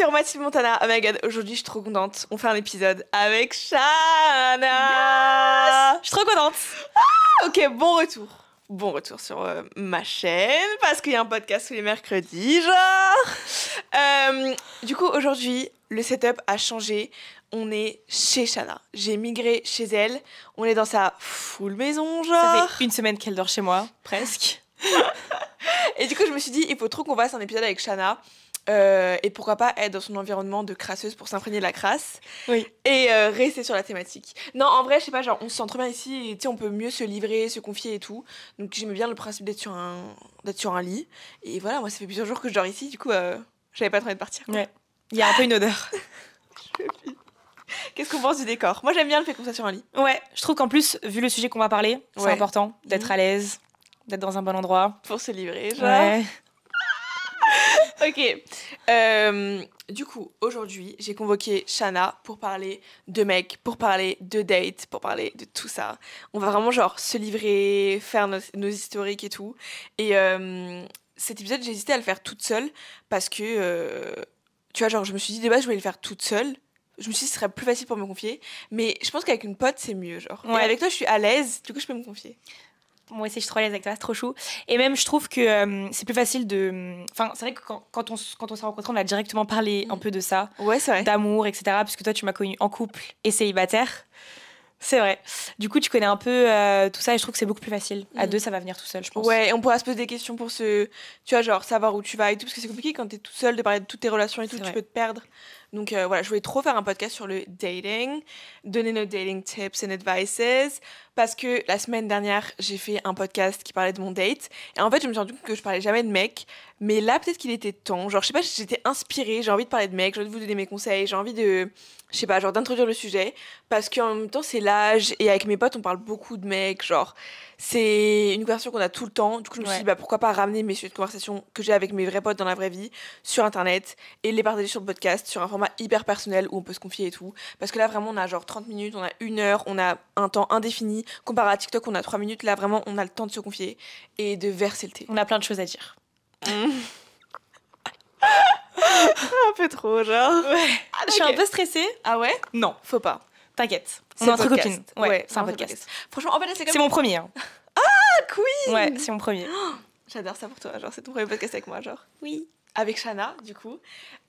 sur Mathilde Montana. Oh my god, aujourd'hui je suis trop contente. On fait un épisode avec Shana. Je suis trop contente. Ok, bon retour. Bon retour sur ma chaîne parce qu'il y a un podcast tous les mercredis, genre. Du coup, aujourd'hui, le setup a changé. On est chez Shana. J'ai migré chez elle. On est dans sa full maison, genre. Ça fait une semaine qu'elle dort chez moi, presque. Et du coup, je me suis dit, il faut trop qu'on fasse un épisode avec Shana. Et pourquoi pas être dans son environnement de crasseuse pour s'imprégner de la crasse. Oui. Et rester sur la thématique. Non, en vrai, je sais pas, genre, on se sent trop bien ici et tu sais, on peut mieux se livrer, se confier et tout. Donc, j'aimais bien le principe d'être sur un lit. Et voilà, moi, ça fait plusieurs jours que je dors ici, du coup, j'avais pas trop envie de partir. Ouais. Il y a un peu une odeur. Qu'est-ce qu'on pense du décor? Moi, j'aime bien le fait qu'on soit sur un lit. Ouais, je trouve qu'en plus, vu le sujet qu'on va parler, c'est important d'être à l'aise, d'être dans un bon endroit. Pour se livrer, genre. Ouais. Ok. Du coup, aujourd'hui, j'ai convoqué Shana pour parler de mecs, pour parler de dates, pour parler de tout ça. On va vraiment, genre, se livrer, faire nos historiques et tout. Et cet épisode, j'ai hésité à le faire toute seule parce que, tu vois, genre, je me suis dit, de base, je voulais le faire toute seule. Je me suis dit, ce serait plus facile pour me confier. Mais je pense qu'avec une pote, c'est mieux, genre. Ouais. Et avec toi, je suis à l'aise, du coup, je peux me confier. Moi aussi, je suis trop à l'aise avec toi, c'est trop chou. Et même, je trouve que c'est plus facile de... Enfin, c'est vrai que quand on s'est rencontrés, on a directement parlé un peu de ça. Ouais, c'est vrai. D'amour, etc. Parce que toi, tu m'as connue en couple et célibataire. C'est vrai. Du coup, tu connais un peu tout ça et je trouve que c'est beaucoup plus facile. À deux, ça va venir tout seul, je pense. Ouais, et on pourra se poser des questions pour tu vois, genre, savoir où tu vas et tout. Parce que c'est compliqué quand t'es toute seule de parler de toutes tes relations et tout, tu peux te perdre. Donc voilà, je voulais trop faire un podcast sur le dating, donner nos dating tips and advices, parce que la semaine dernière, j'ai fait un podcast qui parlait de mon date, et en fait, je me suis rendu compte que je parlais jamais de mecs, mais là, peut-être qu'il était temps, genre, je sais pas, j'étais inspirée, j'ai envie de parler de mecs, j'ai envie de vous donner mes conseils, j'ai envie de, je sais pas, genre, d'introduire le sujet, parce qu'en même temps, c'est l'âge, et avec mes potes, on parle beaucoup de mecs, genre, c'est une conversation qu'on a tout le temps, du coup, je me suis dit, bah, pourquoi pas ramener mes sujets de conversation que j'ai avec mes vrais potes dans la vraie vie, sur Internet, et les partager sur le podcast, sur un format hyper personnel où on peut se confier et tout. Parce que là, vraiment, on a genre 30 minutes, on a 1 heure, on a un temps indéfini. Comparé à TikTok, on a 3 minutes. Là, vraiment, on a le temps de se confier et de verser le thé. On a plein de choses à dire. Un peu trop, genre. Ouais. Je suis un peu stressée. Ah ouais? Non. Faut pas. T'inquiète. C'est On est entre podcast. copines. Ouais, c'est un podcast. Franchement, en fait, là, c'est comme... C'est mon premier. Hein. Ah, queen! Ouais, c'est mon premier. J'adore ça pour toi. Genre, c'est ton premier podcast avec moi, genre. Oui. Avec Shana, du coup.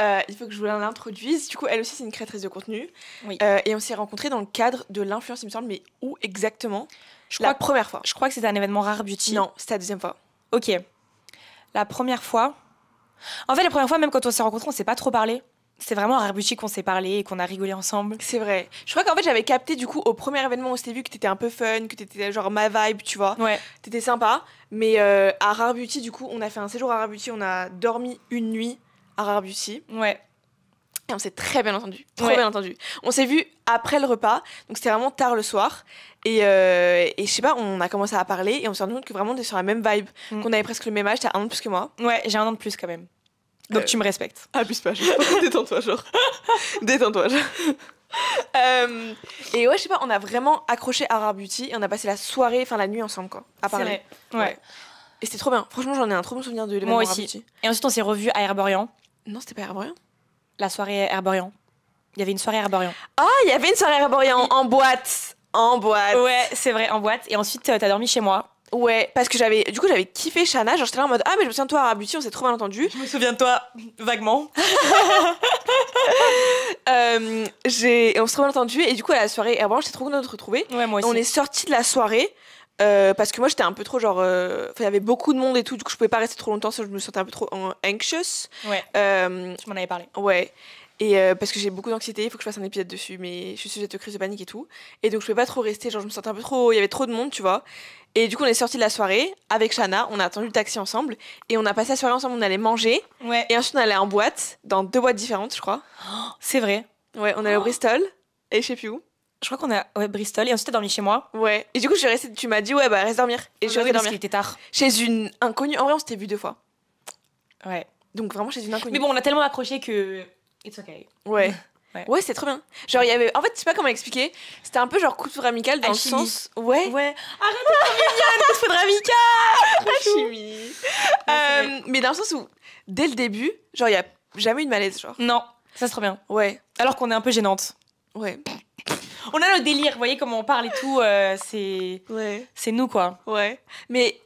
Il faut que je vous l'introduise. Du coup, elle aussi, c'est une créatrice de contenu. Oui. Et on s'est rencontrés dans le cadre de l'influence, il me semble. Mais où exactement? La première fois. Je crois que c'était un événement Rare Beauty. Non, c'était la deuxième fois. Ok. La première fois... En fait, la première fois, même quand on s'est rencontrés, on s'est pas trop parlé. C'est vraiment à Rare Beauty qu'on s'est parlé et qu'on a rigolé ensemble. C'est vrai. Je crois qu'en fait, j'avais capté, du coup, au premier événement où on s'était vu que t'étais un peu fun, que t'étais genre ma vibe, tu vois. Ouais. T'étais sympa. Mais à Rare Beauty, du coup, on a fait un séjour à Rare Beauty. On a dormi une nuit à Rare Beauty. Ouais. Et on s'est très bien entendu. Trop bien entendu. On s'est vu après le repas. Donc, c'était vraiment tard le soir. Et je sais pas, on a commencé à parler. Et on s'est rendu compte que vraiment, on était sur la même vibe. Qu'on avait presque le même âge. T'as 1 an de plus que moi. Ouais, j'ai 1 an de plus quand même. Donc tu me respectes. Abuse pas, genre. Détends-toi, genre. Détends-toi, genre. Et ouais, je sais pas, on a vraiment accroché à Rare Beauty. Et on a passé la soirée, enfin la nuit ensemble, quoi. À parler. C'est vrai. Ouais. Et c'était trop bien. Franchement, j'en ai un trop bon souvenir de l'événement Moi Rare aussi. Beauty. Et ensuite, on s'est revus à Herborian. Non, c'était pas Herborian. La soirée Herborian. Il y avait une soirée Herborian. Ah, il y avait une soirée Herborian en boîte. En boîte. Ouais, c'est vrai, en boîte. Et ensuite, t'as dormi chez moi. Ouais, parce que j'avais kiffé Shana. Genre, j'étais là en mode, ah, mais je me souviens de toi à Rare Beauty, on s'est trop bien entendu. Je me souviens de toi, vaguement. Et on s'est trop bien entendu. Et du coup, à la soirée Herborian, j'étais trop contente de te retrouver. Ouais, moi aussi. On est sortis de la soirée. Parce que moi j'étais un peu trop genre il y avait beaucoup de monde et tout, du coup je pouvais pas rester trop longtemps, je me sentais un peu trop anxious. Ouais. Tu m'en avais parlé. Ouais. Et parce que j'ai beaucoup d'anxiété, il faut que je fasse un épisode dessus, mais je suis sujette aux crises de panique et tout. Et donc je pouvais pas trop rester, genre je me sentais un peu trop, il y avait trop de monde, tu vois. Et du coup on est sortis de la soirée avec Shana, on a attendu le taxi ensemble et on a passé la soirée ensemble, on allait manger. Ouais. Et ensuite on allait en boîte, dans 2 boîtes différentes, je crois. Oh, c'est vrai. Ouais, on allait au Bristol et je sais plus où. Je crois qu'on a Bristol et ensuite t'as dormi chez moi. Ouais. Et du coup je suis restée, tu m'as dit ouais bah reste dormir. Et je suis restée parce dormir. qu'il était tard. Chez une inconnue. En vrai, on s'était vu 2 fois. Ouais. Donc vraiment chez une inconnue. Mais bon, on a tellement accroché que... It's okay. Ouais. Ouais, c'était trop bien. Genre, il y avait... En fait, je sais pas comment expliquer. C'était un peu genre coup de foudre amical dans Alchimie. le sens... Ouais. Ouais. Arrête de faire mignonne, coup de foudre amical. Alchimie. Mais dans le sens où, dès le début, genre, il y a jamais eu de malaise, genre. Non. Ça, c'est trop bien. Ouais. Alors qu'on est un peu gênante. Ouais. On a le délire, vous voyez comment on parle et tout, c'est nous, quoi. Ouais. Mais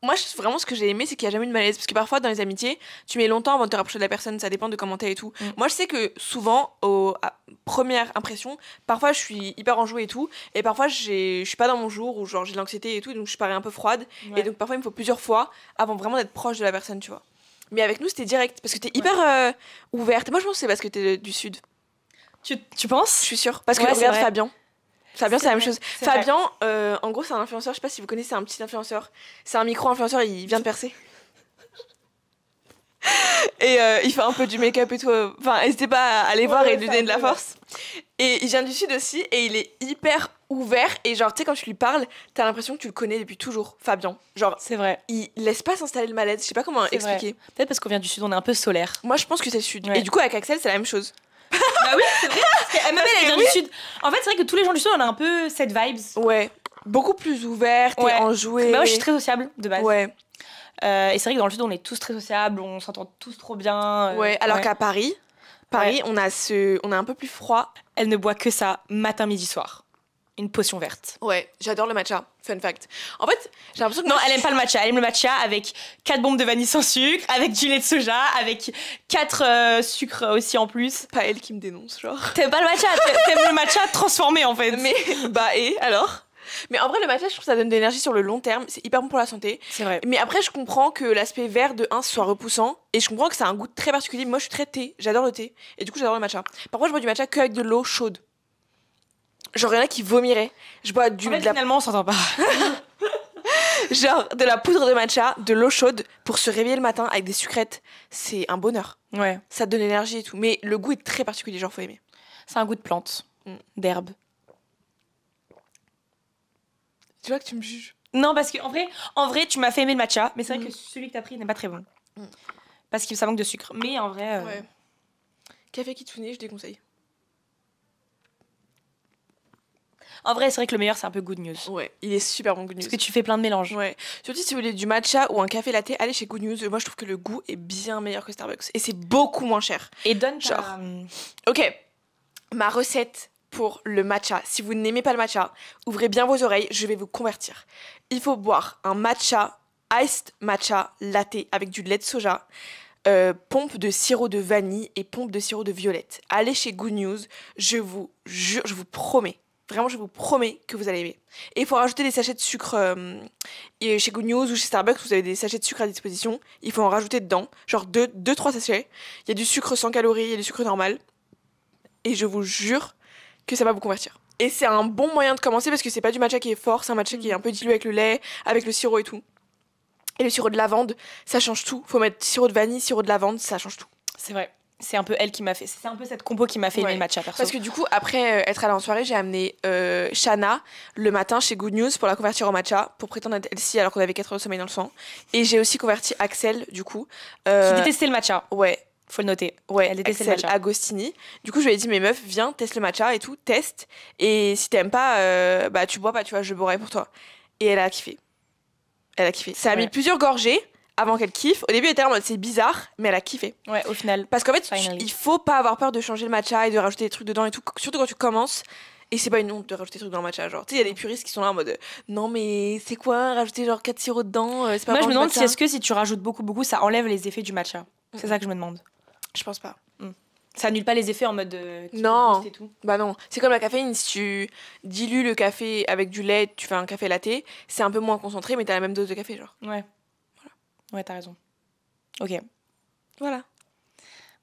moi, vraiment, ce que j'ai aimé, c'est qu'il n'y a jamais eu de malaise. Parce que parfois, dans les amitiés, tu mets longtemps avant de te rapprocher de la personne, ça dépend de comment t'es et tout. Moi, je sais que souvent, à première impression, parfois, je suis hyper enjouée et tout. Et parfois, je suis pas dans mon jour, ou genre j'ai de l'anxiété et tout, donc je parais un peu froide. Ouais. Et donc, parfois, il me faut plusieurs fois avant vraiment d'être proche de la personne, tu vois. Mais avec nous, c'était direct. Parce que t'es hyper ouverte. Moi, je pense que c'est parce que t'es du Sud. Tu penses ? Je suis sûre. Parce que regarde Fabien. Fabien, c'est la même chose. Fabien, en gros, c'est un influenceur. Je sais pas si vous connaissez, c'est un petit influenceur. C'est un micro-influenceur, il vient de percer. Et il fait un peu du make-up et tout. Enfin, n'hésitez pas à aller voir et lui donner de la force. Et il vient du Sud aussi, et il est hyper ouvert. Et genre, tu sais, quand tu lui parles, t'as l'impression que tu le connais depuis toujours, Fabien. Genre, c'est vrai. Il laisse pas s'installer le malaise. Je sais pas comment expliquer. Peut-être parce qu'on vient du Sud, on est un peu solaire. Moi, je pense que c'est le Sud. Ouais. Et du coup, avec Axel, c'est la même chose. Bah oui, c'est vrai. Elle vient du Sud. En fait, c'est vrai que tous les gens du Sud, on a un peu cette vibes. Ouais. Beaucoup plus ouverte et enjouée. Bah ouais, je suis très sociable de base. Ouais. Et c'est vrai que dans le Sud, on est tous très sociables, on s'entend tous trop bien. Ouais, alors qu'à Paris, on a un peu plus froid. Elle ne boit que ça, matin, midi, soir. Une potion verte. Ouais, j'adore le matcha. Fun fact. En fait, j'ai l'impression que... Non, elle aime pas le matcha. Elle aime le matcha avec 4 bombes de vanille sans sucre, avec du lait de soja, avec 4 sucres aussi en plus. Pas elle qui me dénonce, genre. T'aimes pas le matcha, t'aimes le matcha transformé en fait. Mais, et alors ? Mais en vrai, le matcha, je trouve que ça donne de l'énergie sur le long terme. C'est hyper bon pour la santé. C'est vrai. Mais après, je comprends que l'aspect vert de 1 soit repoussant. Et je comprends que ça a un goût très particulier. Moi, je suis très thé. J'adore le thé. Et du coup, j'adore le matcha. Parfois, je bois du matcha qu'avec de l'eau chaude. Genre, il y en a qui vomiraient. Je bois du... finalement, on s'entend pas. Genre, de la poudre de matcha, de l'eau chaude pour se réveiller le matin avec des sucrètes. C'est un bonheur. Ouais. Ça te donne l'énergie et tout. Mais le goût est très particulier, genre, faut aimer. C'est un goût de plante, d'herbe. Tu vois que tu me juges. Non, parce qu'en vrai, tu m'as fait aimer le matcha, mais c'est vrai que celui que t'as pris n'est pas très bon. Parce que ça manque de sucre. Mais en vrai... Ouais. Café Kitsune, je déconseille. En vrai, c'est vrai que le meilleur, c'est un peu Good News. Ouais, il est super bon Good News. Parce que tu fais plein de mélanges. Ouais. Surtout si vous voulez du matcha ou un café latte, allez chez Good News. Moi, je trouve que le goût est bien meilleur que Starbucks. Et c'est beaucoup moins cher. Et donne genre. Ok. Ma recette pour le matcha. Si vous n'aimez pas le matcha, ouvrez bien vos oreilles, je vais vous convertir. Il faut boire un matcha, iced matcha latte avec du lait de soja, pompe de sirop de vanille et pompe de sirop de violette. Allez chez Good News, je vous jure, je vous promets. Vraiment, je vous promets que vous allez aimer. Et il faut rajouter des sachets de sucre. Et chez Good News ou chez Starbucks, vous avez des sachets de sucre à disposition. Il faut en rajouter dedans. Genre 2-3 sachets. Il y a du sucre sans calories, il y a du sucre normal. Et je vous jure que ça va vous convertir. Et c'est un bon moyen de commencer parce que c'est pas du matcha qui est fort, c'est un matcha qui est un peu dilué avec le lait, avec le sirop et tout. Et le sirop de lavande, ça change tout. Faut mettre sirop de vanille, sirop de lavande, ça change tout. C'est vrai. C'est un peu elle qui m'a fait. C'est un peu cette compo qui m'a fait aimer le matcha perso. Parce que du coup, après être allée en soirée, j'ai amené Shana le matin chez Good News pour la convertir au matcha, pour prétendre être Elsie alors qu'on avait 4 heures de sommeil dans le sang. Et j'ai aussi converti Axel, du coup. Qui détestait le matcha. Ouais. Faut le noter. Ouais, elle détestait le matcha. Agostini. Du coup, je lui ai dit, mais meuf, viens, teste le matcha et tout, teste. Et si t'aimes pas, bah tu bois pas, tu vois, je boirai pour toi. Et elle a kiffé. Elle a kiffé. Ça a mis plusieurs gorgées avant qu'elle kiffe. Au début, elle était en mode c'est bizarre, mais elle a kiffé. Ouais, au final. Parce qu'en fait, il faut pas avoir peur de changer le matcha et de rajouter des trucs dedans et tout. Surtout quand tu commences. Et c'est pas une honte de rajouter des trucs dans le matcha. Genre, tu sais, il y a des puristes qui sont là en mode non, mais c'est quoi rajouter genre 4 sirops dedans c'est pas. Moi, je me demande si est-ce que si tu rajoutes beaucoup, ça enlève les effets du matcha. C'est ça que je me demande. Je pense pas. Ça annule pas les effets en mode. Non. Et tout. Bah non. C'est comme la caféine. Si tu dilues le café avec du lait, tu fais un café latte, c'est un peu moins concentré, mais t'as la même dose de café, genre. Ouais. Voilà. Ouais, t'as raison. Ok. Voilà.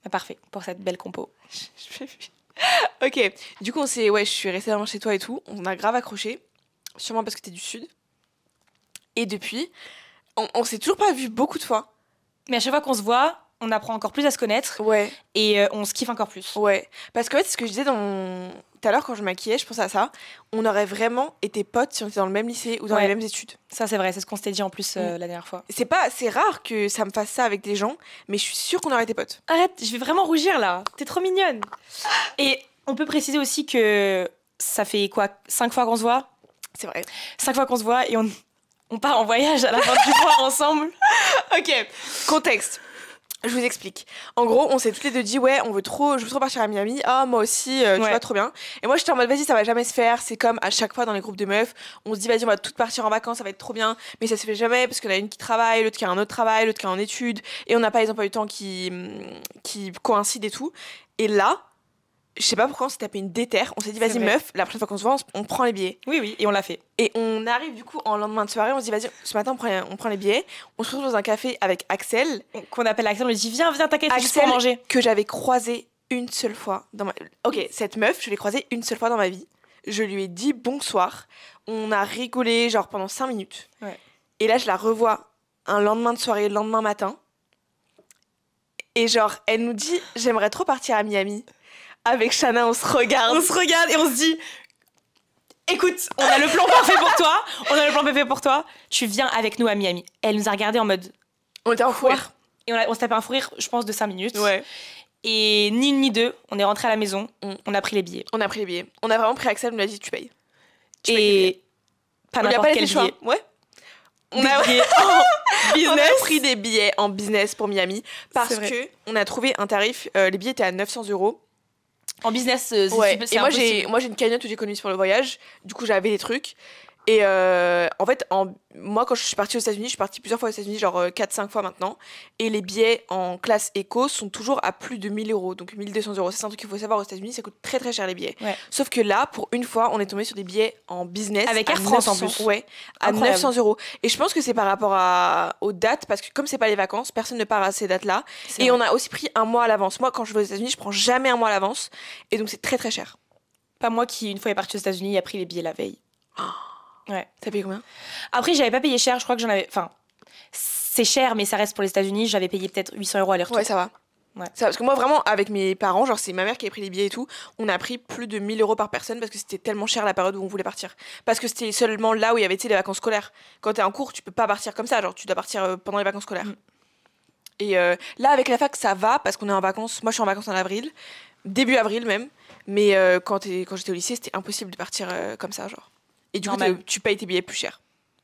Bah, parfait pour cette belle compo. Ok. Du coup, je suis restée vraiment chez toi et tout. On a grave accroché. Sûrement parce que t'es du Sud. Et depuis, on s'est toujours pas vu beaucoup de fois. Mais à chaque fois qu'on se voit, on apprend encore plus à se connaître. Ouais. Et on se kiffe encore plus. Ouais. Parce que, en fait, c'est ce que je disais tout à l'heure quand je maquillais, je pensais à ça. On aurait vraiment été potes si on était dans le même lycée ou dans les mêmes études. Ça, c'est vrai. C'est ce qu'on s'était dit en plus la dernière fois. C'est rare que ça me fasse ça avec des gens, mais je suis sûre qu'on aurait été potes. Arrête, je vais vraiment rougir là. T'es trop mignonne. Et on peut préciser aussi que ça fait quoi, 5 fois qu'on se voit ? C'est vrai. 5 fois qu'on se voit et on part en voyage à la fin du mois ensemble. Ok. Contexte. Je vous explique. En gros, on s'est toutes les deux dit, ouais, je veux trop partir à Miami. Ah, moi aussi, tu vois, trop bien. Et moi, j'étais en mode, vas-y, ça va jamais se faire. C'est comme à chaque fois dans les groupes de meufs, on se dit, vas-y, on va toutes partir en vacances, ça va être trop bien. Mais ça se fait jamais parce qu'il y en a une qui travaille, l'autre qui a un autre travail, l'autre qui est en études. Et on n'a pas les emplois du temps qui coïncident et tout. Et là, je sais pas pourquoi on s'est tapé une déterre. On s'est dit, vas-y, meuf, la prochaine fois qu'on se voit, on prend les billets. Oui, et on l'a fait. Et on arrive du coup en lendemain de soirée, on se dit, vas-y, ce matin, on prend les billets. On se retrouve dans un café avec Axel. Qu'on appelle Axel, on lui dit, viens, t'inquiète, c'est juste pour manger. Que j'avais croisé une seule fois dans ma... Ok, cette meuf, je l'ai croisée une seule fois dans ma vie. Je lui ai dit bonsoir. On a rigolé genre pendant 5 minutes. Ouais. Et là, je la revois un lendemain de soirée, le lendemain matin. Et genre, elle nous dit, j'aimerais trop partir à Miami. Avec Shana, on se regarde. On se regarde et on se dit, écoute, on a le plan parfait pour toi. Tu viens avec nous à Miami. Elle nous a regardé en mode... On était en fou rire. Et on s'est tapé un fou rire, je pense, de 5 minutes. Ouais. Et ni une ni deux, on est rentré à la maison, on a pris les billets. On a vraiment pris Axel, on lui a dit, tu payes. Et pas n'importe quel billet. Ouais. On a pris des billets en business pour Miami parce que on a trouvé un tarif, les billets étaient à 900 €. En business, c'est et moi j'ai une cagnotte où j'économise pour le voyage. Du coup, j'avais des trucs. Et en fait, moi, quand je suis partie aux États-Unis, je suis partie plusieurs fois aux États-Unis, genre 4-5 fois maintenant. Et les billets en classe éco sont toujours à plus de 1 000 €, donc 1 200 €. C'est un truc qu'il faut savoir aux États-Unis, ça coûte très très cher les billets. Ouais. Sauf que là, pour une fois, on est tombé sur des billets en business. Avec Air France 900, en plus. Ouais, à 900 €. Et je pense que c'est par rapport aux dates, parce que comme c'est pas les vacances, personne ne part à ces dates-là. Et on a aussi pris un mois à l'avance. Moi, quand je vais aux États-Unis, je prends jamais un mois à l'avance. Et donc, c'est très très cher. Pas moi qui, une fois, est partie aux États-Unis, a pris les billets la veille. Oh. Ouais. T'as payé combien? Après, j'avais pas payé cher, je crois que j'en avais. Enfin, c'est cher, mais ça reste pour les États-Unis. J'avais payé peut-être 800 € aller-retour. Ouais, ça va. Ouais. Ça, parce que moi, vraiment, avec mes parents, genre, c'est ma mère qui avait pris les billets et tout, on a pris plus de 1 000 € par personne parce que c'était tellement cher la période où on voulait partir. Parce que c'était seulement là où il y avait, tu sais, les vacances scolaires. Quand t'es en cours, tu peux pas partir comme ça, genre, tu dois partir pendant les vacances scolaires. Et là, avec la fac, ça va parce qu'on est en vacances. Moi, je suis en vacances en avril, début avril même. Mais quand j'étais au lycée, c'était impossible de partir comme ça, genre. Et du coup, tu payes tes billets plus cher.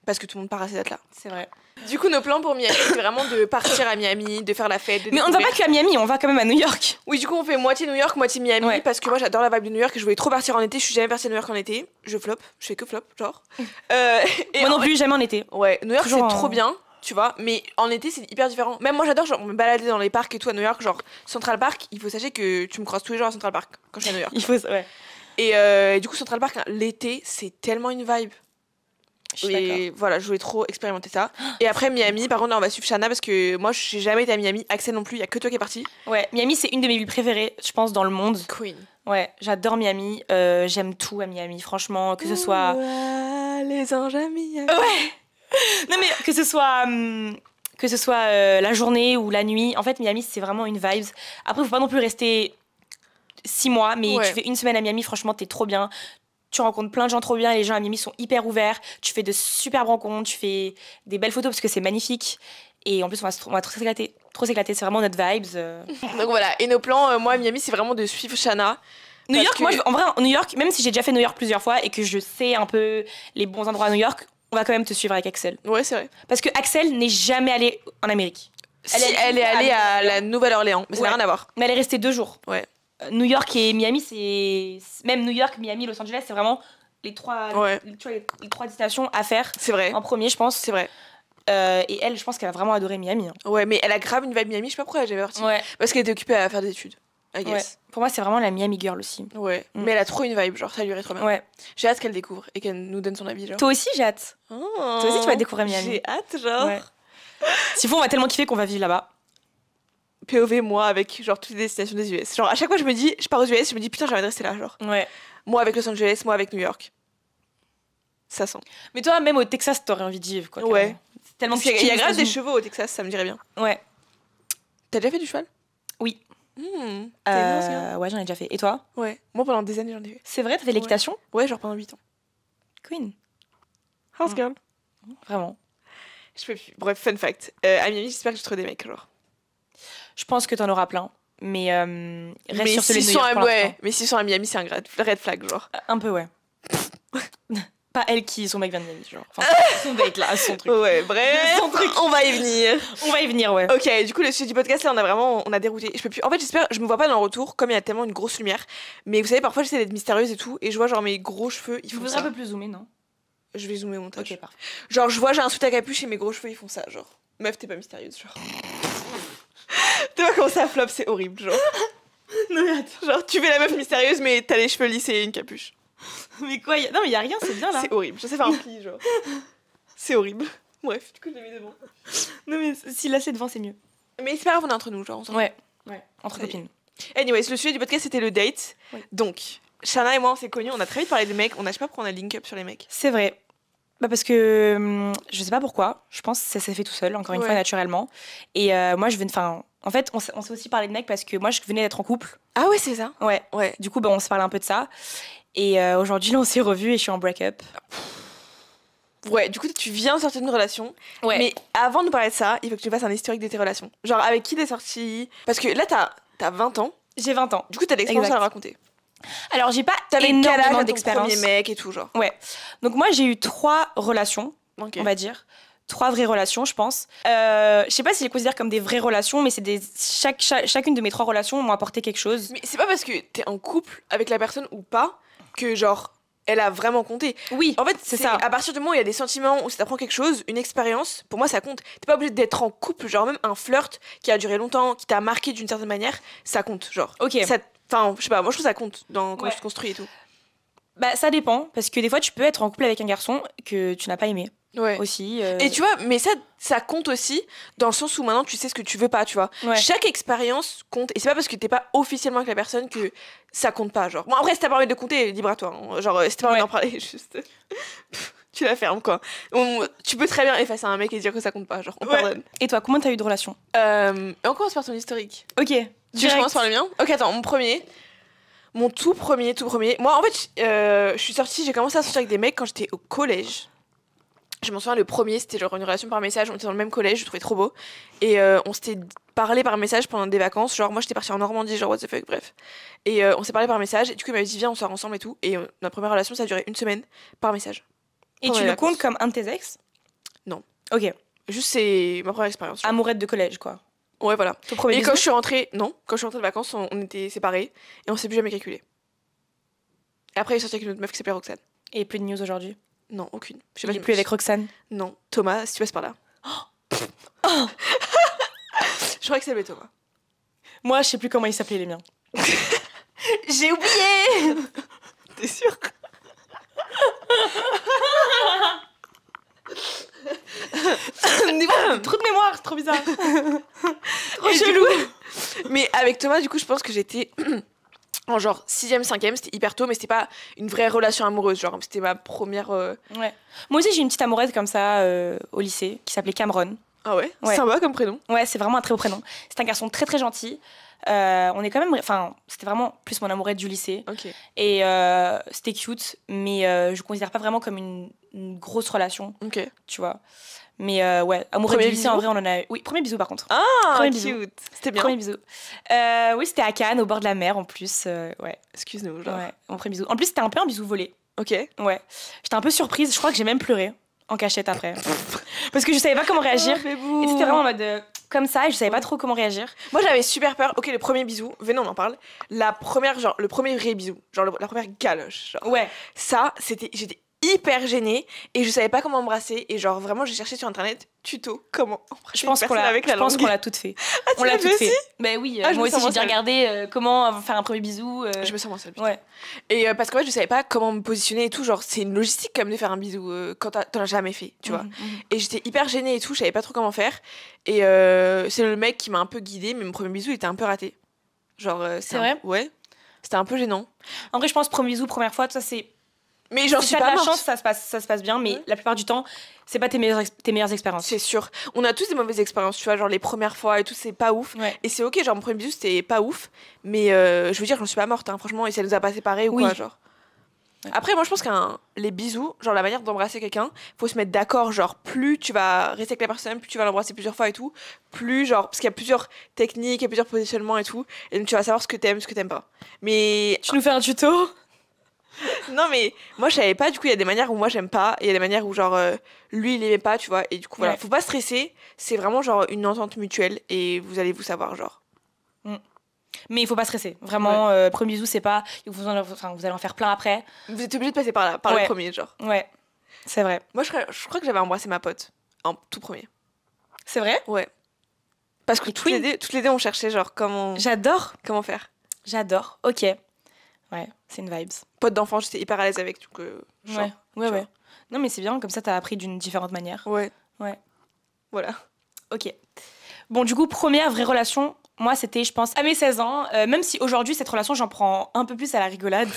Parce que tout le monde part à ces dates-là. C'est vrai. Du coup, nos plans pour Miami, c'est vraiment de partir à Miami, de faire la fête. Mais on ne va pas qu'à Miami, on va quand même à New York. Oui, du coup, on fait moitié New York, moitié Miami. Ouais. Parce que moi, j'adore la vibe de New York et je voulais trop partir en été. Je suis jamais partie à New York en été. Je fais que flop, genre. Et moi non plus, jamais en été. Ouais, New York, c'est trop bien. Tu vois, mais en été c'est hyper différent. Même moi j'adore genre me balader dans les parcs et tout à New York, genre Central Park, il faut sachez que tu me croises tous les jours à Central Park quand je suis à New York. Il faut ouais. Et du coup Central Park l'été, c'est tellement une vibe. Et voilà, je voulais trop expérimenter ça. Et après Miami, par contre là, on va suivre Shana parce que moi je suis jamais été à Miami, Axel non plus, il y a que toi qui est parti. Ouais, Miami c'est une de mes villes préférées, je pense dans le monde. Queen. Ouais, j'adore Miami, j'aime tout à Miami, franchement, que ce soit les anges à Miami. Ouais. Non mais que ce soit la journée ou la nuit, en fait Miami c'est vraiment une vibe. Après faut pas non plus rester 6 mois, mais tu fais une semaine à Miami, franchement t'es trop bien. Tu rencontres plein de gens trop bien, les gens à Miami sont hyper ouverts, tu fais de superbes rencontres, tu fais des belles photos parce que c'est magnifique. Et en plus on va trop s'éclater, c'est vraiment notre vibes. Donc voilà, et nos plans, moi à Miami c'est vraiment de suivre Shana. New York, moi en vrai New York, même si j'ai déjà fait New York plusieurs fois et que je sais un peu les bons endroits à New York, on va quand même te suivre avec Axel. Ouais, c'est vrai. Parce que Axel n'est jamais allé en Amérique. Elle est allée à la Nouvelle-Orléans, mais ça n'a rien à voir. Mais elle est restée 2 jours. Ouais. New York et Miami, c'est... Même New York, Miami, Los Angeles, c'est vraiment les trois destinations à faire. C'est vrai. En premier, je pense. C'est vrai. Et elle, je pense qu'elle a vraiment adoré Miami. Hein. Ouais, mais elle a grave une vibe Miami, je sais pas pourquoi elle est partie. Ouais. Parce qu'elle était occupée à faire des études. I guess. Ouais. Pour moi, c'est vraiment la Miami girl aussi. Ouais, mais elle a trop une vibe, genre ça lui irait trop bien. Ouais. J'ai hâte qu'elle découvre et qu'elle nous donne son avis, genre. Toi aussi, j'ai hâte. Oh. Toi aussi, tu vas découvrir Miami. J'ai hâte, genre. Ouais. S'il faut, on va tellement kiffer qu'on va vivre là-bas. POV, moi, avec genre toutes les destinations des US. Genre, à chaque fois, je pars aux US, je me dis putain, j'ai envie de rester là, genre. Ouais. Moi avec Los Angeles, moi avec New York. Ça sent. Mais toi, même au Texas, t'aurais envie de vivre, quoi. Ouais. Tellement il y a grave des chevaux au Texas, ça me dirait bien. Ouais. T'as déjà fait du cheval? Oui. Ouais, j'en ai déjà fait. Et toi? Ouais. Moi, pendant des années, j'en ai fait. C'est vrai, t'as fait l'équitation? Ouais, genre pendant 8 ans. Queen. House girl. Vraiment. Je peux plus. Bref, fun fact. À Miami, j'espère que je trouve des mecs, genre. Je pense que t'en auras plein. Mais reste sur celui de New York pour l'instant. Mais s'ils sont à Miami, c'est un red flag, genre. Un peu, ouais. Pas elle qui, son mec vient de Miami, genre. Enfin, son date là, son truc. Ouais, bref, Son truc. on va y venir. On va y venir, ouais. Ok, du coup, le sujet du podcast, là, on a dérouté. Je peux plus. En fait, j'espère, je me vois pas dans le retour, comme il y a tellement une grosse lumière. Mais vous savez, parfois, j'essaie d'être mystérieuse et tout, et je vois, genre, mes gros cheveux, ils Tu font voudrais ça. un peu plus zoomer, non? Je vais zoomer mon montage. Ok, parfait. Genre, je vois, j'ai un sweat à capuche et mes gros cheveux, ils font ça, genre. Meuf, t'es pas mystérieuse, genre. Tu vois comment ça flop, c'est horrible, genre. Non, mais attends. Genre, tu fais la meuf mystérieuse, mais t'as les cheveux lissés et une capuche. Mais quoi Non, mais y a rien, c'est bien là. C'est horrible, je sais faire un pli, genre. C'est horrible. Bref, du coup, je l'ai mis devant. Non, mais si là c'est devant, c'est mieux. Mais c'est pas grave, on est entre nous, genre. Ouais, entre Ça y est. copines. Anyways, le sujet du podcast, c'était le date. Oui. Donc, Shana et moi, on s'est connus, on a très vite parlé des mecs. Je sais pas pourquoi on a link up sur les mecs. C'est vrai. Bah parce que je sais pas pourquoi, je pense que ça s'est fait tout seul, encore une fois, naturellement. Et moi, en fait, on s'est aussi parlé de mecs parce que moi, je venais d'être en couple. Ah ouais, c'est ça. Ouais. Ouais. Du coup, on se parlait un peu de ça. Et aujourd'hui, là, on s'est revus et je suis en break-up. Ouais, du coup, tu viens de sortir d'une relation. Ouais. Mais avant de nous parler de ça, il faut que tu fasses un historique de tes relations. Genre, avec qui t'es sorti. Parce que là, t'as 20 ans. J'ai 20 ans. Du coup, t'as de l'expérience Exact. à raconter. Alors, j'ai pas T'avais quel âge énormément à ton d'expérience. premier mec et tout, genre. Ouais. Donc, moi, j'ai eu 3 relations, Ok. on va dire. 3 vraies relations, je pense. Je sais pas si je les considère comme des vraies relations, mais c'est chacune de mes 3 relations m'ont apporté quelque chose. Mais c'est pas parce que t'es en couple avec la personne ou pas que, genre, elle a vraiment compté. Oui, En fait, c'est ça. À partir du moment où il y a des sentiments, où ça t'apprend quelque chose, une expérience, pour moi, ça compte. T'es pas obligé d'être en couple, genre même un flirt qui a duré longtemps, qui t'a marqué d'une certaine manière, ça compte, genre. Ok. Enfin, je sais pas, moi je trouve que ça compte dans comment Ouais. tu te construis et tout. Bah, ça dépend, parce que des fois, tu peux être en couple avec un garçon que tu n'as pas aimé Ouais. aussi. Et tu vois, mais ça compte aussi dans le sens où maintenant tu sais ce que tu veux pas, tu vois. Ouais. Chaque expérience compte, et c'est pas parce que t'es pas officiellement avec la personne que ça compte pas, genre. Bon, après, si t'as pas envie de compter, libre à toi. Hein. Genre, si t'as pas envie d'en parler, juste. Tu la fermes, quoi. Tu peux très bien effacer un mec et dire que ça compte pas, genre, on pardonne. Et toi, combien t'as eu de relations? On commence par ton historique. Ok. Tu veux que je commence par le mien? Ok, attends, mon tout premier. Moi, en fait, j'ai commencé à sortir avec des mecs quand j'étais au collège. Je m'en souviens, le premier, c'était genre une relation par message. On était dans le même collège, je le trouvais trop beau. Et on s'était parlé par message pendant des vacances. Genre, moi, j'étais partie en Normandie, genre, what the fuck, bref. Et on s'est parlé par message. Et du coup, il m'avait dit, viens, on sort ensemble et tout. Et notre première relation, ça a duré 1 semaine par message. Et Pendant tu les le vacances. comptes comme un de tes ex? Non. Ok. Juste, c'est ma première expérience. genre. Amourette de collège, quoi. Ouais, voilà. Ton premier Et bisou? quand je suis rentrée de vacances, on était séparés. Et on s'est plus jamais calculé. Et après, il est sorti avec une autre meuf qui s'appelait Roxane. Et plus de news aujourd'hui? Non, aucune. Je sais Il pas est plus avec Roxane? Non. Thomas, si tu passes par là. Je crois que c'est le Thomas. Moi, je sais plus comment il s'appelait les miens. J'ai oublié. T'es sûre? Trop de mémoire, c'est trop bizarre. Trop Et du chelou. Mais avec Thomas, du coup, je pense que j'étais en genre 6ème, 5ème, c'était hyper tôt, mais c'était pas une vraie relation amoureuse. Genre, c'était ma première. Ouais. Moi aussi, j'ai une petite amourette comme ça au lycée qui s'appelait Cameron. Ah ouais? Ouais. Sympa comme prénom. Ouais, c'est vraiment un très beau prénom. C'est un garçon très très gentil. On est quand même. Enfin, c'était vraiment plus mon amourette du lycée. Ok. Et c'était cute, mais je considère pas vraiment comme une grosse relation, Ok. tu vois. Mais ouais, amourette Premier du lycée, bisou? en vrai, on en a. Oui, premier bisou par contre. Ah, Premier cute. bisou. C'était bien. Premier bisou. Oui, c'était à Cannes, au bord de la mer en plus. Ouais. Excuse-nous, genre. Ouais, mon premier bisou. En plus, c'était un peu un bisou volé. Ok. Ouais. J'étais un peu surprise. Je crois que j'ai même pleuré en cachette après. Parce que je savais pas comment réagir. Oh, Et c'était vraiment en mode comme ça et je savais pas trop comment réagir. Moi, j'avais super peur. Ok, le premier bisou, venez, on en parle. La première, genre, le premier vrai bisou, genre la première galoche. Genre. Ouais. Ça, j'étais hyper gênée et je savais pas comment embrasser. Et genre, vraiment, j'ai cherché sur internet tuto comment embrasser Je pense une qu'on personne l'a, avec la je pense langue. qu'on l'a toutes fait. Ah, tu On l'a l'as toutes fait fait. aussi. Ben oui, Ah, je me moi sens aussi j'ai moins déjà seule. regardé comment faire un premier bisou. Je me sens moins seule. putain. Ouais. Et parce qu'en fait, je savais pas comment me positionner et tout. Genre, c'est une logistique quand même de faire un bisou quand t'en as jamais fait, tu vois. Mhm. Et j'étais hyper gênée et tout, je savais pas trop comment faire. Et c'est le mec qui m'a un peu guidée, mais mon premier bisou il était un peu raté. Genre, C'est vrai? Ouais. C'était un peu gênant. En vrai, je pense premier bisou, première fois, ça c'est. Mais j'en Si suis t'as de pas la morte. chance, ça se passe bien, mais Ouais. la plupart du temps, c'est pas tes meilleures expériences. C'est sûr. On a tous des mauvaises expériences, tu vois, genre les premières fois et tout, c'est pas ouf. Ouais. Et c'est ok, genre mon premier bisou c'était pas ouf, mais je veux dire, j'en suis pas morte, hein, franchement, et ça nous a pas séparés ou Oui. quoi, genre. Ouais. Après, moi je pense que les bisous, genre la manière d'embrasser quelqu'un, faut se mettre d'accord, genre plus tu vas rester avec la personne, plus tu vas l'embrasser plusieurs fois et tout, plus genre, parce qu'il y a plusieurs techniques, il y a plusieurs positionnements et tout, et donc tu vas savoir ce que t'aimes pas. Mais Tu nous fais un tuto? Non, mais moi, je savais pas. Du coup, il y a des manières où moi, j'aime pas. Et il y a des manières où, genre, lui, il aimait pas, tu vois. Et du coup, voilà. Ouais. Faut pas stresser. C'est vraiment, genre, une entente mutuelle. Et vous allez vous savoir, genre. Mais il faut pas stresser. Vraiment, premier bisou, c'est pas. Vous allez en faire plein après. Vous êtes obligé de passer par là, par le premier, genre. Ouais, c'est vrai. Moi, je crois que j'avais embrassé ma pote en tout premier. C'est vrai? Ouais. Parce que toutes les deux, on cherchait, genre, comment faire. J'adore. Ok. Ouais, c'est une vibes. Pote d'enfant, j'étais hyper à l'aise avec. Donc, ouais. Non, mais c'est bien, comme ça, t'as appris d'une différente manière. Ouais. Voilà. Ok. Bon, du coup, première vraie relation, moi, c'était, je pense, à mes 16 ans. Même si aujourd'hui, cette relation, j'en prends un peu plus à la rigolade.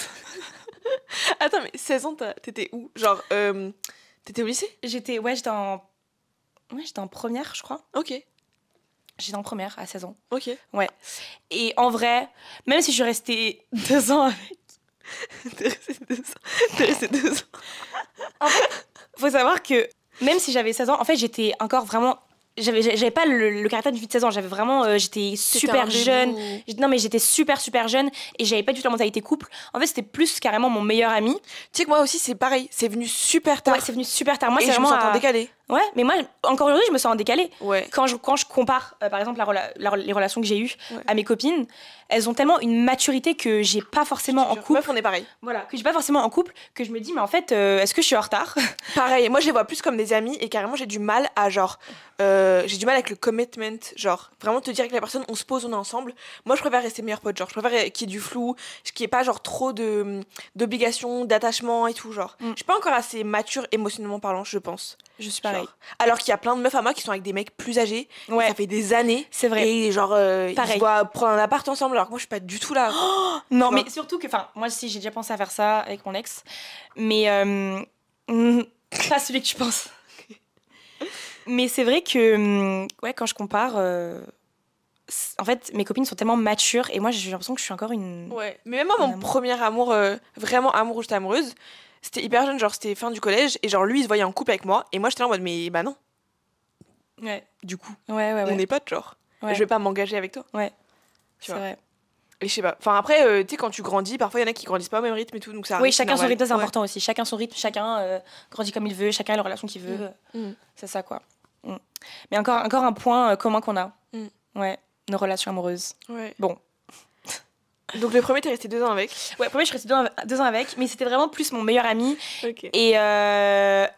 Attends, mais 16 ans, t'étais où? Genre, t'étais au lycée? J'étais en première, je crois. Ok. J'étais en première à 16 ans. Ok. Ouais. Et en vrai, même si je suis restée 2 ans avec... T'es restée 2 ans. En fait, faut savoir que même si j'avais 16 ans, en fait, j'étais encore vraiment... J'avais pas le caractère d'une fille de 16 ans. J'avais vraiment... j'étais super jeune. Non, mais j'étais super jeune et j'avais pas du tout la mentalité couple. En fait, c'était plus carrément mon meilleur ami. Tu sais que moi aussi, c'est pareil. C'est venu super tard. Ouais, c'est venu super tard. Moi, et c'est je me vraiment sens décalée. Ouais, mais moi, encore aujourd'hui, je me sens en décalé. Ouais. Quand je compare, par exemple, les relations que j'ai eues à mes copines, elles ont tellement une maturité que j'ai pas forcément en couple. Meuf, on est pareil. Voilà, que j'ai pas forcément en couple, que je me dis, mais en fait, est-ce que je suis en retard? Pareil, moi, je les vois plus comme des amis et carrément, j'ai du mal à, genre... j'ai du mal avec le commitment, genre, vraiment te dire que la personne, on se pose, on est ensemble. Moi, je préfère rester meilleure pote, genre, je préfère qu'il y ait du flou, qu'il n'y ait pas, genre, trop d'obligations, d'attachement et tout, genre. Je suis pas encore assez mature émotionnellement parlant, je pense. Je suis pareil. Genre. Alors qu'il y a plein de meufs à moi qui sont avec des mecs plus âgés, ouais. Ça fait des années. C'est vrai. Et genre, ils se voient prendre un appart ensemble, alors que moi, je suis pas du tout là. Non, mais surtout que, enfin, moi aussi, j'ai déjà pensé à faire ça avec mon ex, mais pas celui que tu penses. Mais c'est vrai que, ouais, quand je compare, en fait, mes copines sont tellement matures et moi, j'ai l'impression que je suis encore une... Ouais, mais même moi, mon premier amour, vraiment amour où j'étais amoureuse, c'était hyper jeune, genre c'était fin du collège, et genre lui, il se voyait en couple avec moi, et moi, j'étais là en mode, mais bah non. Ouais. Du coup, ouais. On est potes, genre. Ouais. Je vais pas m'engager avec toi. Ouais, c'est vrai. Et je sais pas. Enfin, après, tu sais, quand tu grandis, parfois, il y en a qui grandissent pas au même rythme et tout, donc ça arrive. Oui, chacun son rythme, c'est important aussi. Chacun son rythme, chacun grandit comme il veut, chacun a la relation qu'il veut. C'est ça, quoi. Mais encore un point commun qu'on a. Ouais, nos relations amoureuses. Ouais. Bon. Donc le premier, t'es resté 2 ans avec? Ouais, le premier, je suis restée 2 ans avec, mais c'était vraiment plus mon meilleur ami. Okay. Et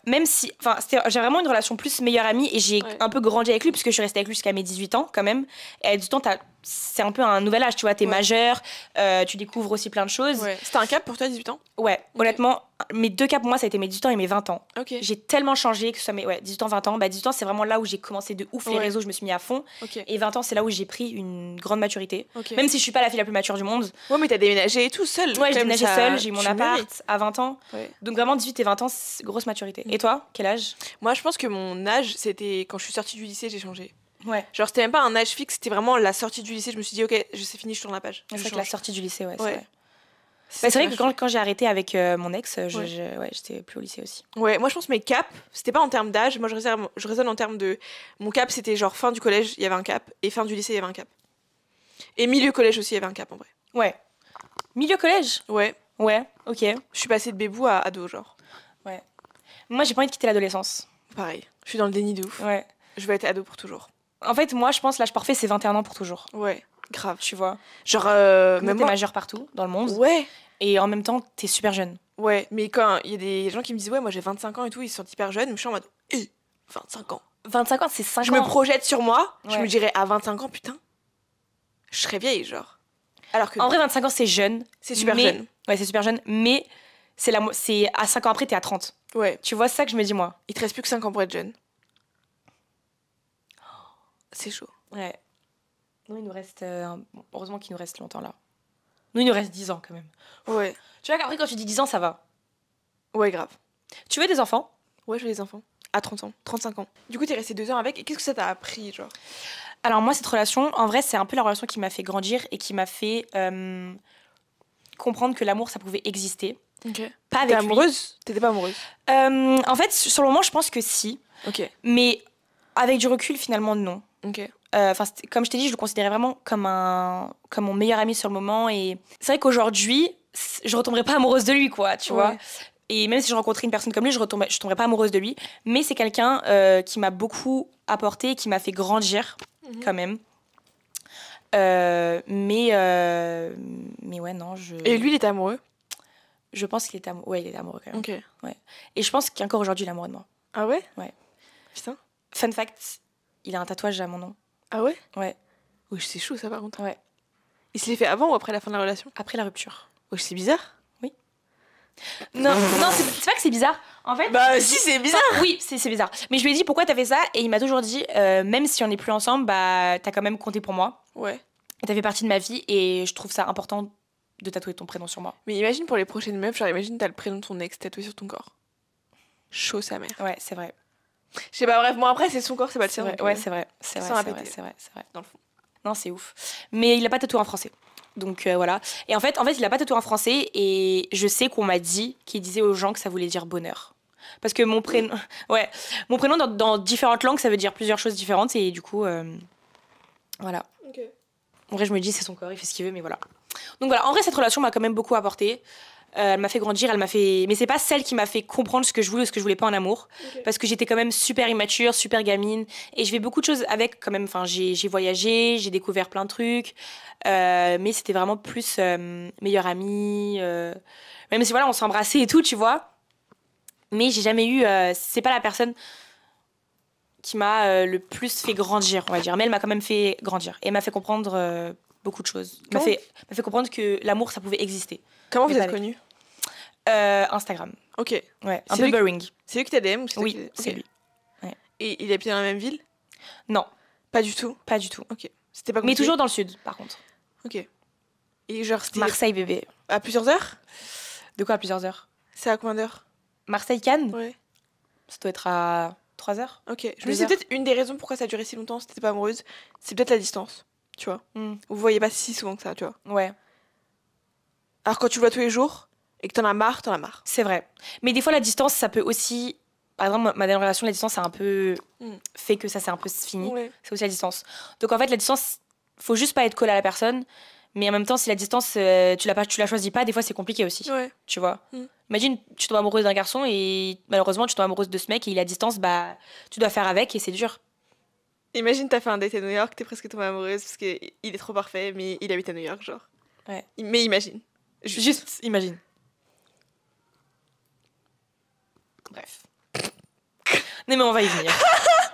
même si... Enfin, j'ai vraiment une relation plus meilleure amie et j'ai un peu grandi avec lui, puisque je suis restée avec lui jusqu'à mes 18 ans, quand même. Et à 18 ans, c'est un peu un nouvel âge, tu vois, t'es majeur, tu découvres aussi plein de choses. Ouais. C'était un cap pour toi, 18 ans? Ouais, honnêtement, mes 2 caps pour moi, ça a été mes 18 ans et mes 20 ans. Okay. J'ai tellement changé, que ce soit mes 18 ans, 20 ans. Bah, 18 ans, c'est vraiment là où j'ai commencé de ouf les réseaux, je me suis mis à fond. Et 20 ans, c'est là où j'ai pris une grande maturité. Même si je suis pas la fille la plus mature du monde. Ouais, mais t'as déménagé et tout, seule. Ouais, j'ai déménagé seule, j'ai eu mon appart à 20 ans. Ouais. Donc vraiment, 18 et 20 ans, c'est grosse maturité. Et toi, quel âge? Moi, je pense que mon âge, c'était quand je suis sortie du lycée, j'ai changé. Ouais. Genre, c'était même pas un âge fixe, c'était vraiment la sortie du lycée. Je me suis dit, ok, c'est fini, je tourne la page. C'est vrai que la sortie du lycée, ouais. C'est vrai. C'est vrai que quand j'ai arrêté avec mon ex, j'étais plus au lycée aussi. Ouais, moi je pense que mes caps, c'était pas en termes d'âge, moi je raisonne en termes de... Mon cap, c'était genre fin du collège, il y avait un cap, et fin du lycée, il y avait un cap. Et milieu collège aussi, il y avait un cap en vrai. Ouais. Milieu collège? Ouais. Ouais, ok. Je suis passée de bébou à ado, genre. Ouais. Moi, j'ai pas envie de quitter l'adolescence. Pareil, je suis dans le déni de ouf. Ouais. Je vais être ado pour toujours. En fait, moi, je pense l'âge parfait, c'est 21 ans pour toujours. Ouais, grave. Tu vois. Genre, même t'es majeure partout, dans le monde. Ouais. Et en même temps, t'es super jeune. Ouais, mais quand il y a des gens qui me disent, ouais, moi j'ai 25 ans et tout, ils se sentent hyper jeunes, mais je suis en mode, 25 ans. 25 ans, c'est 5 ans. Je me projette sur moi, je me dirais, à 25 ans, putain, je serais vieille, genre. Alors que... En vrai, 25 ans, c'est jeune. C'est super jeune. Ouais, c'est super jeune, mais c'est à 5 ans après, t'es à 30. Ouais. Tu vois, c'est ça que je me dis, moi. Il te reste plus que 5 ans pour être jeune. C'est chaud. Ouais. Nous, il nous reste... heureusement qu'il nous reste longtemps, là. Nous, il nous reste 10 ans, quand même. Ouais. Tu vois qu'après, quand tu dis 10 ans, ça va. Ouais, grave. Tu veux des enfants? Ouais, je veux des enfants. À 30 ans, 35 ans. Du coup, t'es resté 2 ans avec, et qu'est-ce que ça t'a appris, genre? Alors moi, cette relation, en vrai, c'est un peu la relation qui m'a fait grandir et qui m'a fait comprendre que l'amour, ça pouvait exister. Ok. Pas avec lui. Amoureuse? T'étais pas amoureuse? En fait, sur le moment, je pense que si. Ok. Mais avec du recul, finalement, non. Ok. Comme je t'ai dit, je le considérais vraiment comme mon meilleur ami sur le moment. Et c'est vrai qu'aujourd'hui, je retomberais pas amoureuse de lui, quoi, tu vois. Et même si je rencontrais une personne comme lui, je tomberais pas amoureuse de lui. Mais c'est quelqu'un qui m'a beaucoup apporté, qui m'a fait grandir, quand même. Mais ouais, non, Et lui, il était amoureux? Je pense qu'il était amoureux. Ouais, il était amoureux, quand même. Ok. Ouais. Et je pense qu'encore aujourd'hui, il est amoureux de moi. Ah ouais? Ouais. Putain. Fun fact, il a un tatouage à mon nom. Ah ouais? Ouais. Oui, c'est chaud, ça, par contre. Ouais. Il se l'est fait avant ou après la fin de la relation? Après la rupture. Oui, c'est bizarre. Oui. Non, c'est pas que c'est bizarre. En fait. Bah, si, c'est bizarre. Enfin, oui, c'est bizarre. Mais je lui ai dit pourquoi t'as fait ça et il m'a toujours dit même si on n'est plus ensemble, bah t'as quand même compté pour moi. Ouais. Et t'as fait partie de ma vie et je trouve ça important de tatouer ton prénom sur moi. Mais imagine pour les prochaines meufs, genre imagine t'as le prénom de ton ex tatoué sur ton corps. Chaud sa mère. Ouais, c'est vrai. Je sais pas, bref, bon après c'est son corps, c'est pas le sien. Ouais, c'est vrai. C'est vrai. Dans le fond. Non, c'est ouf. Mais il a pas tatoué en français. Donc voilà. Et en fait, il a pas tatoué en français et je sais qu'on m'a dit qu'il disait aux gens que ça voulait dire bonheur. Parce que mon prénom, mon prénom dans différentes langues, ça veut dire plusieurs choses différentes et du coup, voilà. Ok. En vrai, je me dis c'est son corps, il fait ce qu'il veut, mais voilà. Donc voilà. En vrai, cette relation m'a quand même beaucoup apporté. Elle m'a fait grandir, mais c'est pas celle qui m'a fait comprendre ce que je voulais ou ce que je voulais pas en amour, parce que j'étais quand même super immature, super gamine, et je fais beaucoup de choses avec quand même. Enfin, j'ai voyagé, j'ai découvert plein de trucs, mais c'était vraiment plus meilleure amie, même si voilà, on s'embrassait et tout, tu vois. Mais j'ai jamais eu, c'est pas la personne qui m'a le plus fait grandir, on va dire. Mais elle m'a quand même fait grandir et m'a fait comprendre beaucoup de choses. M'a fait comprendre que l'amour, ça pouvait exister. Comment vous êtes connus? Instagram. Ok. Ouais, un peu boring. C'est lui qui t'a DM ou c'est Oui, c'est lui. Ouais. Et il habite dans la même ville? Non. Pas du tout? Pas du tout. Ok. C'était pas compliqué? Mais toujours dans le sud, par contre. Ok. Et genre c'était... Marseille, bébé. À plusieurs heures? De quoi à plusieurs heures? C'est à combien d'heures? Marseille-Cannes? Ouais. Ça doit être à 3 heures. Ok. Je me dis, c'est peut-être une des raisons pourquoi ça a duré si longtemps, si t'étais pas amoureuse. C'est peut-être la distance, tu vois. Vous voyez pas si souvent que ça, tu vois. Ouais. Alors quand tu le vois tous les jours et que t'en as marre, t'en as marre. C'est vrai. Mais des fois, la distance, ça peut aussi... Par exemple, ma dernière relation, la distance a un peu fait que ça s'est un peu fini. Ouais. C'est aussi la distance. Donc en fait, la distance, faut juste pas être collé à la personne. Mais en même temps, si la distance, tu la choisis pas, des fois, c'est compliqué aussi. Ouais. Tu vois. Imagine, tu tombes amoureuse d'un garçon et malheureusement, tu tombes amoureuse de ce mec et la distance, bah, tu dois faire avec et c'est dur. Imagine, t'as fait un date à New York, t'es presque tombée amoureuse parce qu'il est trop parfait, mais il habite à New York, genre. Ouais. Mais imagine. Juste imagine. Bref. Non, mais on va y venir.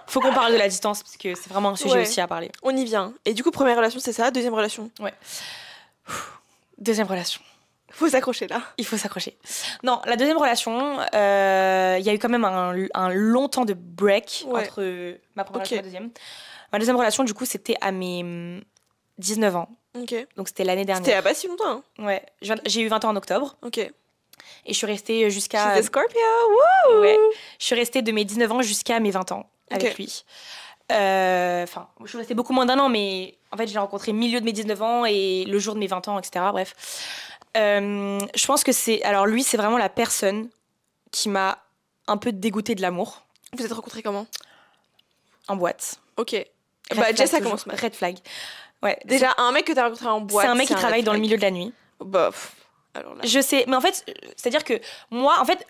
Faut qu'on parle de la distance parce que c'est vraiment un sujet aussi à parler. On y vient. Et du coup, première relation, c'est ça. Deuxième relation. Ouais. Deuxième relation. Faut s'accrocher là. Il faut s'accrocher. Non, la deuxième relation, il y a eu quand même un long temps de break entre ma première relation et ma deuxième. Ma deuxième relation, du coup, c'était à mes 19 ans. Ok. Donc c'était l'année dernière. C'était il y a pas si longtemps. Hein. Ouais. J'ai eu 20 ans en octobre. Ok. Et je suis restée jusqu'à... She's a Scorpio, wouh! Ouais. Je suis restée de mes 19 ans jusqu'à mes 20 ans avec lui. Enfin, je suis restée beaucoup moins d'1 an, mais en fait, je l'ai rencontré milieu de mes 19 ans et le jour de mes 20 ans, etc. Bref. Je pense que c'est... Alors lui, c'est vraiment la personne qui m'a un peu dégoûtée de l'amour. Vous êtes rencontrés comment? En boîte. Ok. Bah, déjà, ça commence mal. Red flag. Ouais. Déjà, un mec que t'as rencontré en boîte. C'est un mec qui travaille dans le milieu de la nuit. Bah, alors là. Je sais, mais en fait, c'est-à-dire que moi, en fait,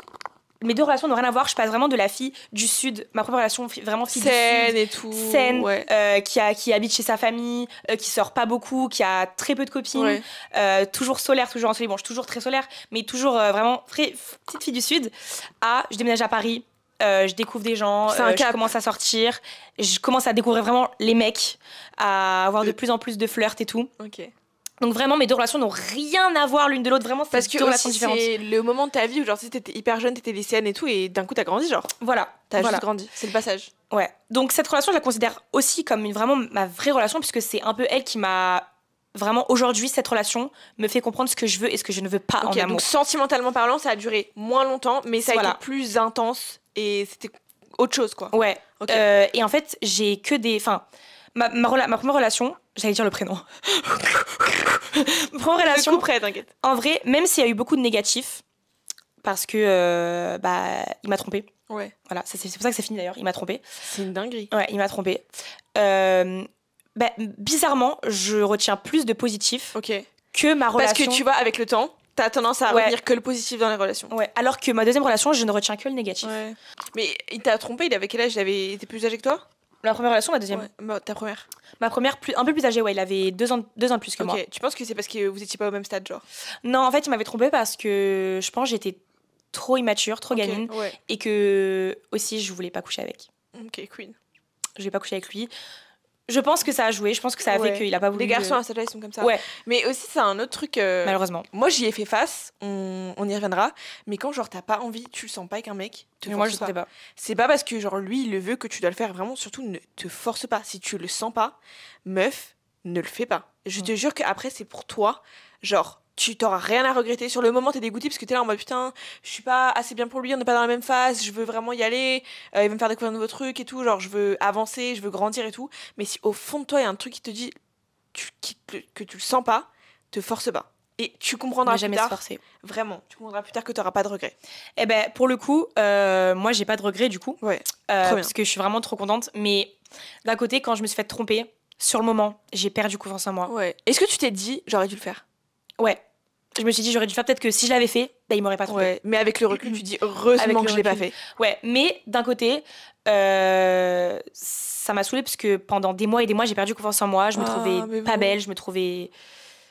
mes deux relations n'ont rien à voir. Je passe vraiment de la fille du Sud, ma première relation vraiment fille saine du Sud. Et tout. Saine, ouais. Qui habite chez sa famille, qui sort pas beaucoup, qui a très peu de copines, toujours solaire, toujours ensoleillée. Bon, je suis toujours très solaire, mais toujours vraiment petite fille du Sud. Je déménage à Paris. Je découvre des gens, je commence à sortir, je commence à découvrir vraiment les mecs, à avoir de plus en plus de flirts et tout. Ok. Donc vraiment, mes deux relations n'ont rien à voir l'une de l'autre, vraiment, parce que deux relations différentes. C'est le moment de ta vie où genre si t'étais hyper jeune, t'étais lycéenne et tout, et d'un coup t'as grandi, genre. Voilà. T'as juste grandi, c'est le passage. Ouais. Donc cette relation, je la considère aussi comme vraiment ma vraie relation, puisque c'est un peu elle qui m'a... Vraiment, aujourd'hui, cette relation me fait comprendre ce que je veux et ce que je ne veux pas en amour. Donc sentimentalement parlant, ça a duré moins longtemps, mais ça a été plus intense et c'était autre chose, quoi. Ouais. Okay. Et en fait, j'ai que des... Enfin, ma première relation, j'allais dire le prénom. Ma première relation... Je couperai, t'inquiète. En vrai, même s'il y a eu beaucoup de négatifs, parce que il m'a trompée. Ouais. Voilà, c'est pour ça que c'est fini d'ailleurs, il m'a trompée. C'est une dinguerie. Ouais, il m'a trompée. Bizarrement, je retiens plus de positif que ma relation. Parce que tu vois, avec le temps, t'as tendance à retenir que le positif dans les relations. Ouais, alors que ma deuxième relation, je ne retiens que le négatif. Ouais. Mais il t'a trompé, il avait quel âge? Il était plus âgé que toi? La première relation, ma deuxième? Ta première? Ma première, un peu plus âgée, ouais, il avait 2 ans de plus que moi. Ok, tu penses que c'est parce que vous étiez pas au même stade, genre? Non, en fait, il m'avait trompée parce que je pense que j'étais trop immature, trop gamine, et que aussi, je voulais pas coucher avec. Ok, queen. Je vais pas coucher avec lui. Je pense que ça a joué, je pense que ça a fait qu'il a pas voulu... Les garçons à cet âge, ils sont comme ça. Ouais. Mais aussi, c'est un autre truc... Malheureusement. Moi, j'y ai fait face, on y reviendra, mais quand, genre, t'as pas envie, tu le sens pas avec un mec, mais moi, je le sentais pas. C'est pas parce que, genre, lui, il le veut que tu dois le faire, vraiment, surtout, ne te force pas. Si tu le sens pas, meuf, ne le fais pas. Je te jure qu'après, c'est pour toi, genre... Tu t'auras rien à regretter. Sur le moment, t'es dégoûté parce que t'es là en mode putain, je suis pas assez bien pour lui, on n'est pas dans la même phase, je veux vraiment y aller, il va me faire découvrir de nouveaux trucs et tout, genre je veux avancer, je veux grandir et tout. Mais si au fond de toi, il y a un truc qui te dit que tu le sens pas, te force pas. Et tu comprendras jamais plus tard. Se forcer. Vraiment, tu comprendras plus tard que t'auras pas de regrets. Eh ben, pour le coup, moi, j'ai pas de regrets du coup. Ouais. Parce que je suis vraiment trop contente. Mais d'un côté, quand je me suis fait tromper, sur le moment, j'ai perdu confiance en moi. Ouais. Est-ce que tu t'es dit, j'aurais dû le faire? Ouais. Je me suis dit, j'aurais dû faire, peut-être que si je l'avais fait, bah, il m'aurait pas trompé. Ouais, mais avec le recul, tu dis heureusement que je l'ai pas fait. Ouais, mais d'un côté, ça m'a saoulée parce que pendant des mois et des mois, j'ai perdu confiance en moi. Je me trouvais pas belle, je me trouvais...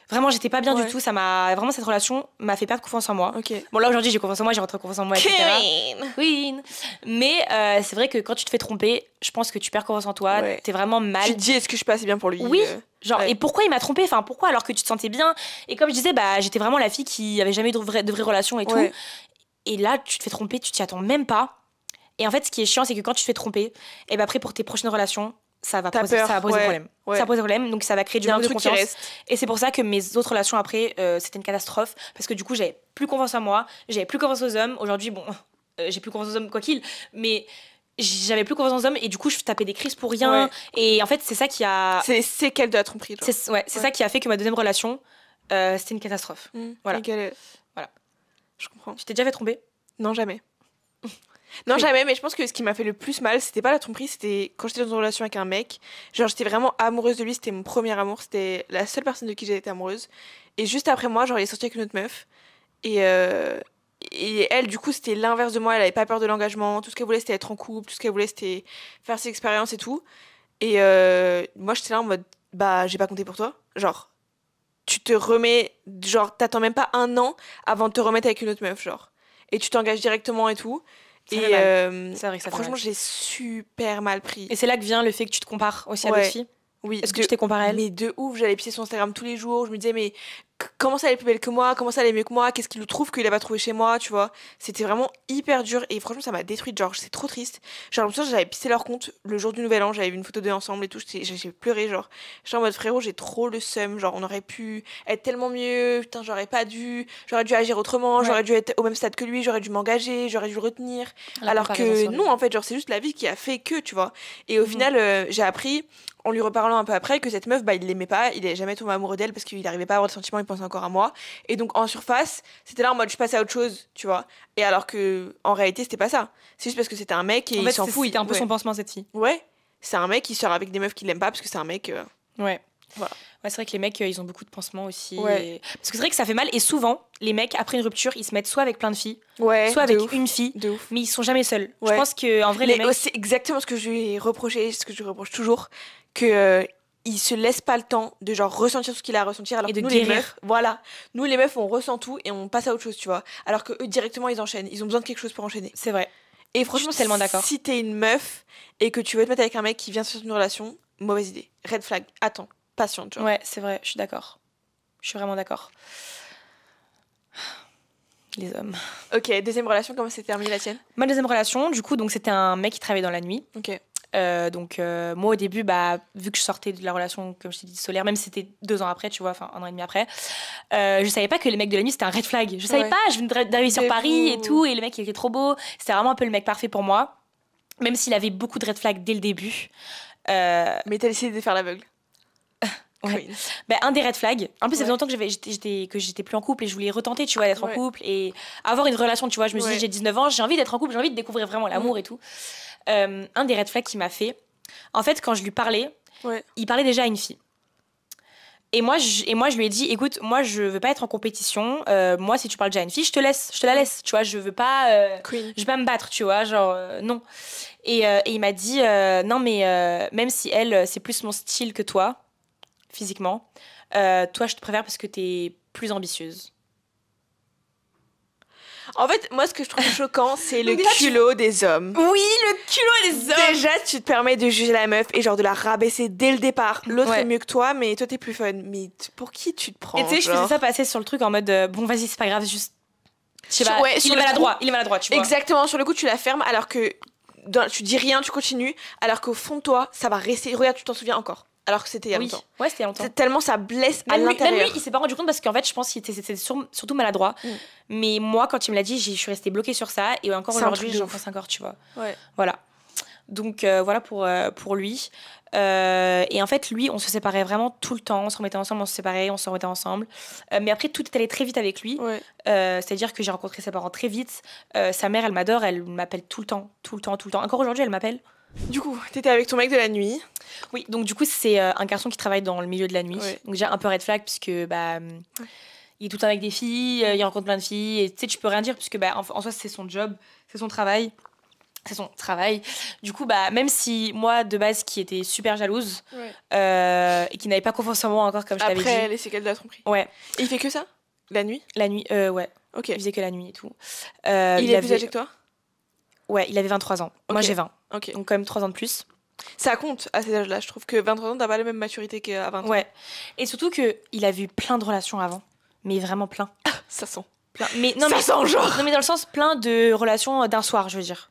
Vraiment, j'étais pas bien du tout. Vraiment, cette relation m'a fait perdre confiance en moi. Okay. Bon, là, aujourd'hui, j'ai confiance en moi, j'ai retrouvé confiance en moi, etc. Queen. Mais c'est vrai que quand tu te fais tromper, je pense que tu perds confiance en toi. T'es vraiment mal. Tu te dis, est-ce que je suis pas assez bien pour lui? Oui. Genre, et pourquoi il m'a trompée? Enfin, pourquoi alors que tu te sentais bien? Et comme je disais, bah, j'étais vraiment la fille qui avait jamais eu de vraies relations et tout. Et là, tu te fais tromper, tu t'y attends même pas. Et en fait, ce qui est chiant, c'est que quand tu te fais tromper, et bah, après, pour tes prochaines relations, ça va poser problème. Ça pose problème, donc ça va créer du manque de confiance. Et c'est pour ça que mes autres relations après, c'était une catastrophe. Parce que du coup, j'avais plus confiance en moi, j'avais plus confiance aux hommes. Aujourd'hui, bon, j'ai plus confiance aux hommes, quoi qu'il. Mais j'avais plus confiance aux hommes et du coup, je tapais des crises pour rien. Et en fait, c'est ça qui a. C'est les séquelles de la tromperie. C'est ça qui a fait que ma deuxième relation, c'était une catastrophe. Voilà. Voilà. Je comprends. Tu t'es déjà fait tromper? Non, jamais. Non, jamais, mais je pense que ce qui m'a fait le plus mal, c'était pas la tromperie, c'était quand j'étais dans une relation avec un mec. Genre, j'étais vraiment amoureuse de lui, c'était mon premier amour, c'était la seule personne de qui j'ai été amoureuse. Et juste après moi, genre, il est sorti avec une autre meuf. Et elle, du coup, c'était l'inverse de moi, elle avait pas peur de l'engagement, tout ce qu'elle voulait, c'était être en couple, tout ce qu'elle voulait, c'était faire ses expériences et tout. Et moi, j'étais là en mode, bah, j'ai pas compté pour toi. Genre, tu te remets, genre, t'attends même pas un an avant de te remettre avec une autre meuf, genre. Et tu t'engages directement et tout. C'est vrai que ça franchement, j'ai super mal pris. Et c'est là que vient le fait que tu te compares aussi à d'autres filles. Oui. Est-ce que tu t'es comparée à elle? Mais de ouf, j'allais pisser son Instagram tous les jours. Je me disais, mais comment ça elle est plus belle que moi? Comment ça elle est mieux que moi? Qu'est-ce qu'il le trouve qu'il a pas trouvé chez moi? Tu vois? C'était vraiment hyper dur et franchement, ça m'a détruite. Genre, c'est trop triste. Genre, l'impression que j'avais pissé leur compte le jour du nouvel an. J'avais vu une photo d'eux ensemble et tout. J'ai pleuré. Genre, j'étais en mode frérot, j'ai trop le seum. Genre, on aurait pu être tellement mieux. Putain, j'aurais pas dû. J'aurais dû agir autrement. J'aurais dû être au même stade que lui. J'aurais dû m'engager. J'aurais dû le retenir. Alors que non, en fait, genre, c'est juste la vie qui a fait que, tu vois. Et au final, j'ai appris, en lui reparlant un peu après, que cette meuf, bah, il l'aimait pas, il est jamais tombé amoureux d'elle parce qu'il arrivait pas à avoir de sentiments, il pensait encore à moi. Et donc, en surface, c'était là en mode, je passais à autre chose, tu vois. Et alors que, en réalité, c'était pas ça. C'est juste parce que c'était un mec et il s'en fout. C'était un peu son pansement, cette fille. Ouais. C'est un mec qui sort avec des meufs qui l'aiment pas parce que c'est un mec. Ouais. Voilà. Ouais, c'est vrai que les mecs, ils ont beaucoup de pansements aussi. Ouais. Parce que c'est vrai que ça fait mal. Et souvent, les mecs, après une rupture, ils se mettent soit avec plein de filles, soit avec une fille, mais ils sont jamais seuls. Je pense qu'en vrai, les mecs... C'est exactement ce que je lui ai reproché, ce que je lui reproche toujours, que il se laisse pas le temps de genre ressentir ce qu'il a à ressentir, alors et que nous guérir. les meufs, nous les meufs, on ressent tout et on passe à autre chose, tu vois. Alors que eux directement ils enchaînent, ils ont besoin de quelque chose pour enchaîner. C'est vrai. Et franchement, je suis tellement d'accord. Si t'es une meuf et que tu veux te mettre avec un mec qui vient sur une relation, mauvaise idée, red flag. Attends, patiente, tu vois. Ouais, c'est vrai, je suis d'accord. Je suis vraiment d'accord. Les hommes. Ok, deuxième relation, comment s'est terminée la tienne? Ma deuxième relation, du coup, donc c'était un mec qui travaillait dans la nuit. Ok. Moi au début, bah, vu que je sortais de la relation, comme je t'ai dit, solaire, même si c'était 2 ans après, tu vois, enfin 1 an et demi après, je savais pas que les mecs de la nuit c'était un red flag. Je savais pas, je venais d'arriver sur Paris et tout, et le mec il était trop beau. C'était vraiment un peu le mec parfait pour moi, même s'il avait beaucoup de red flags dès le début. Mais t'as décidé de faire l'aveugle. Ouais. Bah, un des red flags, en plus ça faisait longtemps que j'étais plus en couple et je voulais retenter, tu vois, d'être en couple et avoir une relation, tu vois. Je me suis dit, j'ai 19 ans, j'ai envie d'être en couple, j'ai envie de découvrir vraiment l'amour et tout. Un des red flags qu'il m'a fait, en fait, quand je lui parlais, il parlait déjà à une fille. Et moi, je lui ai dit, écoute, moi, je veux pas être en compétition. Moi, si tu parles déjà à une fille, je te la laisse. Tu vois, je veux pas me battre, tu vois, genre, non. Et il m'a dit, non, mais même si elle, c'est plus mon style que toi, physiquement, toi, je te préfère parce que t'es plus ambitieuse. En fait, moi, ce que je trouve choquant, c'est le culot des hommes. Oui, le culot des hommes. Déjà, tu te permets de juger la meuf et genre de la rabaisser dès le départ. L'autre est mieux que toi, mais toi, t'es plus fun. Mais pour qui tu te prends? Et tu sais, je faisais ça passer sur le truc en mode, bon, vas-y, c'est pas grave, juste... Je sais pas, il est maladroit, tu vois. Exactement, sur le coup, tu la fermes alors que tu dis rien, tu continues, alors qu'au fond de toi, ça va rester. Regarde, tu t'en souviens encore. Alors que c'était il y a longtemps. Ouais, c'était il y a longtemps. Tellement ça blesse à l'intérieur. Même lui, il s'est pas rendu compte parce qu'en fait, je pense qu'il était surtout maladroit. Mais moi, quand il me l'a dit, je suis restée bloquée sur ça. Et encore aujourd'hui, j'en pense encore, tu vois. Ouais. Voilà. Donc, voilà pour lui. Et en fait, lui, on se séparait vraiment tout le temps. On se remettait ensemble, on se séparait, on se remettait ensemble. Mais après, tout est allé très vite avec lui. Ouais. C'est-à-dire que j'ai rencontré ses parents très vite. Sa mère, elle m'adore. Elle m'appelle tout le temps. Encore aujourd'hui, elle m'appelle. Du coup, t'étais avec ton mec de la nuit. Oui, donc du coup, c'est un garçon qui travaille dans le milieu de la nuit. Ouais. Donc déjà, un peu red flag, puisque il est tout le temps avec des filles, il rencontre plein de filles. Et tu sais, tu peux rien dire, puisque en soi, c'est son job, c'est son travail. Du coup, même si moi, de base, qui était super jalouse, et qui n'avait pas confiance en moi encore, comme je t'avais dit. Après, les séquelles de la tromperie. Ouais. Et il fait que ça? La nuit? La nuit, ouais. Ok. Il faisait que la nuit et tout. Il est plus âgé que toi? Ouais, il avait 23 ans. Okay. Moi, j'ai 20. Ok. Donc, quand même 3 ans de plus. Ça compte à ces âges-là. Je trouve que 23 ans, t'as pas la même maturité qu'à 20 ans. Ouais. Et surtout qu'il a vu plein de relations avant. Mais vraiment plein. Ça sent. Plein. Mais, non, ça sent genre. Non, mais dans le sens plein de relations d'un soir, je veux dire.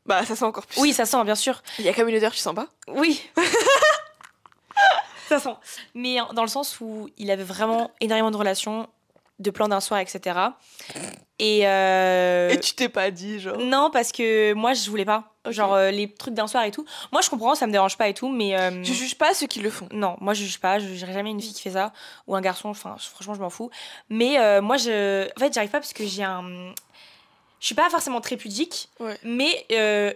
Bah, ça sent encore plus. Oui, ça sent, bien sûr. Il y a comme une odeur, tu sens pas? Oui. Ça sent. Mais dans le sens où il avait vraiment énormément de relations, de plans d'un soir, etc. Et tu t'es pas dit, genre? Non, parce que moi, je voulais pas. Okay. Genre, les trucs d'un soir et tout. Moi, je comprends, ça me dérange pas et tout, mais... Je juge pas ceux qui le font. Non, moi, je juge pas. Je jugerai jamais une fille qui fait ça. Ou un garçon, enfin, franchement, je m'en fous. Mais moi, en fait, j'arrive pas parce que j'ai un... Je suis pas forcément très pudique, mais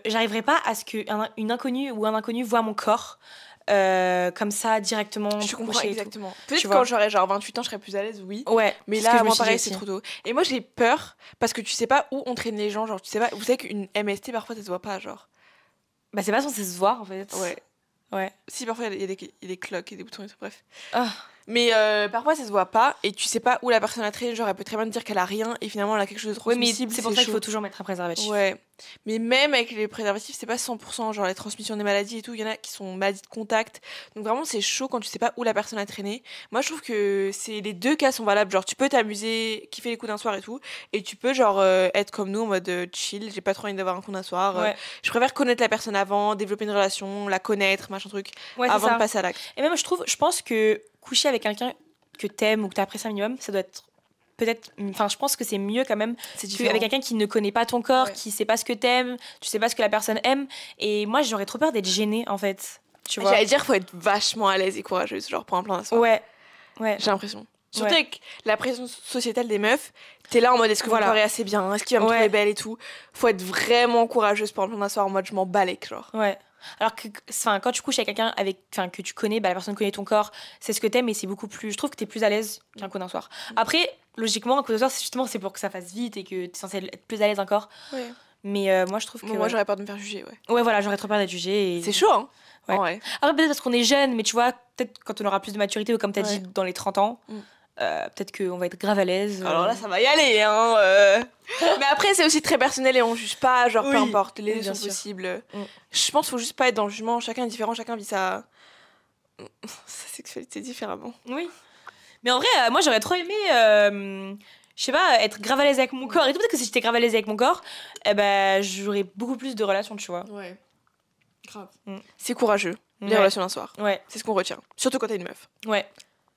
j'arriverai pas à ce qu'une inconnue ou un inconnu voit mon corps comme ça directement. Je comprends exactement. Peut-être quand j'aurais genre 28 ans, je serais plus à l'aise, oui. Ouais. Mais là, moi, pareil, c'est trop tôt. Et moi, j'ai peur parce que tu sais pas où on traîne les gens. Genre, tu sais pas. Vous savez qu'une MST, parfois, ça se voit pas, genre. Bah, c'est pas censé se voir, en fait. Ouais. Si, parfois, il y a des cloques et des boutons et tout, bref. Ah. Mais parfois, ça se voit pas et tu sais pas où la personne a traîné. Genre, elle peut très bien te dire qu'elle a rien et finalement, elle a quelque chose de trop sensible. C'est pour ça qu'il faut toujours mettre un préservatif. Ouais. Mais même avec les préservatifs, c'est pas 100%. Genre, les transmissions des maladies et tout, il y en a qui sont maladies de contact. Donc, vraiment, c'est chaud quand tu sais pas où la personne a traîné. Moi, je trouve que les deux cas sont valables. Genre, tu peux t'amuser, kiffer les coups d'un soir et tout. Et tu peux, genre, être comme nous en mode chill. J'ai pas trop envie d'avoir un coup d'un soir. Je préfère connaître la personne avant, développer une relation, la connaître, machin truc, avant de passer à l'acte. Et même, je pense que coucher avec quelqu'un que t'aimes ou que t'apprécies un minimum, ça doit être peut-être... Enfin, je pense que c'est mieux quand même qu'avec quelqu'un qui ne connaît pas ton corps, qui sait pas ce que t'aimes, tu sais pas ce que la personne aime. Et moi, j'aurais trop peur d'être gênée, en fait. Tu vois. J'allais dire, faut être vachement à l'aise et courageuse, genre pour un plan d'un soir. Ouais. J'ai l'impression. Surtout avec la pression sociétale des meufs, t'es là en mode est-ce que mon corps est assez bien, est-ce qu'il va me trouver belle et tout. Faut être vraiment courageuse pour un plan d'un soir en mode je m'en balèque, genre. Ouais. Alors que quand tu couches avec quelqu'un que tu connais, la personne connaît ton corps, c'est ce que t'aimes et c'est beaucoup plus... Je trouve que t'es plus à l'aise qu'un coup d'un soir. Après, logiquement, un coup d'un soir, c'est pour que ça fasse vite et que t'es censé être plus à l'aise encore. Ouais. Mais moi, je trouve que... Moi, j'aurais peur de me faire juger, Ouais, voilà, j'aurais trop peur d'être jugée. C'est chaud, hein. Ouais. Après, peut-être parce qu'on est jeune, mais tu vois, peut-être quand on aura plus de maturité ou comme t'as dit, dans les 30 ans... peut-être qu'on va être grave à l'aise. Alors là, ça va y aller, hein. Mais après, c'est aussi très personnel et on juge pas, genre peu importe, les deux sont possibles. Je pense qu'il faut juste pas être dans le jugement, chacun est différent, chacun vit sa sexualité différemment. Oui. Mais en vrai, moi j'aurais trop aimé, je sais pas, être grave à l'aise avec mon corps et tout. Peut-être que si j'étais grave à l'aise avec mon corps, j'aurais beaucoup plus de relations, tu vois. Ouais. Grave. C'est courageux, les relations d'un soir. Ouais. C'est ce qu'on retient. Surtout quand t'es une meuf. Ouais.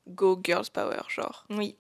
Go girls power, genre. Oui.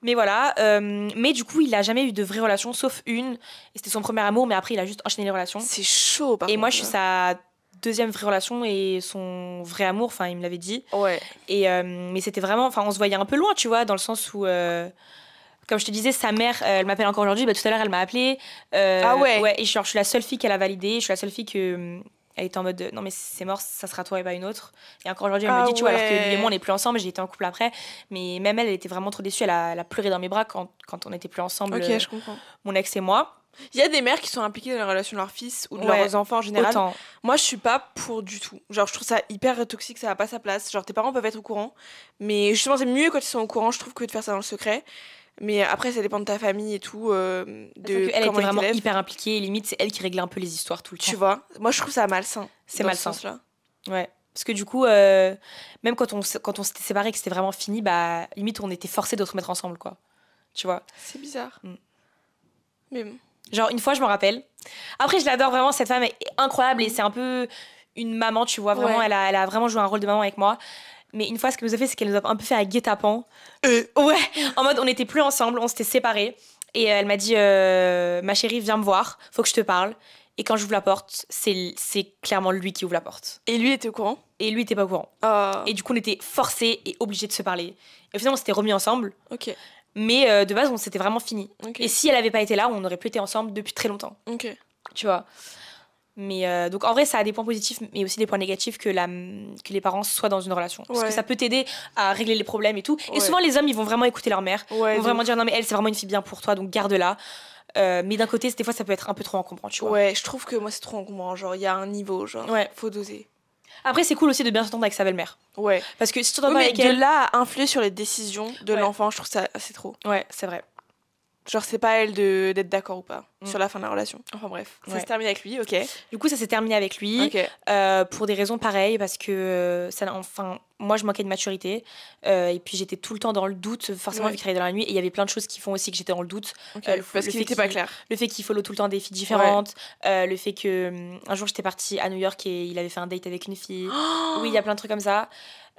Mais voilà, mais du coup, il a jamais eu de vraie relation, sauf une. Et c'était son premier amour, mais après, il a juste enchaîné les relations. C'est chaud, par contre. Et moi, je suis sa deuxième vraie relation et son vrai amour, enfin, il me l'avait dit. Ouais. Et, mais c'était vraiment, enfin, on se voyait un peu loin, tu vois, dans le sens où... comme je te disais, sa mère, elle m'appelle encore aujourd'hui. Tout à l'heure, elle m'a appelée. Ah ouais. Ouais, et je suis la seule fille qu'elle a validée. Je suis la seule fille que Elle était en mode non mais c'est mort, ça sera toi et pas une autre. Et encore aujourd'hui elle me dit tu vois, alors que lui et moi on n'est plus ensemble, j'ai été en couple après, mais même elle était vraiment trop déçue, elle a pleuré dans mes bras quand on n'était plus ensemble. Ok, je comprends. Mon ex et moi. Il y a des mères qui sont impliquées dans la relation de leur fils ou de leurs enfants en général. Autant. Moi, je suis pas pour du tout. Genre, je trouve ça hyper toxique, ça a pas sa place. Genre, tes parents peuvent être au courant, mais justement, c'est mieux quand ils sont au courant, je trouve, que de faire ça dans le secret. Mais après, ça dépend de ta famille et tout. Elle était vraiment hyper impliquée, et limite, c'est elle qui réglait un peu les histoires tout le temps. Tu vois, moi, je trouve ça malsain. C'est malsain. Ouais. Parce que du coup, même quand on s'était séparés, que c'était vraiment fini, bah, limite, on était forcés de se remettre ensemble, quoi. Tu vois. C'est bizarre. Mais bon. Genre, une fois, je me rappelle. Après, je l'adore vraiment, cette femme est incroyable et c'est un peu une maman, tu vois. Vraiment, elle a vraiment joué un rôle de maman avec moi. Mais une fois, ce qu'elle nous a fait, c'est qu'elle nous a un peu fait un guet-apens. Ouais, en mode, on n'était plus ensemble, on s'était séparés. Et elle m'a dit, ma chérie, viens me voir, faut que je te parle. Et quand j'ouvre la porte, c'est clairement lui qui ouvre la porte. Et lui était au courant ? Et lui était pas au courant. Et du coup, on était forcés et obligés de se parler. Et finalement, on s'était remis ensemble. Ok. Mais de base, on s'était vraiment fini. Okay. Et si elle avait pas été là, on aurait plus été ensemble depuis très longtemps. Ok. Tu vois. Mais donc en vrai, ça a des points positifs, mais aussi des points négatifs que les parents soient dans une relation. Parce que ça peut t'aider à régler les problèmes et tout. Et souvent, les hommes, ils vont vraiment écouter leur mère. Ils vont vraiment dire non, mais elle, c'est vraiment une fille bien pour toi, donc garde-la. Mais d'un côté, des fois, ça peut être un peu trop encombrant, tu vois. Ouais, je trouve que moi, c'est trop encombrant. Genre, il y a un niveau, genre, faut doser. Après, c'est cool aussi de bien s'entendre avec sa belle-mère. Ouais. Parce que si tu t'entends pas avec elle... de là à influer sur les décisions de l'enfant, je trouve ça assez trop. Ouais, c'est vrai. Genre, c'est pas elle d'être d'accord ou pas sur la fin de la relation. Enfin bref, ça s'est terminé avec lui, ok. Du coup, ça s'est terminé avec lui pour des raisons pareilles, parce que moi, je manquais de maturité. Et puis, j'étais tout le temps dans le doute, forcément, vu qu'il travaillait dans la nuit. Et il y avait plein de choses qui font aussi que j'étais dans le doute. Parce qu'il n'était pas clair. Le fait qu'il follow tout le temps des filles différentes. Le fait qu'un jour, j'étais partie à New York et il avait fait un date avec une fille. Oui, il y a plein de trucs comme ça.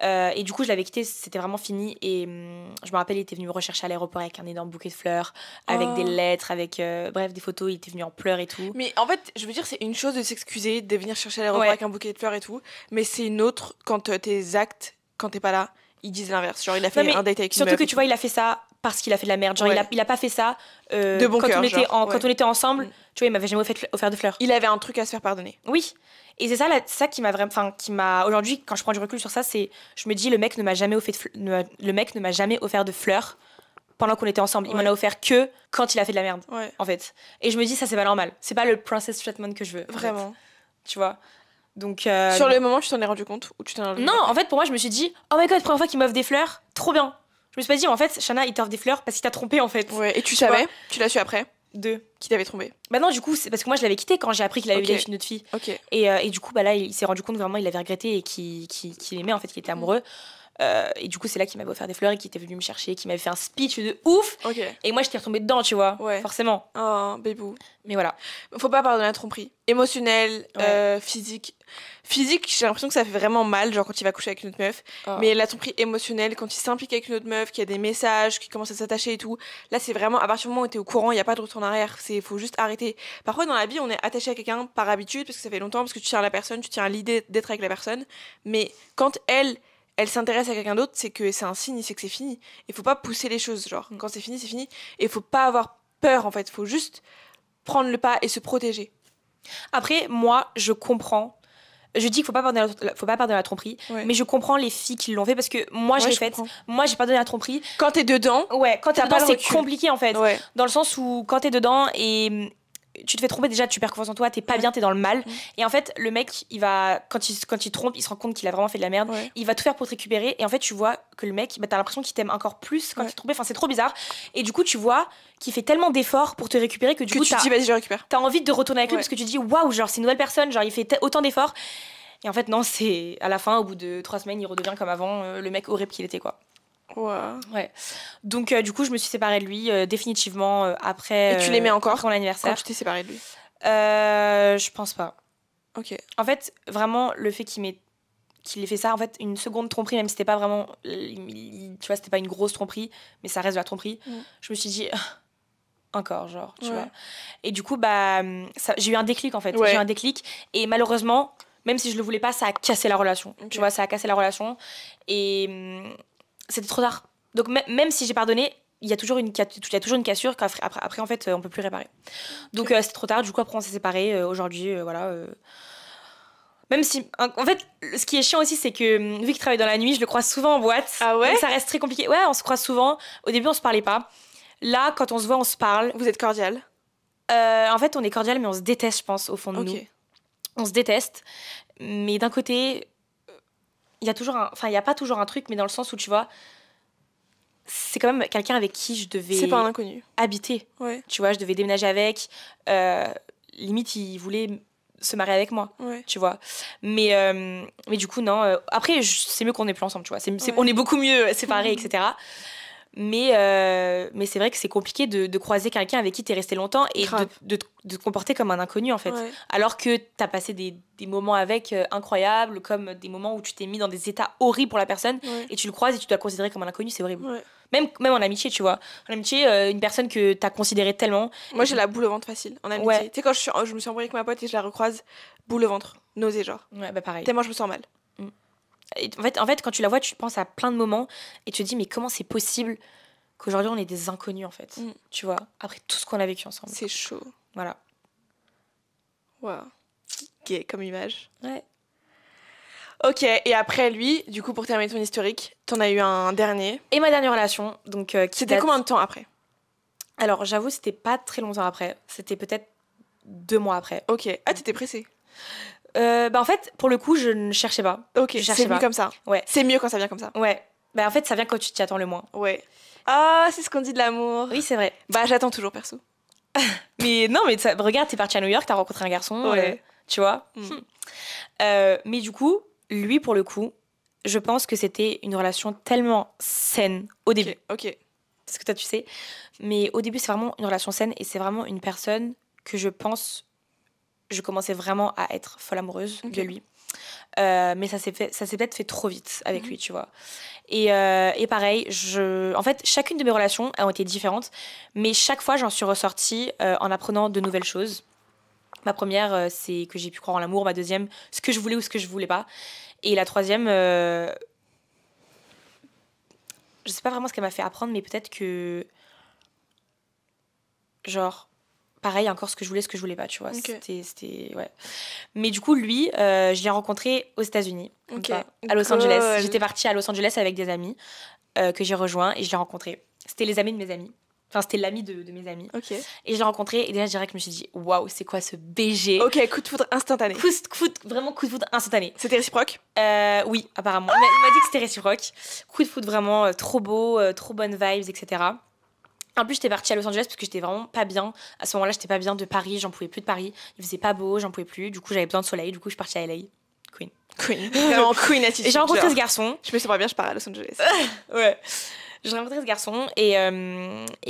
Et du coup, je l'avais quitté, c'était vraiment fini. Et je me rappelle, il était venu me rechercher à l'aéroport avec un énorme bouquet de fleurs, avec des lettres, avec bref, des photos. Il était venu en pleurs et tout. Mais en fait, je veux dire, c'est une chose de s'excuser, de venir chercher à l'aéroport avec un bouquet de fleurs et tout. Mais c'est une autre quand tes actes, quand t'es pas là, ils disent l'inverse. Genre, il a fait un date avec une meuf. Surtout que tu vois, il a fait ça parce qu'il a fait de la merde. Genre, il a pas fait ça de bon cœur, quand on était ensemble. Tu vois, il m'avait jamais offert de fleurs. Il avait un truc à se faire pardonner. Oui. Et c'est ça qui m'a vraiment, aujourd'hui, quand je prends du recul sur ça, c'est, je me dis, le mec ne m'a jamais offert de fleurs pendant qu'on était ensemble. Il m'en a offert que quand il a fait de la merde, en fait. Et je me dis, ça c'est pas normal. C'est pas le princess treatment que je veux. Vraiment. En fait. Tu vois. Donc. Sur le moment, tu t'en es rendu compte ou tu t'en es rendu Non, en fait, pour moi, je me suis dit, oh my god, première fois qu'il m'offre des fleurs, trop bien. Je me suis pas dit, en fait, Shana, il t'offre des fleurs parce qu'il t'a trompé, en fait. Ouais. Et tu savais ? Tu l'as su après ? Qui t'avait trompé. Bah non, du coup, c'est parce que moi je l'avais quitté quand j'ai appris qu'il avait eu une autre fille. Et du coup, bah là, il s'est rendu compte que vraiment il avait regretté et qu'il aimait, en fait, qu'il était amoureux. Et du coup, c'est là qu'il m'avait offert des fleurs et qu'il était venu me chercher, qu'il m'avait fait un speech de ouf. Et moi, j'étais retombée dedans, tu vois, forcément. Oh, bébou. Mais voilà. Faut pas pardonner la tromperie. Émotionnelle, physique. Physique, j'ai l'impression que ça fait vraiment mal, genre quand il va coucher avec une autre meuf. Mais la tromperie émotionnelle, quand il s'implique avec une autre meuf, qu'il y a des messages, qu'il commence à s'attacher et tout, là, c'est vraiment, à partir du moment où t'es au courant, il n'y a pas de retour en arrière. Faut juste arrêter. Parfois, dans la vie, on est attaché à quelqu'un par habitude, parce que ça fait longtemps, parce que tu tiens à la personne, tu tiens à l'idée d'être avec la personne. Mais quand elle s'intéresse à quelqu'un d'autre, c'est que c'est un signe, c'est que c'est fini. Il faut pas pousser les choses, genre, quand c'est fini, c'est fini. Et il faut pas avoir peur, en fait. Il faut juste prendre le pas et se protéger. Après, moi, je comprends. Je dis qu'il faut pas pardonner la tromperie, mais je comprends les filles qui l'ont fait parce que moi, je l'ai faite. Moi, j'ai pardonné la tromperie. Quand t'es dedans, quand t'es dedans, c'est compliqué, en fait. Dans le sens où, quand t'es dedans et tu te fais tromper, déjà tu perds confiance en toi, t'es pas bien, t'es dans le mal. Et en fait, le mec, il va, quand il trompe, il se rend compte qu'il a vraiment fait de la merde. Il va tout faire pour te récupérer. Et en fait, tu vois que le mec, t'as l'impression qu'il t'aime encore plus quand il t'es trompé. Enfin, c'est trop bizarre. Et du coup, tu vois qu'il fait tellement d'efforts pour te récupérer que du coup, tu te dis, vas-y, je récupère. T'as envie de retourner avec lui parce que tu dis, waouh, genre, c'est une nouvelle personne, genre, il fait autant d'efforts. Et en fait, non, c'est à la fin, au bout de 3 semaines, il redevient comme avant, le mec horrible qu'il était, quoi. Ouais. Donc, du coup, je me suis séparée de lui définitivement après. Et tu l'aimais encore après mon anniversaire. Quand tu t'es séparée de lui Je pense pas. Ok. En fait, vraiment, le fait qu'il ait fait ça, en fait, une seconde tromperie, même si c'était pas vraiment. Tu vois, c'était pas une grosse tromperie, mais ça reste de la tromperie. Je me suis dit. Encore, genre, tu vois. Et du coup, bah, j'ai eu un déclic, en fait. J'ai eu un déclic. Et malheureusement, même si je le voulais pas, ça a cassé la relation. Tu vois, ça a cassé la relation. Et c'était trop tard. Donc, même si j'ai pardonné, il y a toujours une cassure qu'après en fait, on peut plus réparer. Donc, c'était trop tard. Du coup, après, on s'est séparés. Aujourd'hui, voilà. Même si, en fait, ce qui est chiant aussi, c'est que vu qu'il travaille dans la nuit, je le croise souvent en boîte. Ah ouais? Donc ça reste très compliqué. Ouais, on se croise souvent. Au début, on se parlait pas. Là, quand on se voit, on se parle. Vous êtes cordial? En fait, on est cordial, mais on se déteste, je pense, au fond de nous. On se déteste. Mais d'un côté, il y a toujours un... Enfin, il n'y a pas toujours un truc, mais dans le sens où, tu vois, c'est quand même quelqu'un avec qui je devais... C'est pas un inconnu. Habiter. Ouais. Tu vois, je devais déménager avec. Limite, il voulait se marier avec moi, tu vois. Mais du coup, non. Après, c'est mieux qu'on est plus ensemble, tu vois. On est beaucoup mieux séparés, etc. Mais c'est vrai que c'est compliqué de croiser quelqu'un avec qui t'es resté longtemps et de te comporter comme un inconnu, en fait. Ouais. Alors que t'as passé des moments avec incroyables, comme des moments où tu t'es mis dans des états horribles pour la personne, et tu le croises et tu dois le considérer comme un inconnu, c'est horrible. Ouais. Même en amitié, tu vois. En amitié, une personne que t'as considérée tellement... Moi, j'ai la boule au ventre facile, en amitié. Ouais. Tu sais, quand je me suis embrouillée avec ma pote et je la recroise, boule au ventre, nausée, genre. Ouais, bah pareil. Tellement je me sens mal. Et en fait, quand tu la vois, tu penses à plein de moments et tu te dis, mais comment c'est possible qu'aujourd'hui on est des inconnus, en fait, tu vois, après tout ce qu'on a vécu ensemble. C'est chaud. Voilà. Waouh. Gay comme image. Ouais. Ok, et après lui, du coup, pour terminer ton historique, t'en as eu un dernier. Et ma dernière relation, donc... C'était combien de temps après? Alors, j'avoue, c'était pas très longtemps après. C'était peut-être 2 mois après. Ok. Ah, t'étais pressée? En fait, pour le coup, je ne cherchais pas. Ok, c'est mieux comme ça. Ouais. C'est mieux quand ça vient comme ça. Ouais. En fait, ça vient quand tu t'y attends le moins. Ouais. Ah, c'est ce qu'on dit de l'amour. Oui, c'est vrai. J'attends toujours, perso. Mais non, mais regarde, t'es partie à New York, t'as rencontré un garçon, tu vois. Mais du coup, lui, pour le coup, je pense que c'était une relation tellement saine au début. Ok. Parce que toi, tu sais. Mais au début, c'est vraiment une relation saine et c'est vraiment une personne que je pense... Je commençais vraiment à être folle amoureuse de lui. Mais ça s'est peut-être fait trop vite avec lui, tu vois. Et pareil, en fait, chacune de mes relations ont été différentes, mais chaque fois, j'en suis ressortie en apprenant de nouvelles choses. Ma première, c'est que j'ai pu croire en l'amour. Ma deuxième, ce que je voulais ou ce que je voulais pas. Et la troisième, je sais pas vraiment ce qu'elle m'a fait apprendre, mais peut-être que... Genre... Pareil, encore ce que je voulais pas, tu vois. C'était ouais. Mais du coup, lui, je l'ai rencontré aux États-Unis, à Los Angeles. J'étais partie à Los Angeles avec des amis que j'ai rejoints et je l'ai rencontré. C'était les amis de mes amis. Enfin, c'était l'ami de mes amis. Et je l'ai rencontré et déjà, je dirais que je me suis dit, waouh, c'est quoi ce BG? Ok, coup de foudre instantané. Vraiment coup de foudre instantané. C'était réciproque? Oui, apparemment. Il m'a dit que c'était réciproque. Coup de foudre vraiment trop beau, trop bonnes vibes, etc. En plus, j'étais partie à Los Angeles parce que j'étais vraiment pas bien. À ce moment-là, j'étais pas bien de Paris, j'en pouvais plus de Paris. Il faisait pas beau, j'en pouvais plus. Du coup, j'avais besoin de soleil. Du coup, je suis partie à LA. Queen. Vraiment queen attitude. Et j'ai rencontré ce garçon. Je me sens pas bien, je pars à Los Angeles. Ouais. J'ai rencontré ce garçon et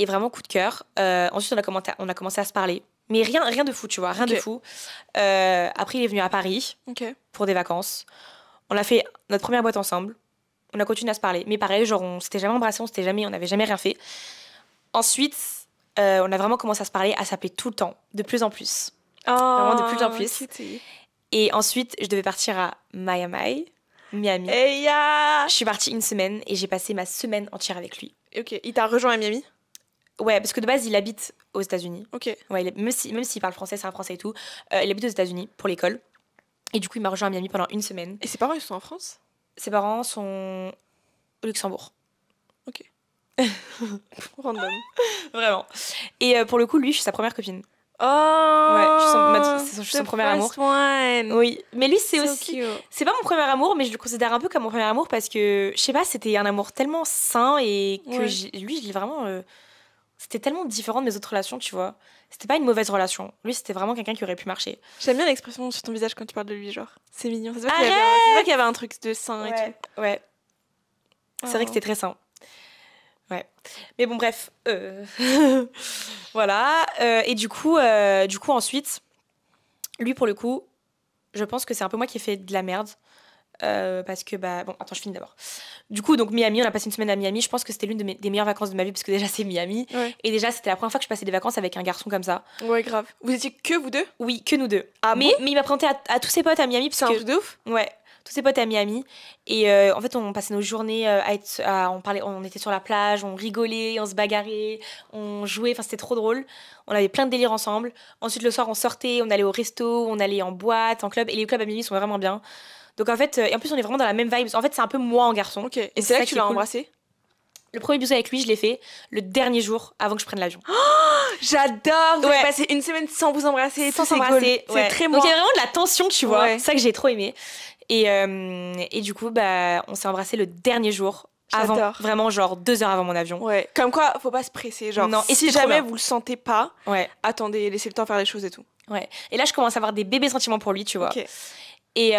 vraiment coup de cœur. Ensuite, on a commencé à se parler. Mais rien de fou, tu vois, rien de fou. Après, il est venu à Paris pour des vacances. On a fait notre première boîte ensemble. On a continué à se parler. Mais pareil, genre, on s'était jamais embrassés, on n'avait jamais rien fait. Ensuite, on a vraiment commencé à se parler, à s'appeler tout le temps, de plus en plus. Vraiment de plus en plus. Et ensuite, je devais partir à Miami. Je suis partie 1 semaine et j'ai passé ma semaine entière avec lui. Ok, il t'a rejoint à Miami? Ouais, parce que de base, il habite aux États-Unis. Ok. Ouais, même s'il parle français, c'est un français et tout, il habite aux États-Unis pour l'école. Et du coup, il m'a rejoint à Miami pendant 1 semaine. Et ses parents, ils sont en France? Ses parents sont au Luxembourg. Ok. Random. Vraiment. Et pour le coup, lui, je suis sa première copine. Oh, ouais, je suis son premier amour. One. Oui, mais lui, c'est aussi... Cute. C'est pas mon premier amour, mais je le considère un peu comme mon premier amour parce que, je sais pas, c'était un amour tellement sain et que lui, je l'ai vraiment... c'était tellement différent de mes autres relations, tu vois. C'était pas une mauvaise relation. Lui, c'était vraiment quelqu'un qui aurait pu marcher. J'aime bien l'expression sur ton visage quand tu parles de lui, genre. C'est mignon. C'est vrai qu'il y avait un truc de sain et tout. Ouais. C'est vrai que c'était très sain. Ouais. Mais bon, bref. Voilà. Et du coup, ensuite, lui, pour le coup, je pense que c'est un peu moi qui ai fait de la merde. Parce que, bon, attends, je finis d'abord. Du coup, donc Miami, on a passé 1 semaine à Miami. Je pense que c'était l'une des meilleures vacances de ma vie parce que déjà, c'est Miami. Ouais. Et déjà, c'était la première fois que je passais des vacances avec un garçon comme ça. Ouais, grave. Vous étiez que vous deux? Oui, que nous deux. Ah mais il m'a présenté à tous ses potes à Miami. C'est un truc de ouf? Ouais. tous ses potes à Miami. Et en fait, on passait nos journées on était sur la plage, on rigolait, on se bagarrait, on jouait. Enfin, c'était trop drôle. On avait plein de délires ensemble. Ensuite, le soir, on sortait, on allait au resto, on allait en boîte, en club. Et les clubs à Miami sont vraiment bien. Donc en fait, et en plus, on est vraiment dans la même vibe. En fait, c'est un peu moi en garçon. Ok. Et c'est là que tu l'as embrassé? Le premier bisou avec lui, je l'ai fait le dernier jour avant que je prenne l'avion. J'adore. Vous avez passé une semaine sans vous embrasser, sans s'embrasser. C'est très moi. Donc il y a vraiment de la tension, tu vois. C'est ça que j'ai trop aimé. Et du coup, bah, on s'est embrassé le dernier jour. Avant, vraiment genre 2 heures avant mon avion. Ouais. Comme quoi, faut pas se presser. Genre, non. Et si jamais vous le sentez pas, attendez, laissez le temps de faire les choses et tout. Ouais. Et là, je commence à avoir des bébés sentiments pour lui, tu vois. Ok. Et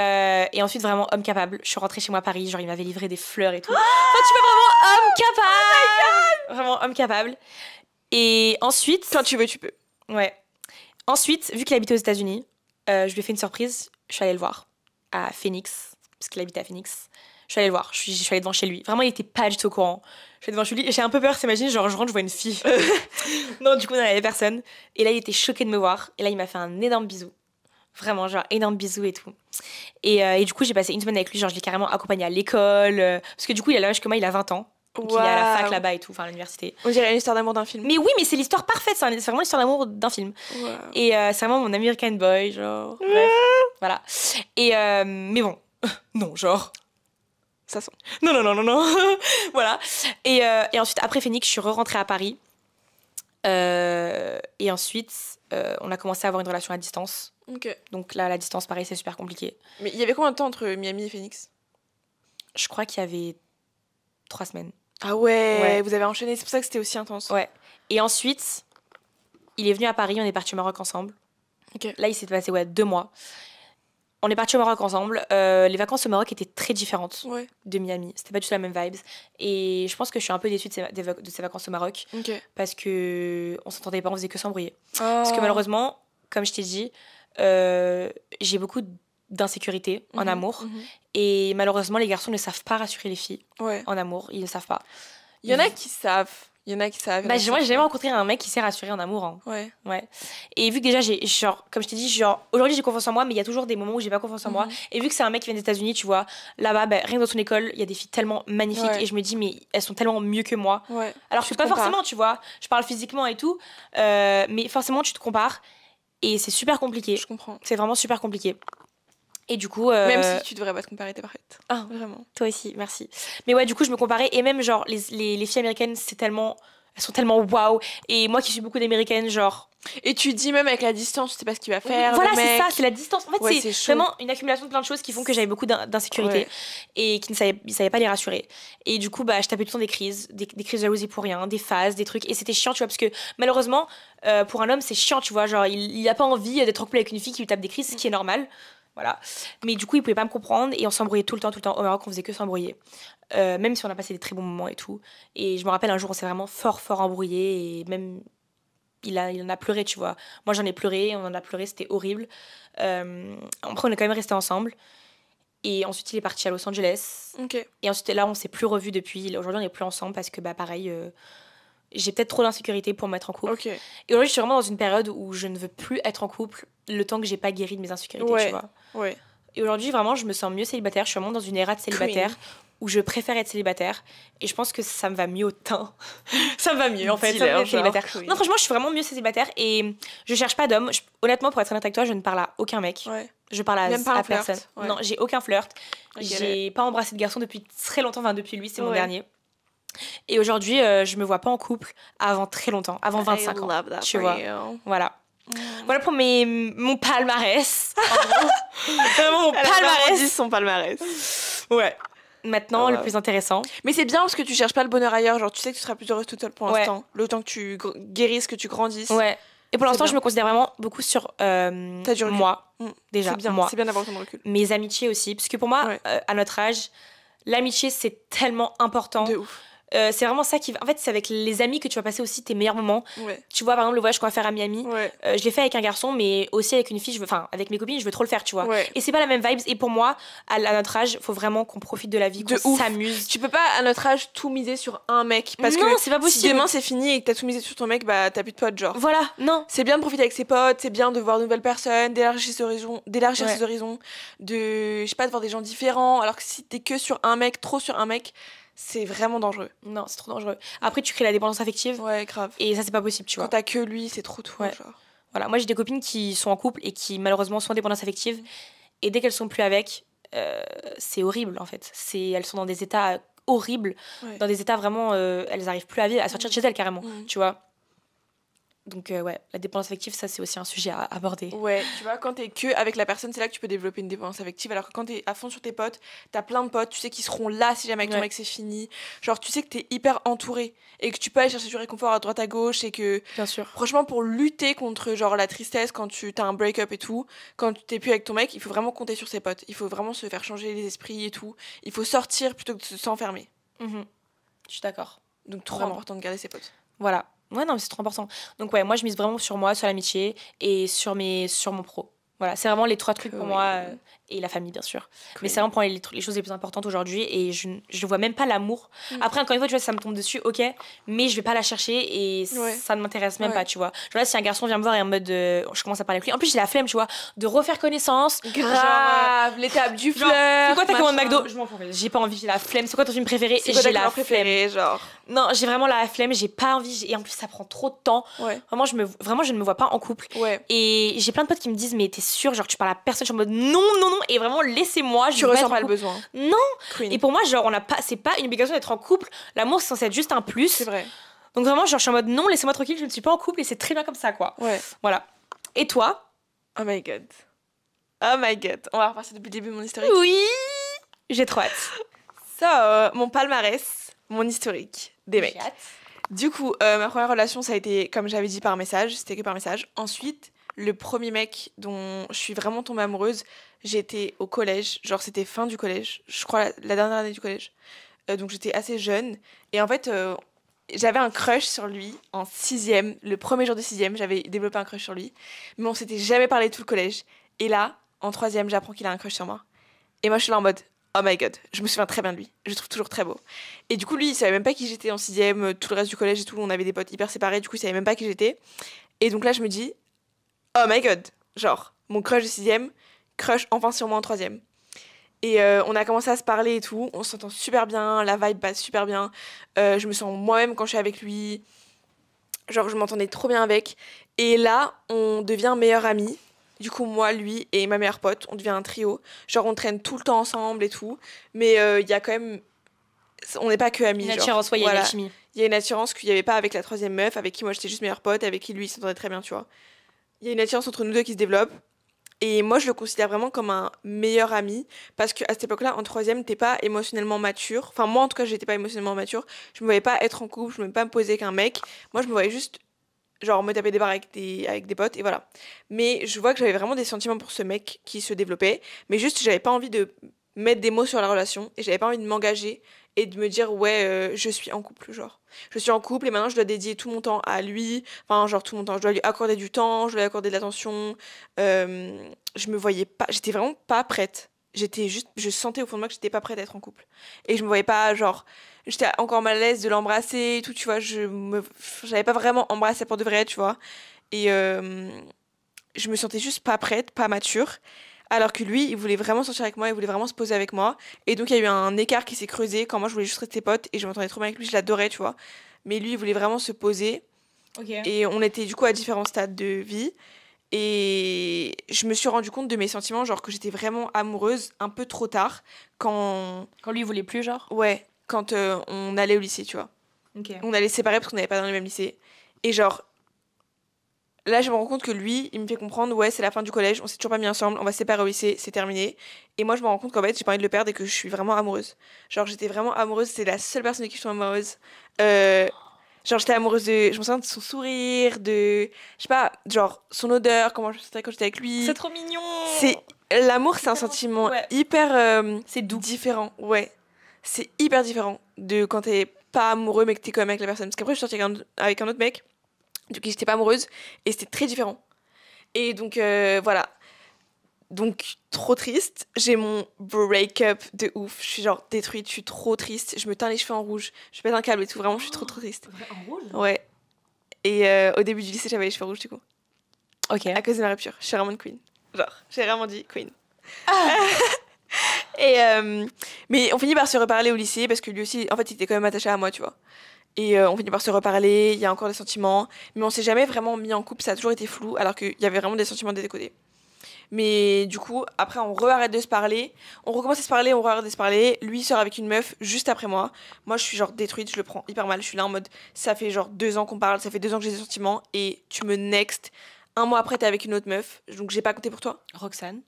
ensuite, vraiment homme capable. Je suis rentrée chez moi à Paris, genre il m'avait livré des fleurs et tout. Enfin, tu veux vraiment homme capable. Oh my God. Vraiment homme capable. Et ensuite... Quand tu veux, tu peux. Ouais. Ensuite, vu qu'il habitait aux États-Unis, je lui ai fait une surprise. Je suis allée le voir à Phoenix, parce qu'il habitait à Phoenix. Je suis allée le voir, je suis allée devant chez lui. Vraiment, il était pas du tout au courant. Je suis allée devant chez lui et j'ai un peu peur, t'imagines, genre je rentre, je vois une fille. Non, du coup, il n'y avait personne. Et là, il était choqué de me voir. Et là, il m'a fait un énorme bisou. Vraiment, genre énorme bisou et tout. Et du coup, j'ai passé une semaine avec lui, genre je l'ai carrément accompagné à l'école. Parce que du coup, il a l'âge que moi, il a 20 ans. Donc il est à la fac là-bas et tout, enfin à l'université. On dirait une histoire d'amour d'un film. Mais oui, mais c'est l'histoire parfaite, c'est vraiment l'histoire d'amour d'un film. Wow. Et c'est vraiment mon American boy, genre. Bref, voilà. Et mais bon, non, genre. Ça sent. Non. Voilà. Et ensuite, après Phoenix, je suis re-rentrée à Paris. Et ensuite, on a commencé à avoir une relation à distance. Ok. Donc là, la distance, pareil, c'est super compliqué. Mais il y avait combien de temps entre Miami et Phoenix? Je crois qu'il y avait 3 semaines. Ah ouais, vous avez enchaîné, c'est pour ça que c'était aussi intense. Ouais. Et ensuite, il est venu à Paris, on est parti au Maroc ensemble. Ok. Là, il s'est passé 2 mois. On est parti au Maroc ensemble. Les vacances au Maroc étaient très différentes de Miami. C'était pas du tout la même vibes. Et je pense que je suis un peu déçue de ces vacances au Maroc. Parce qu'on s'entendait pas, on faisait que s'embrouiller. Parce que malheureusement, comme je t'ai dit, j'ai beaucoup d'insécurité en amour. Et malheureusement, les garçons ne savent pas rassurer les filles en amour. Ils ne savent pas. Il y en a qui savent. Moi, j'ai jamais rencontré un mec qui sait rassurer en amour. Hein. Ouais. Et vu que déjà, comme je t'ai dit, aujourd'hui j'ai confiance en moi, mais il y a toujours des moments où j'ai pas confiance en moi. Et vu que c'est un mec qui vient des États-Unis, tu vois, là-bas, rien que dans son école, il y a des filles tellement magnifiques et je me dis, mais elles sont tellement mieux que moi. Alors, je suis pas forcément, tu vois, je parle physiquement et tout, mais forcément, tu te compares et c'est super compliqué. Je comprends. C'est vraiment super compliqué. Et du coup... Même si tu devrais pas te comparer, t'es parfaite. Ah, vraiment. Toi aussi, merci. Mais ouais, du coup, je me comparais. Et même, genre, les filles américaines, elles sont tellement waouh. Et moi qui suis beaucoup d'américaines, genre... Et tu dis même avec la distance, tu sais pas ce qu'il va faire. Voilà, c'est ça, c'est la distance. En fait, c'est vraiment une accumulation de plein de choses qui font que j'avais beaucoup d'insécurité et qu'ils ne savaient pas les rassurer. Et du coup, je tapais tout le temps des crises de jalousie pour rien, des phases, des trucs. Et c'était chiant, tu vois, parce que malheureusement, pour un homme, c'est chiant, tu vois. Genre, il a pas envie d'être en couple avec une fille qui lui tape des crises, ce qui est normal. Voilà. Mais du coup, il pouvait pas me comprendre et on s'embrouillait tout le temps. Au Maroc, on faisait que s'embrouiller. Même si on a passé des très bons moments et tout. Et je me rappelle un jour, on s'est vraiment fort embrouillé et même il en a pleuré, tu vois. Moi, j'en ai pleuré, on en a pleuré, c'était horrible. Après, on est quand même restés ensemble. Et ensuite, il est parti à Los Angeles. Et ensuite, là, on s'est plus revus depuis. Aujourd'hui, on n'est plus ensemble parce que, pareil, j'ai peut-être trop d'insécurité pour me mettre en couple. Et aujourd'hui, je suis vraiment dans une période où je ne veux plus être en couple le temps que j'ai pas guéri de mes insécurités, tu vois. Et aujourd'hui, vraiment, je me sens mieux célibataire. Je suis vraiment dans une ère de célibataire où je préfère être célibataire. Et je pense que ça me va mieux au teint. Ça me va mieux, en fait. Ça me va célibataire. Non, franchement, je suis vraiment mieux célibataire et je cherche pas d'homme. Honnêtement, pour être honnête avec toi, je ne parle à aucun mec. Je parle à personne. Non, j'ai aucun flirt. J'ai pas embrassé de garçon depuis très longtemps. Enfin, depuis lui, c'est mon dernier. Et aujourd'hui, je me vois pas en couple avant très longtemps, avant 25 ans. Tu vois. Voilà. Voilà pour mon palmarès. Vraiment mon palmarès. Son palmarès. Ouais. Maintenant, le plus intéressant. Mais c'est bien parce que tu cherches pas le bonheur ailleurs. Genre, tu sais que tu seras plus heureuse toute seule pour l'instant. Le temps que tu guérisses, que tu grandisses. Ouais. Et pour l'instant, je me considère vraiment beaucoup sur moi. Déjà, moi. C'est bien d'avoir ton recul. Mes amitiés aussi. Parce que pour moi, à notre âge, l'amitié, c'est tellement important. De ouf. C'est vraiment ça qui va. En fait, c'est avec les amis que tu vas passer aussi tes meilleurs moments. Tu vois, par exemple, le voyage qu'on va faire à Miami, je l'ai fait avec un garçon, mais aussi avec une fille, enfin, avec mes copines, je veux trop le faire, tu vois. Et c'est pas la même vibe. Et pour moi, à notre âge, faut vraiment qu'on profite de la vie, qu'on s'amuse. Tu peux pas, à notre âge, tout miser sur un mec. Parce que c'est pas possible. Si demain c'est fini et que t'as tout misé sur ton mec, bah t'as plus de potes, genre. Voilà, non. C'est bien de profiter avec ses potes, c'est bien de voir de nouvelles personnes, d'élargir ses horizons, de, je sais pas, de voir des gens différents. Alors que si t'es que sur un mec, trop sur un mec, c'est vraiment dangereux. Non, c'est trop dangereux. Après, tu crées la dépendance affective. Ouais, grave. Et ça, c'est pas possible, tu vois. Quand t'as que lui, c'est trop tout, genre. Voilà, moi j'ai des copines qui sont en couple et qui malheureusement sont en dépendance affective. Et dès qu'elles sont plus avec, c'est horrible en fait. Elles sont dans des états horribles, dans des états vraiment, elles arrivent plus à vivre, à sortir de chez elles carrément, tu vois. Donc la dépendance affective, ça c'est aussi un sujet à aborder. Ouais, tu vois, quand t'es que avec la personne, c'est là que tu peux développer une dépendance affective, alors que quand t'es à fond sur tes potes, t'as plein de potes, tu sais qu'ils seront là si jamais avec ton mec c'est fini. Genre, tu sais que t'es hyper entouré et que tu peux aller chercher du réconfort à droite à gauche et que... Bien sûr. Franchement, pour lutter contre genre la tristesse quand t'as un break-up et tout, quand t'es plus avec ton mec, il faut vraiment compter sur ses potes. Il faut vraiment se faire changer les esprits et tout. Il faut sortir plutôt que de s'enfermer. Je suis d'accord. Donc trop important de garder ses potes. Voilà. Ouais, non, mais c'est trop important. Donc ouais, moi je mise vraiment sur moi, sur l'amitié et sur mon pro. Voilà, c'est vraiment les 3 trucs pour moi, et la famille bien sûr. Mais c'est vraiment pour les choses les plus importantes aujourd'hui et je ne vois même pas l'amour. Après, encore une fois, tu vois, ça me tombe dessus, ok, mais je vais pas la chercher et ça ne m'intéresse même pas, tu vois. Genre là, si un garçon vient me voir et en mode, je commence à parler avec lui, en plus j'ai la flemme, tu vois, de refaire connaissance. Grave, l'étape du fleur. C'est quoi ta commande McDo? Je m'en fous, j'ai pas envie, j'ai la flemme. C'est quoi ton film préféré? J'ai la flemme, genre. Non, j'ai vraiment la flemme, j'ai pas envie, et en plus ça prend trop de temps. Vraiment, je ne me vois pas en couple. Et j'ai plein de potes qui me disent, mais t'es sûre, genre tu parles à personne, je suis en mode non, et vraiment laissez-moi. Tu ressens pas le besoin. Non. Queen. Et pour moi, genre c'est pas une obligation d'être en couple, l'amour c'est censé être juste un plus. C'est vrai. Donc vraiment, genre je suis en mode non, laissez-moi tranquille, je ne suis pas en couple et c'est très bien comme ça, quoi. Voilà. Et toi? Oh my god. On va repasser depuis le début de mon historique. Oui. J'ai trop hâte. Mon palmarès, mon historique des mecs. Du coup, ma première relation, ça a été, comme j'avais dit, par message. C'était que par message. Ensuite, le premier mec dont je suis vraiment tombée amoureuse, j'étais au collège. Genre, c'était fin du collège. Je crois la dernière année du collège. Donc, j'étais assez jeune. Et en fait, j'avais un crush sur lui en 6e. Le premier jour de 6e, j'avais développé un crush sur lui. Mais on s'était jamais parlé tout le collège. Et là, en 3e, j'apprends qu'il a un crush sur moi. Et moi, je suis là en mode... Oh my god, je me souviens très bien de lui. Je le trouve toujours très beau. Et du coup, lui, il savait même pas qui j'étais en 6e, tout le reste du collège et tout. On avait des potes hyper séparés, du coup, il savait même pas qui j'étais. Et donc là, je me dis, oh my god, genre, mon crush de 6e, crush enfin sur moi en 3e. Et on a commencé à se parler et tout. On s'entend super bien, la vibe passe super bien. Je me sens moi-même quand je suis avec lui. Genre, je m'entendais trop bien avec. Et là, on devient meilleurs amis. Du coup, moi, lui et ma meilleure pote, on devient un trio. Genre, on traîne tout le temps ensemble et tout. Mais il y a quand même... On n'est pas que amis. Une attirance, il y a une alchimie. Il y a une attirance qu'il n'y avait pas avec la 3e meuf, avec qui moi j'étais juste meilleure pote, avec qui lui il s'entendait très bien, tu vois. Il y a une attirance entre nous deux qui se développe. Et moi, je le considère vraiment comme un meilleur ami. Parce qu'à cette époque-là, en 3e, t'es pas émotionnellement mature. Enfin, moi, en tout cas, j'étais pas émotionnellement mature. Je me voyais pas être en couple, je me voyais pas me poser avec un mec. Moi, je me voyais juste... genre me taper des barres avec des potes et voilà. Mais je vois que j'avais vraiment des sentiments pour ce mec qui se développait, mais juste j'avais pas envie de mettre des mots sur la relation et j'avais pas envie de m'engager et de me dire je suis en couple, genre je suis en couple et maintenant je dois dédier tout mon temps à lui, enfin genre tout mon temps, je dois lui accorder du temps, je dois lui accorder de l'attention. Je me voyais pas, j'étais vraiment pas prête. Je sentais au fond de moi que j'étais pas prête à être en couple et je me voyais pas, genre j'étais encore mal à l'aise de l'embrasser et tout, tu vois, j'avais pas vraiment embrassé pour de vrai, tu vois, et je me sentais juste pas prête, pas mature, alors que lui, il voulait vraiment sortir avec moi, il voulait vraiment se poser avec moi, et donc il y a eu un écart qui s'est creusé quand moi je voulais juste rester pote et je m'entendais trop bien avec lui, je l'adorais, tu vois, mais lui il voulait vraiment se poser. Et on était du coup à différents stades de vie. Et je me suis rendu compte de mes sentiments, genre que j'étais vraiment amoureuse un peu trop tard, quand lui il voulait plus, genre. Ouais, quand on allait au lycée, tu vois. On allait se séparer parce qu'on n'allait pas dans le même lycée. Et genre, là je me rends compte que lui, il me fait comprendre, ouais, c'est la fin du collège, on s'est toujours pas mis ensemble, on va se séparer au lycée, c'est terminé. Et moi je me rends compte qu'en fait j'ai pas envie de le perdre et que je suis vraiment amoureuse. Genre j'étais vraiment amoureuse, c'est la seule personne de qui je suis amoureuse. Genre j'étais amoureuse je me souviens de son sourire, je sais pas, genre son odeur, comment je me sentais quand j'étais avec lui. C'est trop mignon. L'amour c'est un sentiment hyper c'est doux, différent, ouais. C'est hyper différent de quand t'es pas amoureux mais que t'es quand même avec la personne. Parce qu'après je suis sortie avec un autre mec de qui j'étais pas amoureuse et c'était très différent. Et donc voilà. Donc trop triste, j'ai mon break-up de ouf, je suis genre détruite, je suis trop triste, je me teins les cheveux en rouge, je pète un câble et tout, vraiment je suis trop triste. En rouge? Ouais. Et au début du lycée j'avais les cheveux rouges du coup. Ok. À cause de ma rupture, je suis vraiment une queen. Genre, j'ai vraiment dit queen. Et mais on finit par se reparler au lycée parce que lui aussi, en fait, il était quand même attaché à moi, tu vois. Et on finit par se reparler, il y a encore des sentiments, mais on s'est jamais vraiment mis en couple, ça a toujours été flou, alors qu'il y avait vraiment des sentiments des deux côtés. Mais du coup, après, on re-arrête de se parler, on recommence à se parler, on re-arrête de se parler. Lui, il sort avec une meuf juste après moi. Moi, je suis genre détruite, je le prends hyper mal. Je suis là en mode, ça fait genre 2 ans qu'on parle, ça fait 2 ans que j'ai des sentiments, et tu me next. Un mois après, t'es avec une autre meuf, donc j'ai pas compté pour toi. Roxane?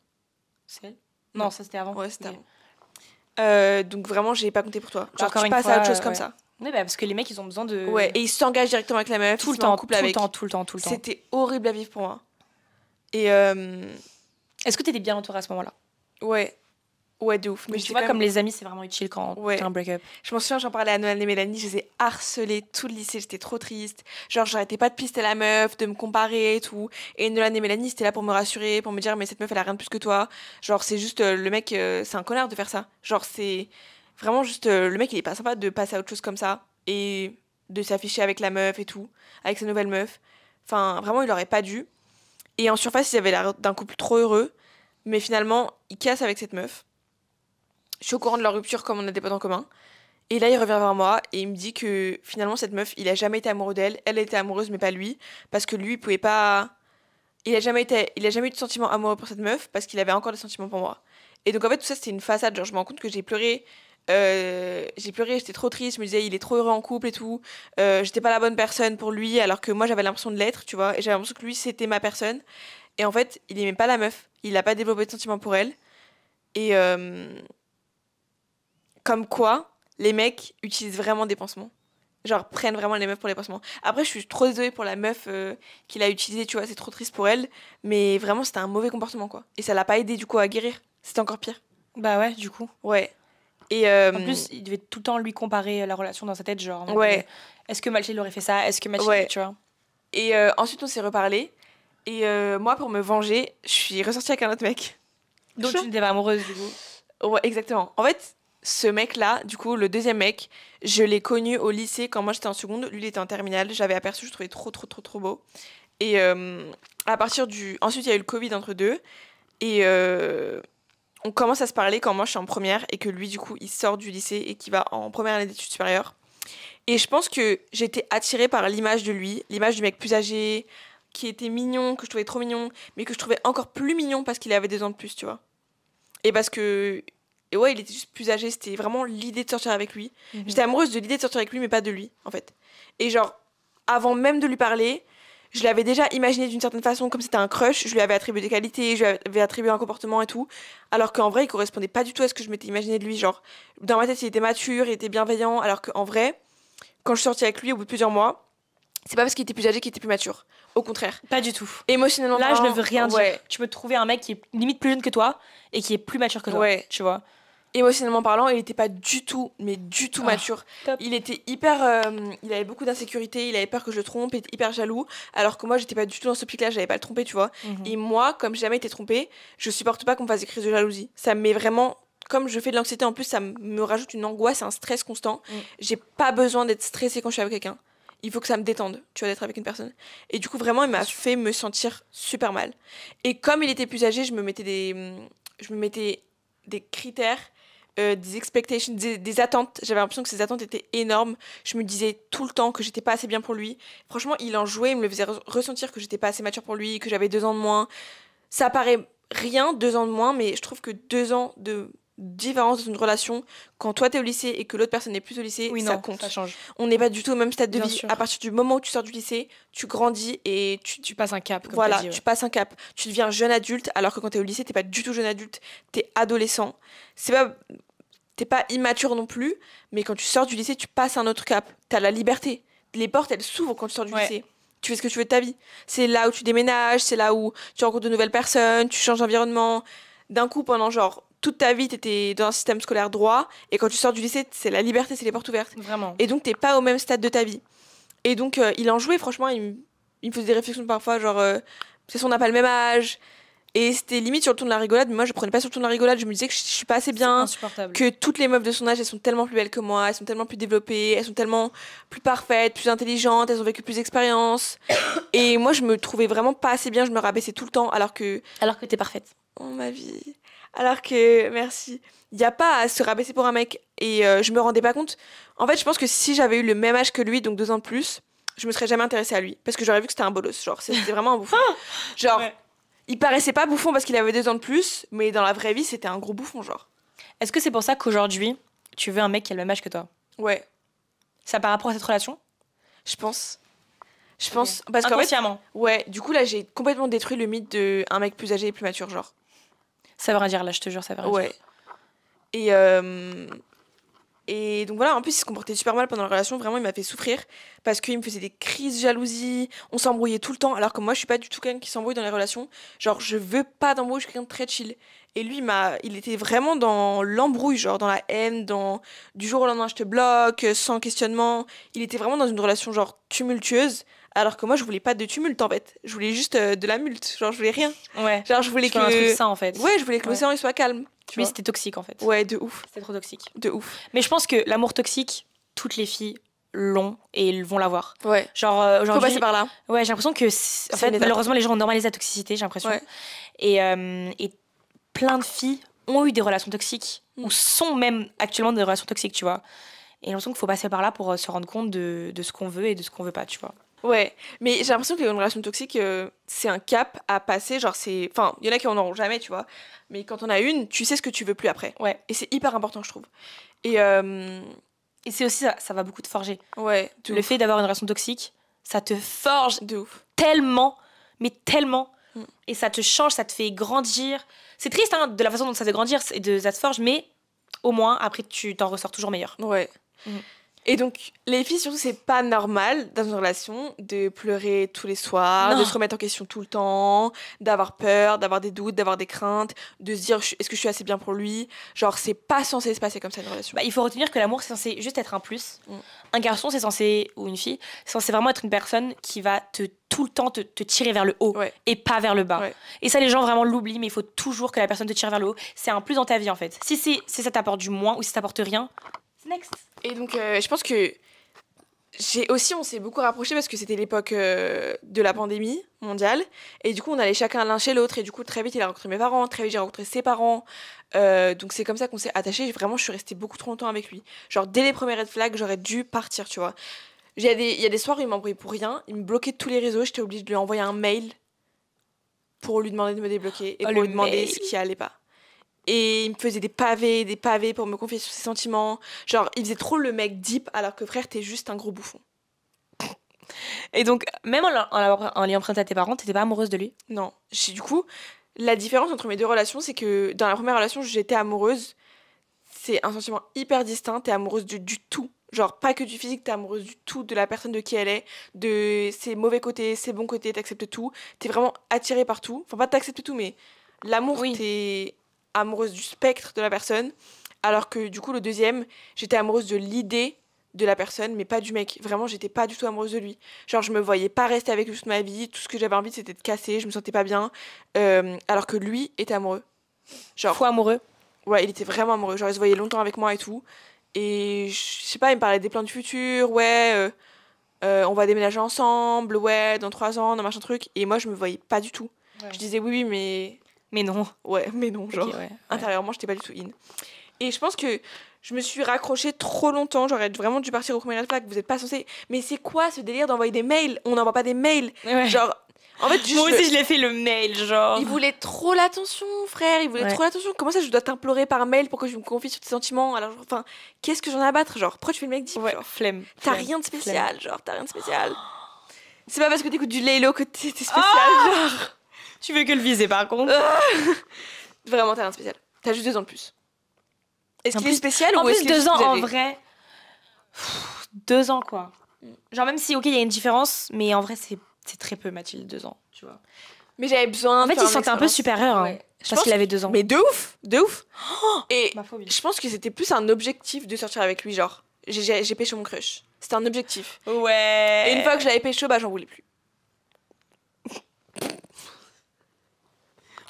C'est elle? Non, ça c'était avant. Ouais, c'était avant. Donc vraiment, j'ai pas compté pour toi. Genre, Encore tu une passes fois, à autre chose comme ça. Oui, bah, parce que les mecs, ils ont besoin de... Ouais, et ils s'engagent directement avec la meuf. Tout le ils se mettent en temps, couple tout le avec. temps, tout le temps, tout le temps. C'était horrible à vivre pour moi. Et Est-ce que t'étais bien entourée à ce moment-là? ouais. Ouais, de ouf. Mais tu vois, comme les amis, c'est vraiment utile quand t'as un break-up. Je m'en souviens, j'en parlais à Noël et Mélanie, je les ai harcelées tout le lycée, j'étais trop triste. Genre, j'arrêtais pas de pister la meuf, de me comparer et tout. Et Noël et Mélanie, c'était là pour me rassurer, pour me dire, mais cette meuf, elle a rien de plus que toi. Genre, c'est juste, le mec, c'est un connard de faire ça. Genre, c'est vraiment juste, le mec, il est pas sympa de passer à autre chose comme ça. Et de s'afficher avec la meuf et tout, avec sa nouvelle meuf. Enfin, vraiment, il aurait pas dû. Et en surface, il avait l'air d'un couple trop heureux. Mais finalement, il casse avec cette meuf. Je suis au courant de leur rupture comme on a des potes en commun. Et là, il revient vers moi et il me dit que finalement, cette meuf, il a jamais été amoureux d'elle. Elle était amoureuse, mais pas lui. Parce que lui, il pouvait pas. Il a jamais eu de sentiments amoureux pour cette meuf parce qu'il avait encore des sentiments pour moi. Et donc, en fait, tout ça, c'était une façade. Genre, je me rends compte que j'ai pleuré. J'étais trop triste. Je me disais, il est trop heureux en couple et tout. J'étais pas la bonne personne pour lui, alors que moi, j'avais l'impression de l'être, tu vois. Et j'avais l'impression que lui, c'était ma personne. Et en fait, il aimait pas la meuf. Il a pas développé de sentiments pour elle. Et. Comme quoi, les mecs utilisent vraiment des pansements. Genre, prennent vraiment les meufs pour les pansements. Après, je suis trop désolée pour la meuf qu'il a utilisée, tu vois, c'est trop triste pour elle. Mais vraiment, c'était un mauvais comportement, quoi. Et ça l'a pas aidé, du coup, à guérir. C'était encore pire. Bah ouais, du coup. Ouais. Et en plus, il devait tout le temps lui comparer la relation dans sa tête, genre... Ouais. Est-ce que Mathilde aurait fait ça? Est-ce que Mathilde... Ouais. Tu vois. Et ensuite, on s'est reparlé. Et moi, pour me venger, je suis ressortie avec un autre mec. Donc tu n'étais pas amoureuse, du coup. Ouais, exactement. En fait... Ce mec-là, du coup, le deuxième mec, je l'ai connu au lycée quand moi j'étais en seconde. Lui, il était en terminale. J'avais aperçu, je trouvais trop beau. Et à partir du... Ensuite, il y a eu le Covid entre deux. Et on commence à se parler quand moi je suis en première et que lui, du coup, il sort du lycée et qu'il va en première année d'études supérieures. Et je pense que j'étais attirée par l'image de lui, l'image du mec plus âgé, qui était mignon, que je trouvais trop mignon, mais que je trouvais encore plus mignon parce qu'il avait 2 ans de plus, tu vois. Et parce que... Et ouais, il était juste plus âgé, c'était vraiment l'idée de sortir avec lui. J'étais amoureuse de l'idée de sortir avec lui, mais pas de lui, en fait. Et genre, avant même de lui parler, je l'avais déjà imaginé d'une certaine façon, comme c'était un crush, je lui avais attribué des qualités, je lui avais attribué un comportement et tout, alors qu'en vrai, il correspondait pas du tout à ce que je m'étais imaginé de lui. Genre, dans ma tête, il était mature, il était bienveillant, alors qu'en vrai, quand je suis sortie avec lui, au bout de plusieurs mois, c'est pas parce qu'il était plus âgé qu'il était plus mature. Au contraire. Pas du tout. Émotionnellement là, parlant, je ne veux rien dire. Tu peux trouver un mec qui est limite plus jeune que toi et qui est plus mature que toi. Ouais. Tu vois. Émotionnellement parlant, il était pas du tout, mais du tout mature. Top. Il était hyper... il avait beaucoup d'insécurité, il avait peur que je le trompe, il était hyper jaloux, alors que moi, j'étais pas du tout dans ce pic-là, j'allais pas le tromper, tu vois. Et moi, comme j'ai jamais été trompée, je supporte pas qu'on me fasse des crises de jalousie. Ça me met vraiment... Comme je fais de l'anxiété, en plus, ça me rajoute une angoisse, un stress constant. J'ai pas besoin d'être stressée quand je suis avec quelqu'un. Il faut que ça me détende, tu vois, d'être avec une personne. Et du coup, vraiment, il m'a fait me sentir super mal. Et comme il était plus âgé, je me mettais des critères, des expectations, des attentes. J'avais l'impression que ces attentes étaient énormes. Je me disais tout le temps que j'étais pas assez bien pour lui. Franchement, il en jouait, il me le faisait ressentir que j'étais pas assez mature pour lui, que j'avais 2 ans de moins. Ça paraît rien, 2 ans de moins, mais je trouve que 2 ans de différence dans une relation, quand toi t'es au lycée et que l'autre personne n'est plus au lycée, ça compte. Ça change. On n'est pas du tout au même stade de Bien vie. sûr. À partir du moment où tu sors du lycée, tu grandis et tu passes un cap. Comme voilà, t'as dit, ouais. tu passes un cap. Tu deviens jeune adulte, alors que quand t'es au lycée, t'es pas du tout jeune adulte, t'es adolescent. T'es pas immature non plus, mais quand tu sors du lycée, tu passes un autre cap. T'as la liberté. Les portes, elles s'ouvrent quand tu sors du lycée. Tu fais ce que tu veux de ta vie. C'est là où tu déménages, c'est là où tu rencontres de nouvelles personnes, tu changes d'environnement. D'un coup, pendant genre toute ta vie, t'étais dans un système scolaire droit, et quand tu sors du lycée, c'est la liberté, c'est les portes ouvertes. Vraiment. Et donc, t'es pas au même stade de ta vie. Et donc, il en jouait, franchement, il me faisait des réflexions parfois, genre, c'est qu'on n'a pas le même âge. Et c'était limite sur le ton de la rigolade, mais moi, je prenais pas sur le ton de la rigolade, je me disais que je suis pas assez bien, que toutes les meufs de son âge, elles sont tellement plus belles que moi, elles sont tellement plus développées, elles sont tellement plus parfaites, plus intelligentes, elles ont vécu plus d'expérience. Et moi, je me trouvais vraiment pas assez bien, je me rabaissais tout le temps, alors que t'es parfaite. Oh, ma vie. Alors que, merci. Il n'y a pas à se rabaisser pour un mec. Et je me rendais pas compte. En fait, je pense que si j'avais eu le même âge que lui, donc 2 ans de plus, je me serais jamais intéressée à lui. Parce que j'aurais vu que c'était un bolos. Genre, c'était vraiment un bouffon. Genre, il paraissait pas bouffon parce qu'il avait 2 ans de plus, mais dans la vraie vie, c'était un gros bouffon, genre. Est-ce que c'est pour ça qu'aujourd'hui, tu veux un mec qui a le même âge que toi? Ouais. Ça par rapport à cette relation? Je pense. Parce inconsciemment. Ouais, du coup, là, j'ai complètement détruit le mythe d'un mec plus âgé et plus mature, genre. Ça veut rien dire, là, je te jure, ça veut rien dire. Et donc voilà, en plus, il se comportait super mal pendant la relation. Vraiment, il m'a fait souffrir parce qu'il me faisait des crises de jalousie. On s'embrouillait tout le temps, alors que moi, je suis pas du tout quelqu'un qui s'embrouille dans les relations. Genre, je veux pas d'embrouille, je suis quelqu'un de très chill. Et lui, il était vraiment dans l'embrouille, genre dans la haine, du jour au lendemain, je te bloque, sans questionnement. Il était vraiment dans une relation, genre, tumultueuse. Alors que moi, je voulais pas de tumulte, en fait. Je voulais juste de la multe. Genre, je voulais rien. Ouais. Genre, je voulais que... un truc sain, en fait. Ouais, je voulais que l'océan, il soit calme. Lui, c'était toxique, en fait. Ouais, de ouf. C'était trop toxique. De ouf. Mais je pense que l'amour toxique, toutes les filles l'ont et vont l'avoir. Ouais. Genre, aujourd'hui... Faut passer par là. Ouais, j'ai l'impression que... En fait, malheureusement, les gens ont normalisé la toxicité, j'ai l'impression. Ouais. Et plein de filles ont eu des relations toxiques, ou sont même actuellement dans des relations toxiques, tu vois. Et j'ai l'impression qu'il faut passer par là pour se rendre compte de ce qu'on veut et de ce qu'on veut pas, tu vois. Ouais, mais j'ai l'impression qu'une relation toxique, c'est un cap à passer. Genre, c'est. Enfin, il y en a qui en auront jamais, tu vois. Mais quand on a une, tu sais ce que tu veux plus après. Ouais. Et c'est hyper important, je trouve. Et c'est aussi ça va beaucoup te forger. Ouais. Le fait d'avoir une relation toxique, ça te forge de ouf. Tellement, mais tellement. Et ça te change, ça te fait grandir. C'est triste, hein, de la façon dont ça te fait grandir et ça te forge, mais au moins, après, tu t'en ressors toujours meilleur. Ouais. Et donc, les filles, surtout, c'est pas normal dans une relation de pleurer tous les soirs, de se remettre en question tout le temps, d'avoir peur, d'avoir des doutes, d'avoir des craintes, de se dire est-ce que je suis assez bien pour lui. Genre, c'est pas censé se passer comme ça une relation. Il faut retenir que l'amour, c'est censé juste être un plus. Un garçon, c'est censé, ou une fille, c'est censé vraiment être une personne qui va tout le temps te tirer vers le haut et pas vers le bas. Ouais. Et ça, les gens vraiment l'oublient, mais il faut toujours que la personne te tire vers le haut. C'est un plus dans ta vie, en fait. Si ça t'apporte du moins ou si ça t'apporte rien, next. Et donc, je pense que on s'est beaucoup rapprochés parce que c'était l'époque de la pandémie mondiale. Et du coup, on allait chacun l'un chez l'autre. Et du coup, très vite, il a rencontré mes parents. Très vite, j'ai rencontré ses parents. Donc, c'est comme ça qu'on s'est attachés. Vraiment, je suis restée beaucoup trop longtemps avec lui. Genre, dès les premiers red flags, j'aurais dû partir, tu vois. Il y a des soirs où il m'embrouillait pour rien. Il me bloquait de tous les réseaux. J'étais obligée de lui envoyer un mail pour lui demander de me débloquer et pour lui demander ce qui allait pas. Et il me faisait des pavés pour me confier sur ses sentiments. Genre, il faisait trop le mec deep, alors que frère, t'es juste un gros bouffon. Et donc, même en l'ayant emprunté à tes parents, t'étais pas amoureuse de lui? Non. Du coup, la différence entre mes deux relations, c'est que dans la première relation, j'étais amoureuse. C'est un sentiment hyper distinct. T'es amoureuse du tout. Genre, pas que du physique, t'es amoureuse du tout, de la personne de qui elle est, de ses mauvais côtés, ses bons côtés, t'acceptes tout. T'es vraiment attirée par tout. Enfin, pas t'acceptes tout, mais l'amour, t'es amoureuse du spectre de la personne, alors que du coup le deuxième, j'étais amoureuse de l'idée de la personne, mais pas du mec. Vraiment, j'étais pas du tout amoureuse de lui. Genre, je me voyais pas rester avec lui toute ma vie. Tout ce que j'avais envie, c'était de casser. Je me sentais pas bien. Alors que lui était amoureux. Genre, fou amoureux. Ouais, il était vraiment amoureux. Genre, il se voyait longtemps avec moi et tout. Et je sais pas, il me parlait des plans du futur. Ouais, on va déménager ensemble. Ouais, dans 3 ans, dans machin truc. Et moi, je me voyais pas du tout. Ouais. Je disais oui, mais... Mais non. Ouais, mais non, genre, okay, intérieurement, j'étais pas du tout in. Et je pense que je me suis raccrochée trop longtemps. J'aurais vraiment dû partir au premier red flag. Vous êtes pas censé... Mais c'est quoi ce délire d'envoyer des mails? On n'envoie pas des mails. Ouais. Genre, en fait, juste... Moi aussi, je l'ai fait, le mail, genre... Il voulait trop l'attention, frère. Il voulait trop l'attention. Comment ça, je dois t'implorer par mail pour que je me confie sur tes sentiments? Alors, enfin, qu'est-ce que j'en ai à battre? Genre, pourquoi tu fais le mec deep? Ouais, flemme. T'as rien de spécial, genre, t'as rien de spécial. C'est pas parce que t'écoutes du Laylo que t'es spécial, genre... Tu veux que le viser, par contre. Vraiment, t'as rien de spécial. T'as juste 2 ans de plus. Est-ce qu'il est spécial ou est-ce qu'il est... En plus, 2 ans, en vrai... 2 ans, quoi. Genre, même si, ok, il y a une différence, mais en vrai, c'est très peu, Mathilde, 2 ans, tu vois. Mais j'avais besoin. En fait, il se sentait un peu supérieur, hein, parce qu'il avait 2 ans. Mais de ouf, de ouf. Et Ma phobie. je pense que c'était plus un objectif de sortir avec lui, genre. J'ai pécho mon crush. C'était un objectif. Ouais. Et une fois que je l'avais pécho, bah j'en voulais plus.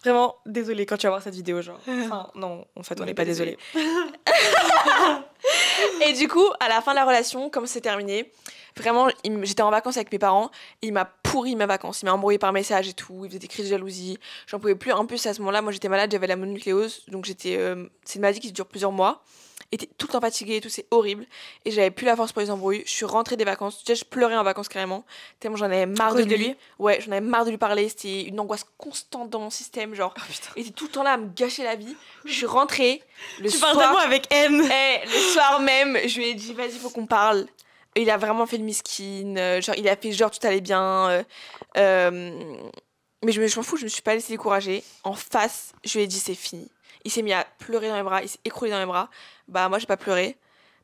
Vraiment, désolée quand tu vas voir cette vidéo, genre. Enfin, non, en fait, on n'est pas désolé. Et du coup, à la fin de la relation, comme c'est terminé, vraiment, j'étais en vacances avec mes parents, il m'a pourri mes vacances. Il m'a embrouillé par message et tout, il faisait des crises de jalousie. J'en pouvais plus. En plus, à ce moment-là, moi j'étais malade, j'avais la mononucléose, donc c'est une maladie qui dure plusieurs mois. J'étais tout le temps fatiguée et tout, c'est horrible. Et j'avais plus la force pour les embrouilles. Je suis rentrée des vacances. Déjà, je pleurais en vacances carrément. Tellement j'en avais marre de lui. Ouais, j'en avais marre de lui parler. C'était une angoisse constante dans mon système. Genre, il était tout le temps là à me gâcher la vie. Je suis rentrée. Tu parles vraiment avec haine. Le soir même, je lui ai dit, vas-y, faut qu'on parle. Et il a vraiment fait le miskin. Genre, il a fait genre, tout allait bien. Mais je m'en fous, je me suis pas laissée décourager. En face, je lui ai dit, c'est fini. Il s'est mis à pleurer dans mes bras, il s'est écroulé dans mes bras. Bah moi j'ai pas pleuré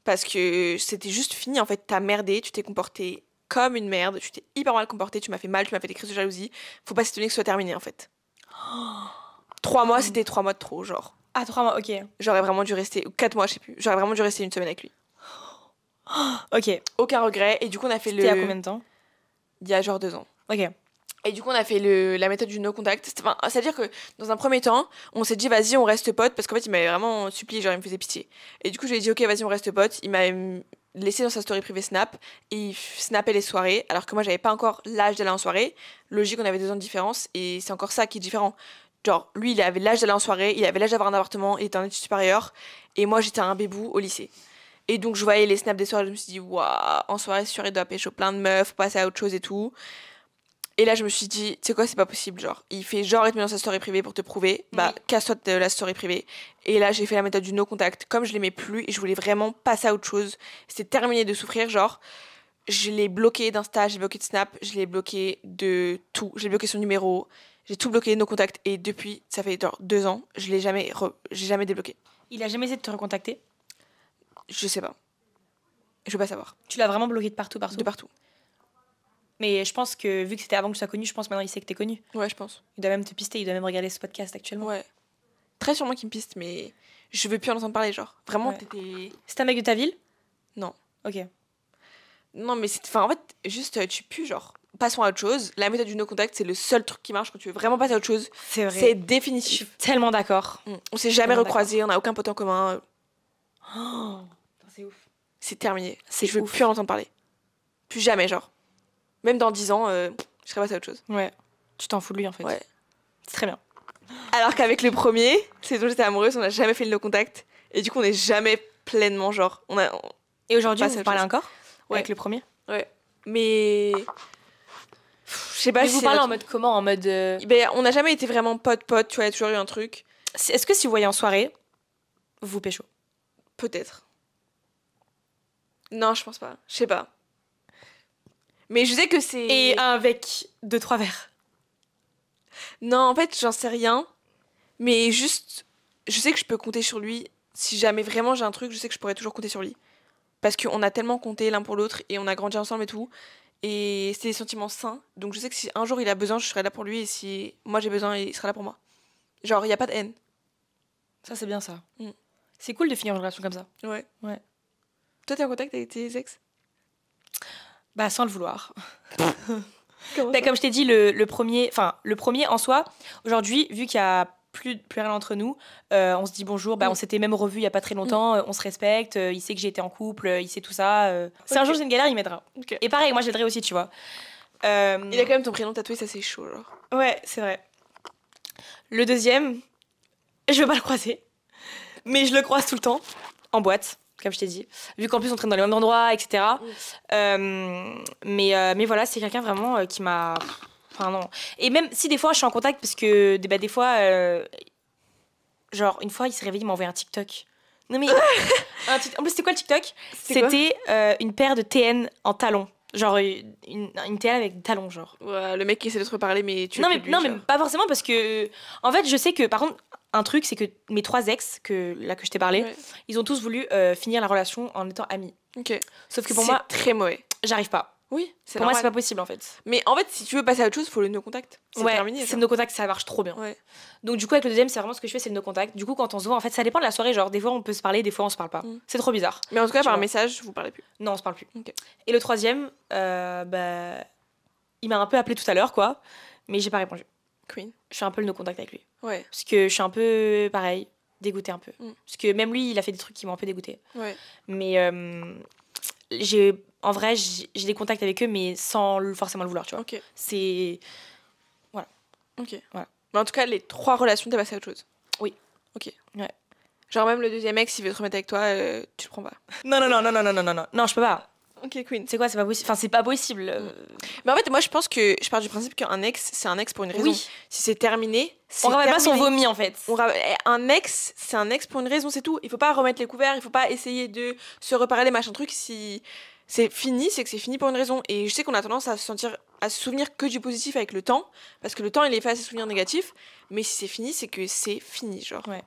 parce que c'était juste fini en fait, t'as merdé, tu t'es comporté comme une merde, tu t'es hyper mal comporté, tu m'as fait mal, tu m'as fait des crises de jalousie. Faut pas s'étonner que ce soit terminé en fait. 3 mois, c'était 3 mois de trop, genre. Ah, 3 mois, ok. J'aurais vraiment dû rester, ou 4 mois, je sais plus. J'aurais vraiment dû rester une semaine avec lui. Ok. Aucun regret, et du coup on a fait C'était à combien de temps? Il y a genre 2 ans. Ok. Et du coup, on a fait la méthode du no contact. Enfin, c'est-à-dire que dans un premier temps, on s'est dit, vas-y, on reste potes, parce qu'en fait, il m'avait vraiment supplié, genre, il me faisait pitié. Et du coup, je lui ai dit, ok, vas-y, on reste potes. Il m'a laissé dans sa story privée Snap, et il snappait les soirées, alors que moi, j'avais pas encore l'âge d'aller en soirée. Logique, on avait 2 ans de différence, et c'est encore ça qui est différent. Genre, lui, il avait l'âge d'aller en soirée, il avait l'âge d'avoir un appartement, il était en études supérieures, et moi, j'étais un bébou au lycée. Et donc, je voyais les snaps des soirées, je me suis dit, waouh, en soirée, c'est sûr, il doit pécho plein de meufs, passer à autre chose et tout. Et là, je me suis dit, tu sais quoi, c'est pas possible, genre. Il fait genre être mis dans sa story privée pour te prouver. Bah, casse-toi de la story privée. Et là, j'ai fait la méthode du no contact. Comme je l'aimais plus et je voulais vraiment passer à autre chose, c'était terminé de souffrir, genre. Je l'ai bloqué d'Insta, j'ai bloqué de Snap, je l'ai bloqué de tout. J'ai bloqué son numéro, j'ai tout bloqué, no contact. Et depuis, ça fait genre 2 ans, j'ai jamais débloqué. Il a jamais essayé de te recontacter? Je sais pas. Je veux pas savoir. Tu l'as vraiment bloqué de partout? De partout. Mais je pense que, vu que c'était avant que tu sois connu, je pense que maintenant il sait que t'es connu. Ouais, je pense. Il doit même te pister, il doit même regarder ce podcast actuellement. Ouais. Très sûrement qu'il me piste, mais je veux plus en entendre parler, genre. Vraiment, t'étais... C'est un mec de ta ville? Non. Ok. Non, mais c'est... Enfin, en fait, juste, tu pues, genre. Passons à autre chose. La méthode du no contact, c'est le seul truc qui marche quand tu veux vraiment passer à autre chose. C'est vrai. C'est définitif. Je suis tellement d'accord. On s'est jamais recroisés, on n'a aucun pote en commun. Oh, c'est ouf. C'est terminé. Je veux plus en entendre parler. Plus jamais, genre. Même dans 10 ans, je serais passée à autre chose. Ouais. Tu t'en fous de lui, en fait. Ouais. C'est très bien. Alors qu'avec le premier, c'est dont j'étais amoureuse, on n'a jamais fait le no contact. Et du coup, on n'est jamais pleinement, genre. Et aujourd'hui, vous parlez encore? Ouais. Avec le premier? Ouais. Mais... Je sais pas si vous parlez en mode comment? En mode... Ben, on n'a jamais été vraiment pote-pote, tu vois, il y a toujours eu un truc. Est-ce que si vous voyez en soirée, vous pécho? Peut-être. Non, je pense pas. Je sais pas. Mais je sais que c'est... Et avec 2-3 verres? Non, en fait, j'en sais rien. Mais juste, je sais que je peux compter sur lui. Si jamais vraiment j'ai un truc, je sais que je pourrais toujours compter sur lui. Parce qu'on a tellement compté l'un pour l'autre et on a grandi ensemble et tout. Et c'est des sentiments sains. Donc je sais que si un jour il a besoin, je serai là pour lui. Et si moi j'ai besoin, il sera là pour moi. Genre, il n'y a pas de haine. Ça, c'est bien ça. C'est cool de finir une relation comme ça. Ouais. Ouais. Toi, t'es en contact avec tes ex? Bah, sans le vouloir. Comme je t'ai dit, le premier en soi, aujourd'hui, vu qu'il y a plus rien entre nous, on se dit bonjour, on s'était même revus il y a pas très longtemps, on se respecte, il sait que j'ai été en couple, il sait tout ça. Si un jour j'ai une galère, il m'aidera. Okay. Et pareil, moi j'aiderai aussi, tu vois. Il a quand même ton prénom tatoué, ça c'est chaud, genre. Ouais, c'est vrai. Le deuxième, je veux pas le croiser, mais je le croise tout le temps, en boîte. Comme je t'ai dit, vu qu'en plus on traîne dans les mêmes endroits, etc. Mais voilà, c'est quelqu'un vraiment qui m'a... Enfin non. Et même si des fois je suis en contact, parce que des fois, genre une fois il s'est réveillé, il m'a envoyé un TikTok. Non mais... En plus c'était quoi le TikTok? C'était une paire de TN en talons. Genre une TN avec des talons, genre. Ouais, le mec qui essaie de te reparler, mais tu... Non mais pas forcément, parce que... En fait, je sais que, par contre... Un truc, c'est que mes 3 ex, que je t'ai parlé, ils ont tous voulu finir la relation en étant amis. Ok. Sauf que pour moi... c'est très mauvais. J'arrive pas. Oui, pour moi, c'est pas possible en fait. Mais en fait, si tu veux passer à autre chose, il faut le no contact. C'est terminé. C'est no contact, ça marche trop bien. Ouais. Donc, du coup, avec le deuxième, c'est vraiment ce que je fais, c'est le no contact. Du coup, quand on se voit, en fait, ça dépend de la soirée. Genre, des fois, on peut se parler, des fois, on se parle pas. C'est trop bizarre. Mais en tout cas, par message, vous parlez plus. Non, on se parle plus. Okay. Et le troisième, il m'a un peu appelé tout à l'heure, quoi. Mais j'ai pas répondu. Queen. Je suis un peu le no contact avec lui. Ouais. Parce que je suis un peu, pareil, dégoûtée un peu. Parce que même lui, il a fait des trucs qui m'ont un peu dégoûtée. Ouais. Mais en vrai, j'ai des contacts avec eux, mais sans forcément le vouloir, tu vois. Ok. C'est... Voilà. Ok. Voilà. Mais en tout cas, les 3 relations, t'es passé à autre chose. Oui. Ok. Ouais. Genre même le deuxième ex, s'il veut te remettre avec toi, tu le prends pas. Non, je peux pas. Ok, Queen. C'est quoi, c'est pas possible. Enfin, c'est pas possible. Mais en fait, moi, je pense que je pars du principe qu'un ex, c'est un ex pour une raison. Oui. Si c'est terminé, c'est on ramène pas son terminé. vomi, en fait. Un ex, c'est un ex pour une raison, c'est tout. Il faut pas remettre les couverts, il faut pas essayer de se reparer les machins trucs. Si c'est fini, c'est que c'est fini pour une raison. Et je sais qu'on a tendance à se souvenir que du positif avec le temps, parce que le temps, il efface les souvenirs négatifs. Mais si c'est fini, c'est que c'est fini, genre. Ouais.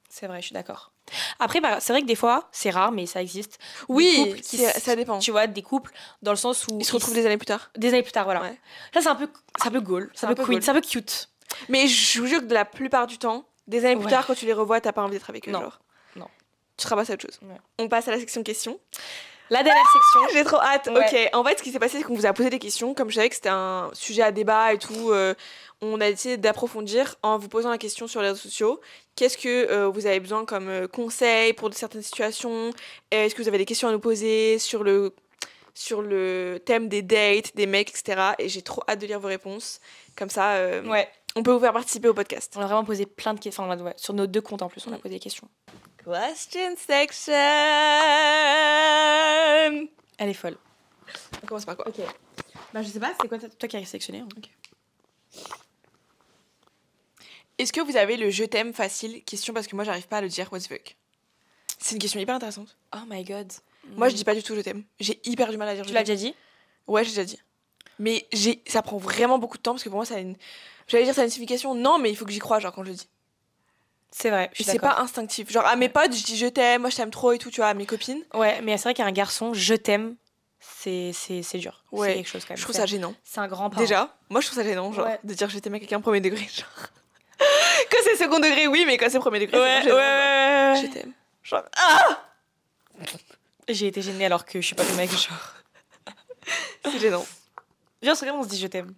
C'est vrai, je suis d'accord. Après, c'est vrai que des fois, c'est rare, mais ça existe. Oui, ça dépend. Tu vois, des couples, dans le sens où... Ils se retrouvent des années plus tard. Des années plus tard, voilà. Ouais. Ça, c'est un peu goal, c'est un peu queen, c'est un peu cute. Mais je vous jure que la plupart du temps, des années plus tard, quand tu les revois, t'as pas envie d'être avec eux, non. genre. Non. Tu seras passé à autre chose. Ouais. On passe à la section questions. La dernière section. J'ai trop hâte. Ouais. Ok. En fait, ce qui s'est passé, c'est qu'on vous a posé des questions. Comme je savais que c'était un sujet à débat et tout, on a essayé d'approfondir en vous posant la question sur les réseaux sociaux. Qu'est-ce que vous avez besoin comme conseils pour certaines situations? Est-ce que vous avez des questions à nous poser sur le thème des dates, des mecs, etc. Et j'ai trop hâte de lire vos réponses. Comme ça, on peut vous faire participer au podcast. On a vraiment posé plein de questions. Enfin, sur nos 2 comptes en plus, on a posé des questions. Question section. Elle est folle. On commence par quoi? Ok. Je sais pas, c'est quoi toi qui as sélectionné? Okay. Est-ce que vous avez le je t'aime facile? Question parce que moi j'arrive pas à le dire, what the fuck. C'est une question hyper intéressante. Oh my god. Moi je dis pas du tout je t'aime. J'ai hyper du mal à dire je t'aime. Tu l'as déjà dit? Ouais, j'ai déjà dit. Mais ça prend vraiment beaucoup de temps parce que pour moi ça a une... J'allais dire ça a une signification. Non, mais il faut que j'y croie genre quand je le dis. C'est vrai, je suis c'est pas instinctif. Genre à mes potes, je dis je t'aime, moi je t'aime trop et tout, tu vois, à mes copines. Ouais, mais c'est vrai qu'un garçon, je t'aime, c'est dur. Ouais. C'est quelque chose quand même. Je trouve ça gênant. C'est un grand pas. Déjà, moi je trouve ça gênant, genre, de dire je t'aime à quelqu'un premier degré, genre. Quand c'est second degré, oui, mais quand c'est premier degré, c'est gênant. Ouais. Je t'aime. Genre, ah! J'ai été gênée alors que je suis pas le mec, genre. C'est gênant. Viens, regarde, on se dit je t'aime.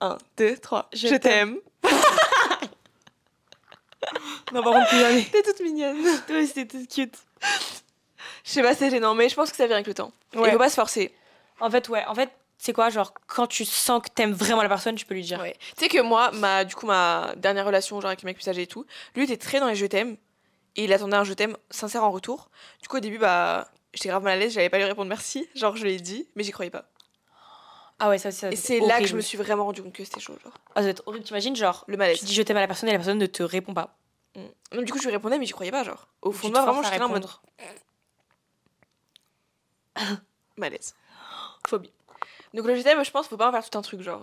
1, 2, 3. Je t'aime. Non, par contre, plus jamais. T'es toute mignonne. Toi aussi, t'es toute cute. Je sais pas, c'est gênant, mais je pense que ça vient avec le temps. Ouais. Il faut pas se forcer. En fait, c'est quoi, genre, quand tu sens que t'aimes vraiment la personne, tu peux lui dire. Ouais. Tu sais que moi, ma dernière relation, genre avec le mec plus âgé et tout, lui était très dans les je t'aime. Et il attendait un je t'aime sincère en retour. Du coup, au début, j'étais grave mal à l'aise, j'allais pas lui répondre merci. Genre, je lui ai dit, mais j'y croyais pas. Ah ouais, ça aussi. Et c'est là que je me suis vraiment rendu compte que c'était chaud, genre. Ah, ça doit être horrible, t'imagines, genre, le malaise. Tu dis je t'aime à la personne et la personne ne te répond pas. Donc, du coup, je lui répondais, mais j'y croyais pas, genre. Au fond de moi, vraiment, j'étais là en mode. Malaise. Phobie. Donc, le je t'aime, je pense, faut pas en faire tout un truc, genre.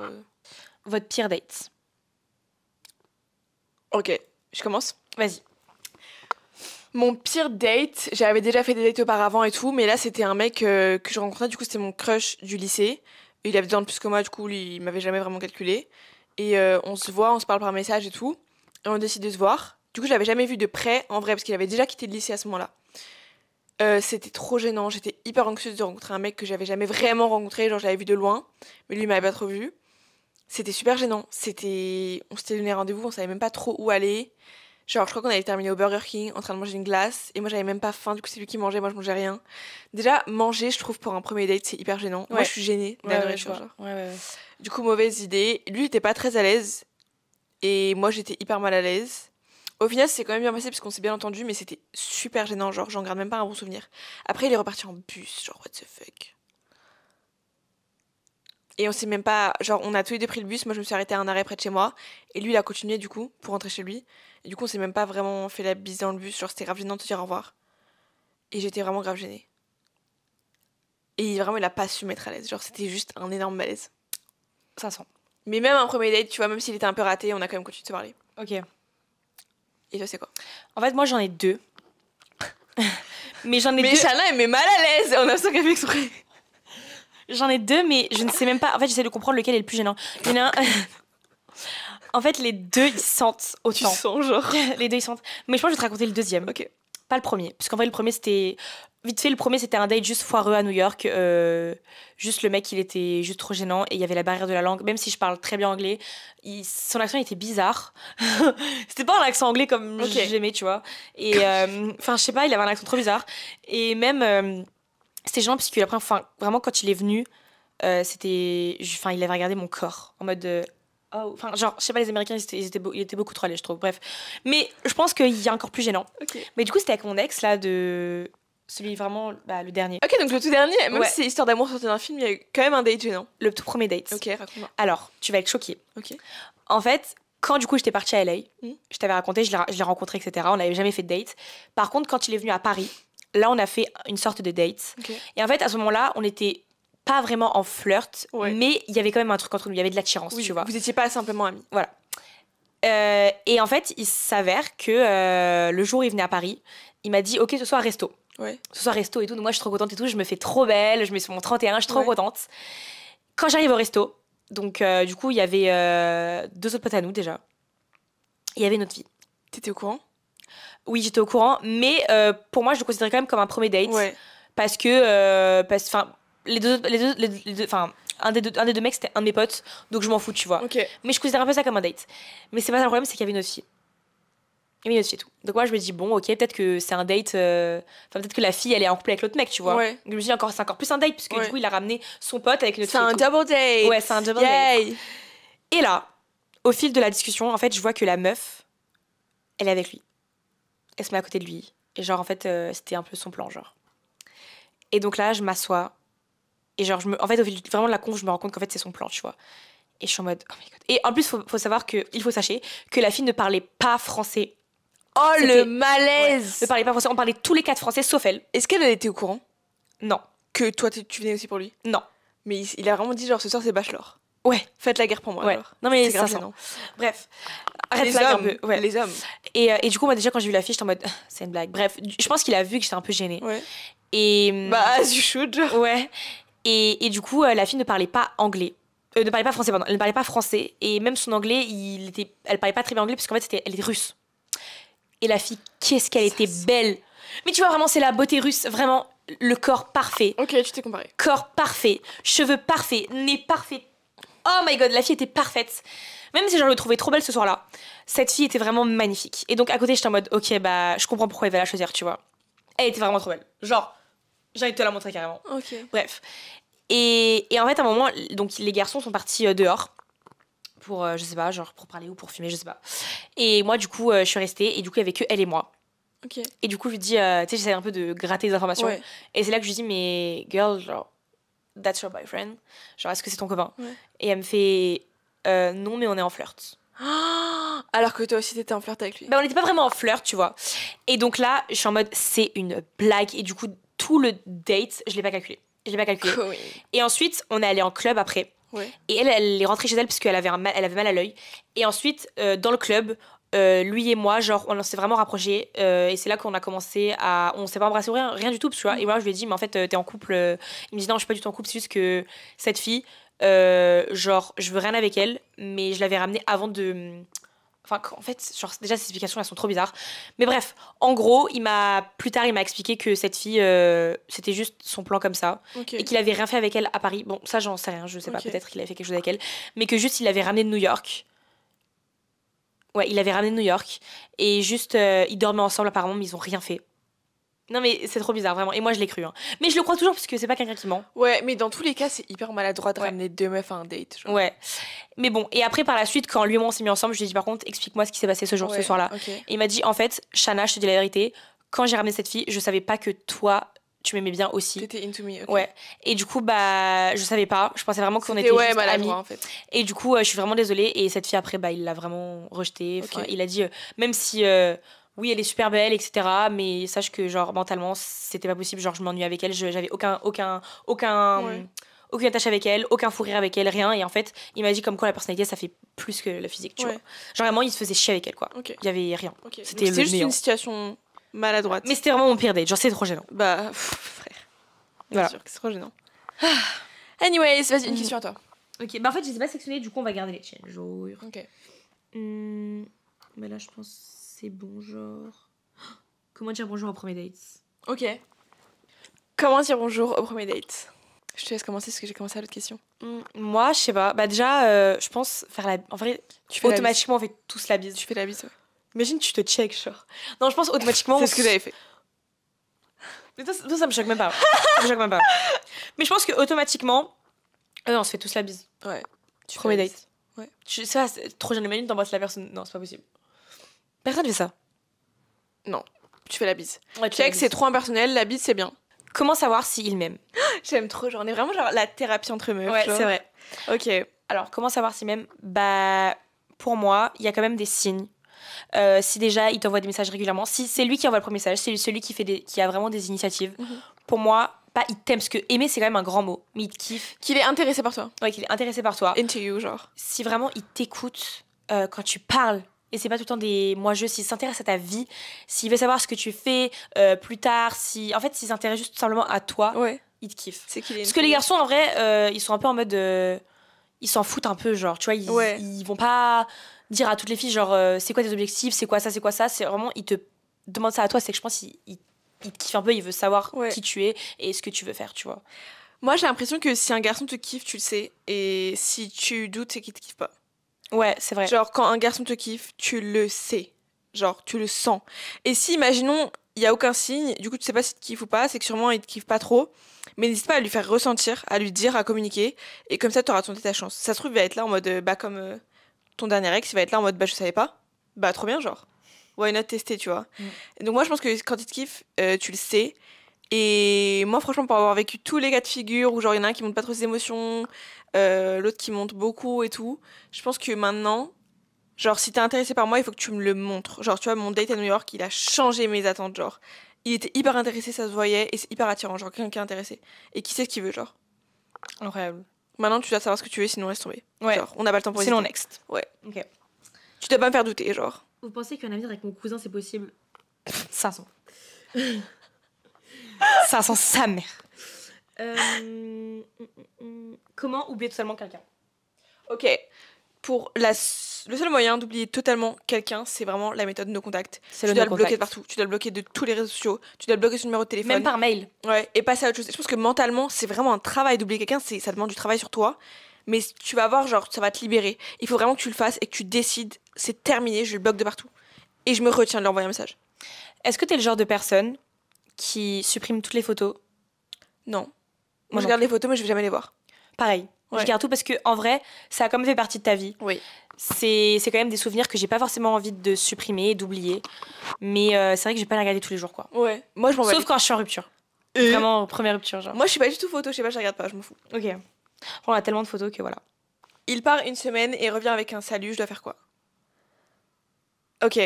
Votre pire date. Ok, je commence. Vas-y. Mon pire date, j'avais déjà fait des dates auparavant et tout, mais là c'était un mec que je rencontrais, du coup c'était mon crush du lycée. Il avait 2 ans de plus que moi, du coup lui, il m'avait jamais vraiment calculé. Et on se voit, on se parle par message et tout, et on décide de se voir. Du coup je l'avais jamais vu de près en vrai, parce qu'il avait déjà quitté le lycée à ce moment-là. C'était trop gênant, j'étais hyper anxieuse de rencontrer un mec que j'avais jamais vraiment rencontré, genre je l'avais vu de loin, mais lui il m'avait pas trop vu. C'était super gênant, on s'était donné rendez-vous, on savait même pas trop où aller. Genre, je crois qu'on avait terminé au Burger King en train de manger une glace et moi j'avais même pas faim, du coup c'est lui qui mangeait, moi je mangeais rien. Déjà, manger, je trouve pour un premier date c'est hyper gênant. Ouais. Moi je suis gênée de la nourriture. Genre. Ouais. Du coup, mauvaise idée. Lui il était pas très à l'aise et moi j'étais hyper mal à l'aise. Au final, c'est quand même bien passé parce qu'on s'est bien entendu, mais c'était super gênant, genre j'en garde même pas un bon souvenir. Après, il est reparti en bus, genre what the fuck. Et on s'est même pas... Genre, on a tous les deux pris le bus, moi je me suis arrêtée à un arrêt près de chez moi, et lui il a continué du coup, pour rentrer chez lui. Et du coup, on s'est même pas vraiment fait la bise dans le bus, genre c'était grave gênant de te dire au revoir. Et j'étais vraiment grave gênée. Et vraiment, il a pas su mettre à l'aise, genre c'était juste un énorme malaise. Ça sent. Mais même un premier date, tu vois, même s'il était un peu raté, on a quand même continué de se parler. Ok. Et toi, c'est quoi? En fait, moi j'en ai 2. Mais j'en ai 2. Mais Shanna, elle met mal à l'aise, on a ça qu'elle fait exprès. J'en ai 2, mais je ne sais même pas. En fait, j'essaie de comprendre lequel est le plus gênant. Il y en a un. En fait, les deux, ils sentent autant. Tu sens, genre. Les deux, ils sentent. Mais je pense que je vais te raconter le deuxième. Ok. Pas le premier. Parce qu'en vrai, le premier, c'était. Vite fait, le premier, c'était un date juste foireux à New York. Juste le mec, il était juste trop gênant. Et il y avait la barrière de la langue. Même si je parle très bien anglais, son accent était bizarre. C'était pas un accent anglais comme j'aimais, tu vois. Et enfin, je sais pas, il avait un accent trop bizarre. Et même, c'était gênant parce que après, enfin, vraiment, quand il est venu, c'était. Enfin, il avait regardé mon corps en mode. Enfin, genre, je sais pas, les Américains, ils étaient beaucoup trop allés, je trouve. Bref. Mais je pense qu'il y a encore plus gênant. Okay. Mais du coup, c'était avec mon ex, là, de. Celui vraiment, le dernier. Ok, donc le tout dernier, même si c'est Histoire d'amour sorti d'un film, il y a eu quand même un date gênant. Le tout premier date. Ok, raconte-moi. Alors, tu vas être choquée. Ok. En fait, quand du coup j'étais partie à LA, je t'avais raconté, je l'ai rencontré, etc. On n'avait jamais fait de date. Par contre, quand il est venu à Paris, là, on a fait une sorte de date. Okay. Et en fait, à ce moment-là, on était pas vraiment en flirt, mais il y avait quand même un truc entre nous, il y avait de l'attirance, tu vois. Vous étiez pas simplement amis. Voilà. Et en fait, il s'avère que le jour où il venait à Paris, il m'a dit, ok, ce soir resto. Ouais. Ce soir resto et tout. Donc moi, je suis trop contente et tout. Je me fais trop belle. Je me suis mon 31, je suis trop contente. Quand j'arrive au resto, donc du coup, il y avait 2 autres potes à nous déjà. Il y avait notre fille. T'étais au courant? Oui, j'étais au courant. Mais pour moi, je le considérais quand même comme un premier date. Ouais. Parce que, un des deux mecs, c'était un de mes potes. Donc je m'en fous, tu vois. Okay. Mais je considère un peu ça comme un date. Mais c'est pas ça le problème, c'est qu'il y avait une autre fille. Il y avait une autre fille et tout. Donc moi, je me dis, bon, ok, peut-être que c'est un date. Enfin, peut-être que la fille, elle est en couple avec l'autre mec, tu vois. Ouais. Donc je me dis, c'est encore plus un date, puisque du coup, il a ramené son pote avec une autre fille. C'est un double date. Ouais, c'est un double date. Et là, au fil de la discussion, en fait, je vois que la meuf, elle est avec lui. Elle se met à côté de lui. Et genre, en fait, c'était un peu son plan, genre. Et donc là, je m'assois. Et genre, en fait, au fil vraiment de la conf, je me rends compte qu'en fait, c'est son plan, tu vois. Et je suis en mode, oh my god. Et en plus, faut savoir il faut sachez que la fille ne parlait pas français. Oh, le malaise! Ne parlait pas français, on parlait tous les 4 français, sauf elle. Est-ce qu'elle était au courant? Non. Que toi, tu venais aussi pour lui? Non. Mais il a vraiment dit, genre, ce soir, c'est bachelor. Ouais. Faites la guerre pour moi, alors. Non, mais c'est grave gênant. Bref. Arrête les hommes. Un peu. Ouais. Les hommes. Et du coup, moi, déjà, quand j'ai vu la fille, j'étais en mode, c'est une blague. Bref, je pense qu'il a vu que j'étais un peu gênée. Ouais. Et... Bah, as you should, genre. Ouais. Et du coup, la fille ne parlait pas anglais. Ne parlait pas français, pardon. Elle ne parlait pas français. Et même son anglais, elle parlait pas très bien anglais, parce qu'en fait, elle était russe. Et la fille, qu'est-ce qu'elle était belle. Mais tu vois, vraiment, c'est la beauté russe. Vraiment, le corps parfait. Ok, tu t'es comparé. Corps parfait. Cheveux parfaits. Nez parfait. Oh my god, la fille était parfaite. Même si je le trouvais trop belle ce soir-là, cette fille était vraiment magnifique. Et donc, à côté, j'étais en mode, ok, bah, je comprends pourquoi elle va la choisir, tu vois. Elle était vraiment trop belle. Genre, j'ai envie de te la montrer carrément. Ok. Bref. Et en fait, à un moment, donc, les garçons sont partis dehors. Pour, je sais pas, genre pour parler ou pour fumer, je sais pas. Et moi, du coup, je suis restée. Et du coup, il y avait que elle et moi. Ok. Et du coup, je lui dis, tu sais, j'essaie un peu de gratter des informations. Ouais. Et c'est là que je lui dis, mais girl, genre, that's your boyfriend. Genre, est-ce que c'est ton copain? Et elle me fait, non, mais on est en flirt. Alors que toi aussi, t'étais en flirt avec lui. Bah, on n'était pas vraiment en flirt, tu vois. Et donc là, je suis en mode, c'est une blague. Et du coup, tout le date, je l'ai pas calculé. Cool. Et ensuite, on est allé en club après. Ouais. Et elle est rentrée chez elle parce qu'elle avait mal à l'œil. Et ensuite, dans le club, lui et moi, genre, on s'est vraiment rapprochés. Et c'est là qu'on a commencé à... On s'est pas embrassé ou rien du tout, tu vois. Et moi, je lui ai dit, mais en fait, t'es en couple. Il me dit, non, je suis pas du tout en couple, c'est juste que cette fille, genre, je veux rien avec elle, mais je l'avais ramenée avant de... Enfin, en fait, genre, déjà, ces explications, elles sont trop bizarres. Mais bref, en gros, plus tard, il m'a expliqué que cette fille, c'était juste son plan comme ça. Okay. Et qu'il avait rien fait avec elle à Paris. Bon, ça, j'en sais rien, je sais pas, peut-être qu'il avait fait quelque chose avec elle. Mais que juste, il l'avait ramenée de New York. Ouais, il l'avait ramenée de New York. Et juste, ils dormaient ensemble, apparemment, mais ils ont rien fait. Non, mais c'est trop bizarre, vraiment. Et moi, je l'ai cru. Hein. Mais je le crois toujours, parce que c'est pas quelqu'un qui ment. Ouais, mais dans tous les cas, c'est hyper maladroit de ramener 2 meufs à un date. Genre. Ouais. Mais bon, et après, par la suite, quand lui et moi, on s'est mis ensemble, je lui ai dit, par contre, explique-moi ce qui s'est passé ce soir-là. Okay. Et il m'a dit, en fait, Shana, je te dis la vérité, quand j'ai ramené cette fille, je savais pas que toi, tu m'aimais bien aussi. T'étais into me, ok. Ouais. Et du coup, bah, je savais pas. Je pensais vraiment qu'on était juste amis. En fait. Et du coup, je suis vraiment désolée. Et cette fille, après, bah, il l'a vraiment rejetée. Enfin, il a dit, même si... oui, elle est super belle, etc. Mais sache que, genre, mentalement, c'était pas possible. Genre, je m'ennuyais avec elle. J'avais aucune attache avec elle, aucun fou rire avec elle, rien. Et en fait, il m'a dit comme quoi la personnalité, ça fait plus que la physique, tu vois. Genre, vraiment, il se faisait chier avec elle, quoi. Il y avait rien. C'était juste une situation maladroite. Mais c'était vraiment mon pire date. Genre, c'est trop gênant. Bah, frère. Bien sûr que c'est trop gênant. Anyways, vas-y, une question à toi. Ok, bah en fait, je les ai pas sélectionnés, du coup, on va garder les tiennes, genre. Ok. Mais là, je pense que c'est bon, genre. Comment dire bonjour au premier date? Ok. Comment dire bonjour au premier date? Je te laisse commencer parce que j'ai commencé à l'autre question. Moi, je sais pas. Bah, déjà, je pense faire la. En vrai, automatiquement, on fait tous la bise. Tu fais la bise, ouais. Imagine, tu te check, genre. Non, je pense automatiquement. C'est ce que j'avais fait. Mais toi, ça me choque même pas. Ça me choque même pas. Mais je pense que automatiquement. Non, on se fait tous la bise. Ouais. Premier date. Ouais. Je sais pas, c'est trop jeune. Imagine, t'embrasses la personne. Non, c'est pas possible. Personne fait ça. Non. Tu fais la bise. Ouais, Check, c'est trop impersonnel. La bise, c'est bien. Comment savoir s'il m'aime? J'aime trop. Genre, on est vraiment genre la thérapie entre meufs. Ouais, genre. c'est vrai. Ok. Alors, comment savoir s'il m'aime? Bah, pour moi, il y a quand même des signes. Si déjà il t'envoie des messages régulièrement, si c'est lui qui envoie le premier message, c'est celui qui a vraiment des initiatives. Pour moi, pas il t'aime, parce que aimer c'est quand même un grand mot, mais il te kiffe. Qu'il est intéressé par toi. Ouais, qu'il est intéressé par toi. Into you, genre. Si vraiment il t'écoute quand tu parles, et c'est pas tout le temps des moi-je, s'il s'intéresse à ta vie, s'il veut savoir ce que tu fais plus tard, en fait s'il s'intéresse juste tout simplement à toi, ouais. il te kiffe. C'est qu'il est parce que les garçons en vrai, ils sont un peu en mode ils s'en foutent un peu, genre, tu vois, ils vont pas dire à toutes les filles, genre, c'est quoi tes objectifs, c'est quoi ça, c'est vraiment, ils te demandent ça à toi, c'est que je pense qu'il te kiffe un peu, il veut savoir qui tu es et ce que tu veux faire, tu vois. Moi, j'ai l'impression que si un garçon te kiffe, tu le sais, et si tu doutes, c'est qu'il te kiffe pas. Ouais, c'est vrai. Genre, quand un garçon te kiffe, tu le sais. Genre, tu le sens. Et si, imaginons, il y a aucun signe, du coup, tu sais pas s'il te kiffe ou pas, c'est que sûrement, il te kiffe pas trop. Mais n'hésite pas à lui faire ressentir, à lui dire, à communiquer. Et comme ça, tu auras tenté ta chance. Ça se trouve, il va être là en mode, comme ton dernier ex, il va être là en mode, je savais pas. Bah, trop bien, genre. Why not tester, tu vois. Et donc, moi, je pense que quand il te kiffe, tu le sais. Et moi, franchement, pour avoir vécu tous les cas de figure où, genre, il y en a un qui montre pas trop ses émotions, l'autre qui montre beaucoup et tout, je pense que maintenant, genre, si t'es intéressé par moi, il faut que tu me le montres. Genre, tu vois, mon date à New York, il a changé mes attentes, genre. Il était hyper intéressé, ça se voyait, et c'est hyper attirant, genre, quelqu'un qui est intéressé. Et qui sait ce qu'il veut, genre. Incroyable. Maintenant, tu dois savoir ce que tu veux, sinon laisse tomber. Ouais. Genre, on n'a pas le temps pour Sinon, hésiter. next. Ouais. Ok. Tu dois pas me faire douter, genre. Vous pensez qu'un avenir avec mon cousin, c'est possible? 500. 500, sa mère. Comment oublier totalement quelqu'un? Ok. Le seul moyen d'oublier totalement quelqu'un, c'est vraiment la méthode no contact. Tu dois le bloquer de partout. Tu dois le bloquer de tous les réseaux sociaux. Tu dois le bloquer son numéro de téléphone. Même par mail. Ouais, et passer à autre chose. Je pense que mentalement, c'est vraiment un travail d'oublier quelqu'un. Ça demande du travail sur toi. Mais tu vas voir, genre, ça va te libérer. Il faut vraiment que tu le fasses et que tu décides, c'est terminé, je le bloque de partout. Et je me retiens de lui envoyer un message. Est-ce que t'es le genre de personne qui supprime toutes les photos? Non. Moi, je garde les photos, mais je vais jamais les voir. Pareil. Ouais. Je garde tout parce que en vrai, ça a quand même fait partie de ta vie. Oui. C'est quand même des souvenirs que j'ai pas forcément envie de supprimer, d'oublier. Mais c'est vrai que je vais pas les regarder tous les jours, quoi. Ouais. Moi, je m'en Sauf quand je suis en rupture. Vraiment, première rupture, genre. Moi, je suis pas du tout photo, je sais pas, je regarde pas, je m'en fous. Ok. On a tellement de photos que voilà. Il part une semaine et revient avec un salut, je dois faire quoi? Ok.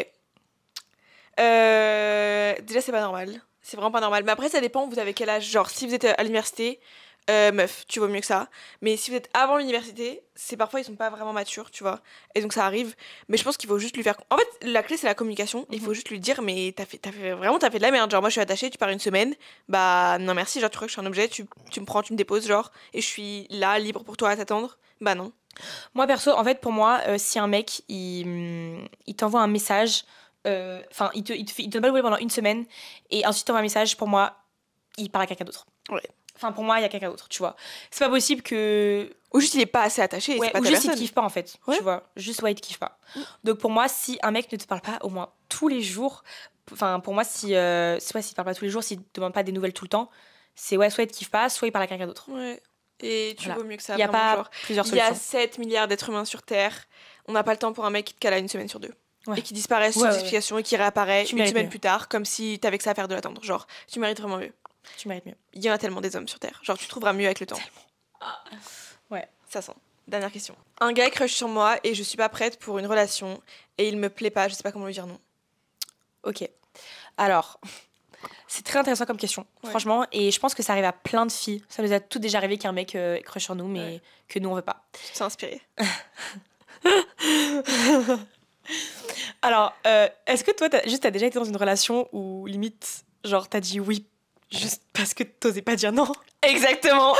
Déjà, c'est pas normal. C'est vraiment pas normal. Mais après, ça dépend, vous avez quel âge. Genre, si vous êtes à l'université, meuf, tu vaux mieux que ça. Mais si vous êtes avant l'université, c'est parfois ils sont pas vraiment matures, tu vois. Et donc ça arrive. Mais je pense qu'il faut juste lui faire. En fait, la clé c'est la communication. Il faut juste lui dire, mais t'as fait de la merde. Genre, moi je suis attachée, tu pars une semaine. Bah non, merci. Genre, tu crois que je suis un objet, tu me prends, tu me déposes, genre. Et je suis là, libre pour toi à t'attendre. Bah non. Moi perso, en fait, pour moi, si un mec il t'envoie un message. Enfin, il te donne pas le pendant une semaine et ensuite t'envoie un message, pour moi, il parle à quelqu'un d'autre. Ouais. Enfin, pour moi, il y a quelqu'un d'autre, tu vois. C'est pas possible que. Ou juste il est pas assez attaché. Ouais, c'est pas ou ta juste personne. il te kiffe pas en fait, tu vois. Juste il te kiffe pas. Donc pour moi, si un mec ne te parle pas au moins tous les jours, enfin pour moi, s'il te parle pas tous les jours, s'il te demande pas des nouvelles tout le temps, c'est soit il te kiffe pas, soit il parle à quelqu'un d'autre. Ouais. Et tu vaux mieux que ça. Il n'y a pas plusieurs solutions. Il y a 7 milliards d'êtres humains sur Terre. On n'a pas le temps pour un mec qui te cale à une semaine sur deux. Ouais. Et qui disparaît sans explication et qui réapparaît une semaine plus tard, comme si t'avais que ça à faire de l'attendre. Genre, tu mérites vraiment mieux. Tu mérites mieux. Il y en a tellement des hommes sur Terre. Genre, tu trouveras mieux avec le temps. Ouais. Ça sent. Dernière question. Un gars crush sur moi et je suis pas prête pour une relation et il me plaît pas, je sais pas comment lui dire non. Ok. Alors, c'est très intéressant comme question, franchement. Et je pense que ça arrive à plein de filles. Ça nous a toutes déjà arrivé qu'un mec crush sur nous, mais que nous on veut pas. Tu te sens inspirée. Alors, est-ce que toi, t'as déjà été dans une relation où limite, genre, t'as dit oui Juste parce que t'osais pas dire non. Exactement.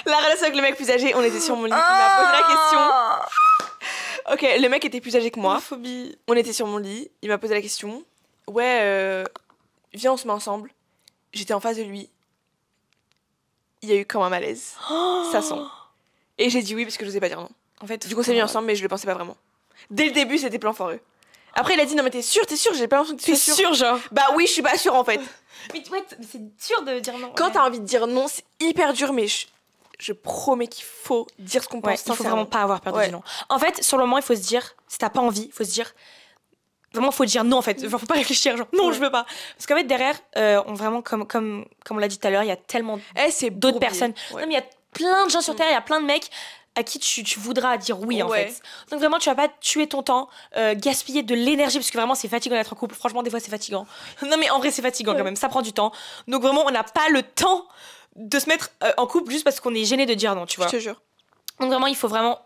La relation avec le mec plus âgé, on était sur mon lit. Il m'a posé la question. Ok, le mec était plus âgé que moi. Phobie. On était sur mon lit. Il m'a posé la question. Ouais, viens, on se met ensemble. J'étais en face de lui. Il y a eu comme un malaise. Ça sent. Et j'ai dit oui parce que je n'osais pas dire non. En fait, du coup, on s'est mis ensemble, mais je le pensais pas vraiment. Dès le début, c'était plan foireux. Après, il a dit non, mais t'es sûre? J'ai pas l'impression que tu sois sûre, genre. Bah oui, je suis pas sûre en fait. Mais ouais, c'est dur de dire non. Quand t'as envie de dire non, c'est hyper dur, mais je promets qu'il faut dire ce qu'on pense. Il faut vraiment pas avoir peur de dire non. En fait, sur le moment, il faut se dire, si t'as pas envie, il faut se dire. Vraiment, faut dire non en fait. Genre, faut pas réfléchir, genre non, je veux pas. Parce qu'en fait, derrière, vraiment, comme on l'a dit tout à l'heure, il y a tellement d'autres personnes. Non, mais il y a plein de gens sur Terre, il y a plein de mecs à qui tu voudras dire oui en fait. Donc vraiment, tu vas pas tuer ton temps, gaspiller de l'énergie, parce que vraiment, c'est fatigant d'être en couple. Franchement, des fois, c'est fatigant. Non, mais en vrai, c'est fatigant quand même. Ça prend du temps. Donc vraiment, on n'a pas le temps de se mettre en couple juste parce qu'on est gêné de dire non, tu vois. Je te jure. Donc vraiment, il faut vraiment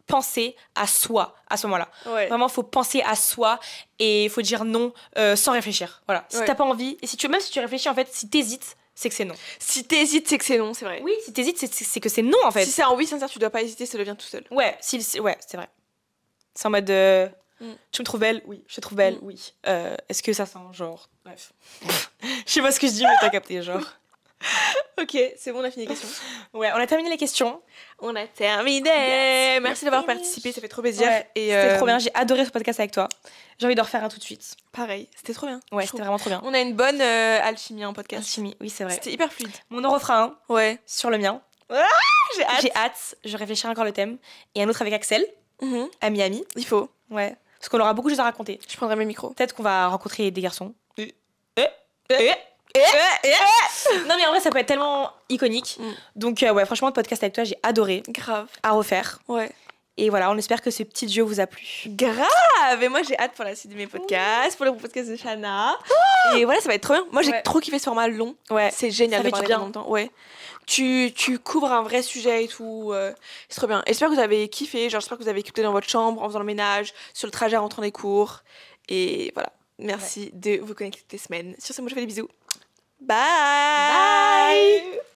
penser à soi à ce moment-là. Vraiment, il faut penser à soi et il faut dire non sans réfléchir. Voilà. Si t'as pas envie, et même si tu réfléchis, en fait, si t'hésites, c'est que c'est non. Si t'hésites, c'est que c'est non, c'est vrai. Oui, si t'hésites, c'est que c'est non, en fait. Si c'est un oui sincère, tu dois pas hésiter, ça devient tout seul. Ouais, c'est vrai. C'est en mode tu me trouves belle? Oui. Je te trouve belle? Oui. Est-ce que ça sent, genre... Bref. Je sais pas ce que je dis, mais t'as capté, genre... Ok, c'est bon, on a fini les questions. Ouais, on a terminé les questions. On a terminé. Yes, merci d'avoir participé, ça fait trop plaisir. Ouais, c'était trop bien, j'ai adoré ce podcast avec toi. J'ai envie de refaire un tout de suite. Pareil, c'était trop bien. Ouais, c'était vraiment trop bien. On a une bonne alchimie en podcast. Alchimie, oui, c'est vrai. C'était hyper fluide. Mon en refera un. Ouais. Sur le mien. Ah, j'ai hâte. Je réfléchirai encore le thème. Et un autre avec Axel, à Miami. Il faut. Ouais. Parce qu'on aura beaucoup de choses à raconter. Je prendrai mes micros. Peut-être qu'on va rencontrer des garçons. Non mais en vrai ça peut être tellement iconique. Donc ouais, franchement le podcast avec toi j'ai adoré. Grave. À refaire. Ouais. Et voilà, on espère que ce petit jeu vous a plu. Grave. Et moi j'ai hâte pour la suite de mes podcasts, pour le podcast de Shana. Et voilà, ça va être trop bien. Moi j'ai trop kiffé ce format long. Ouais. C'est génial de parler pendant longtemps. Ouais. Tu couvres un vrai sujet et tout. C'est trop bien. J'espère que vous avez kiffé. Genre j'espère que vous avez écouté dans votre chambre en faisant le ménage, sur le trajet en rentrant des cours. Et voilà. Merci de vous connecter toutes les semaines. Sur ce, moi je fais des bisous. Bye.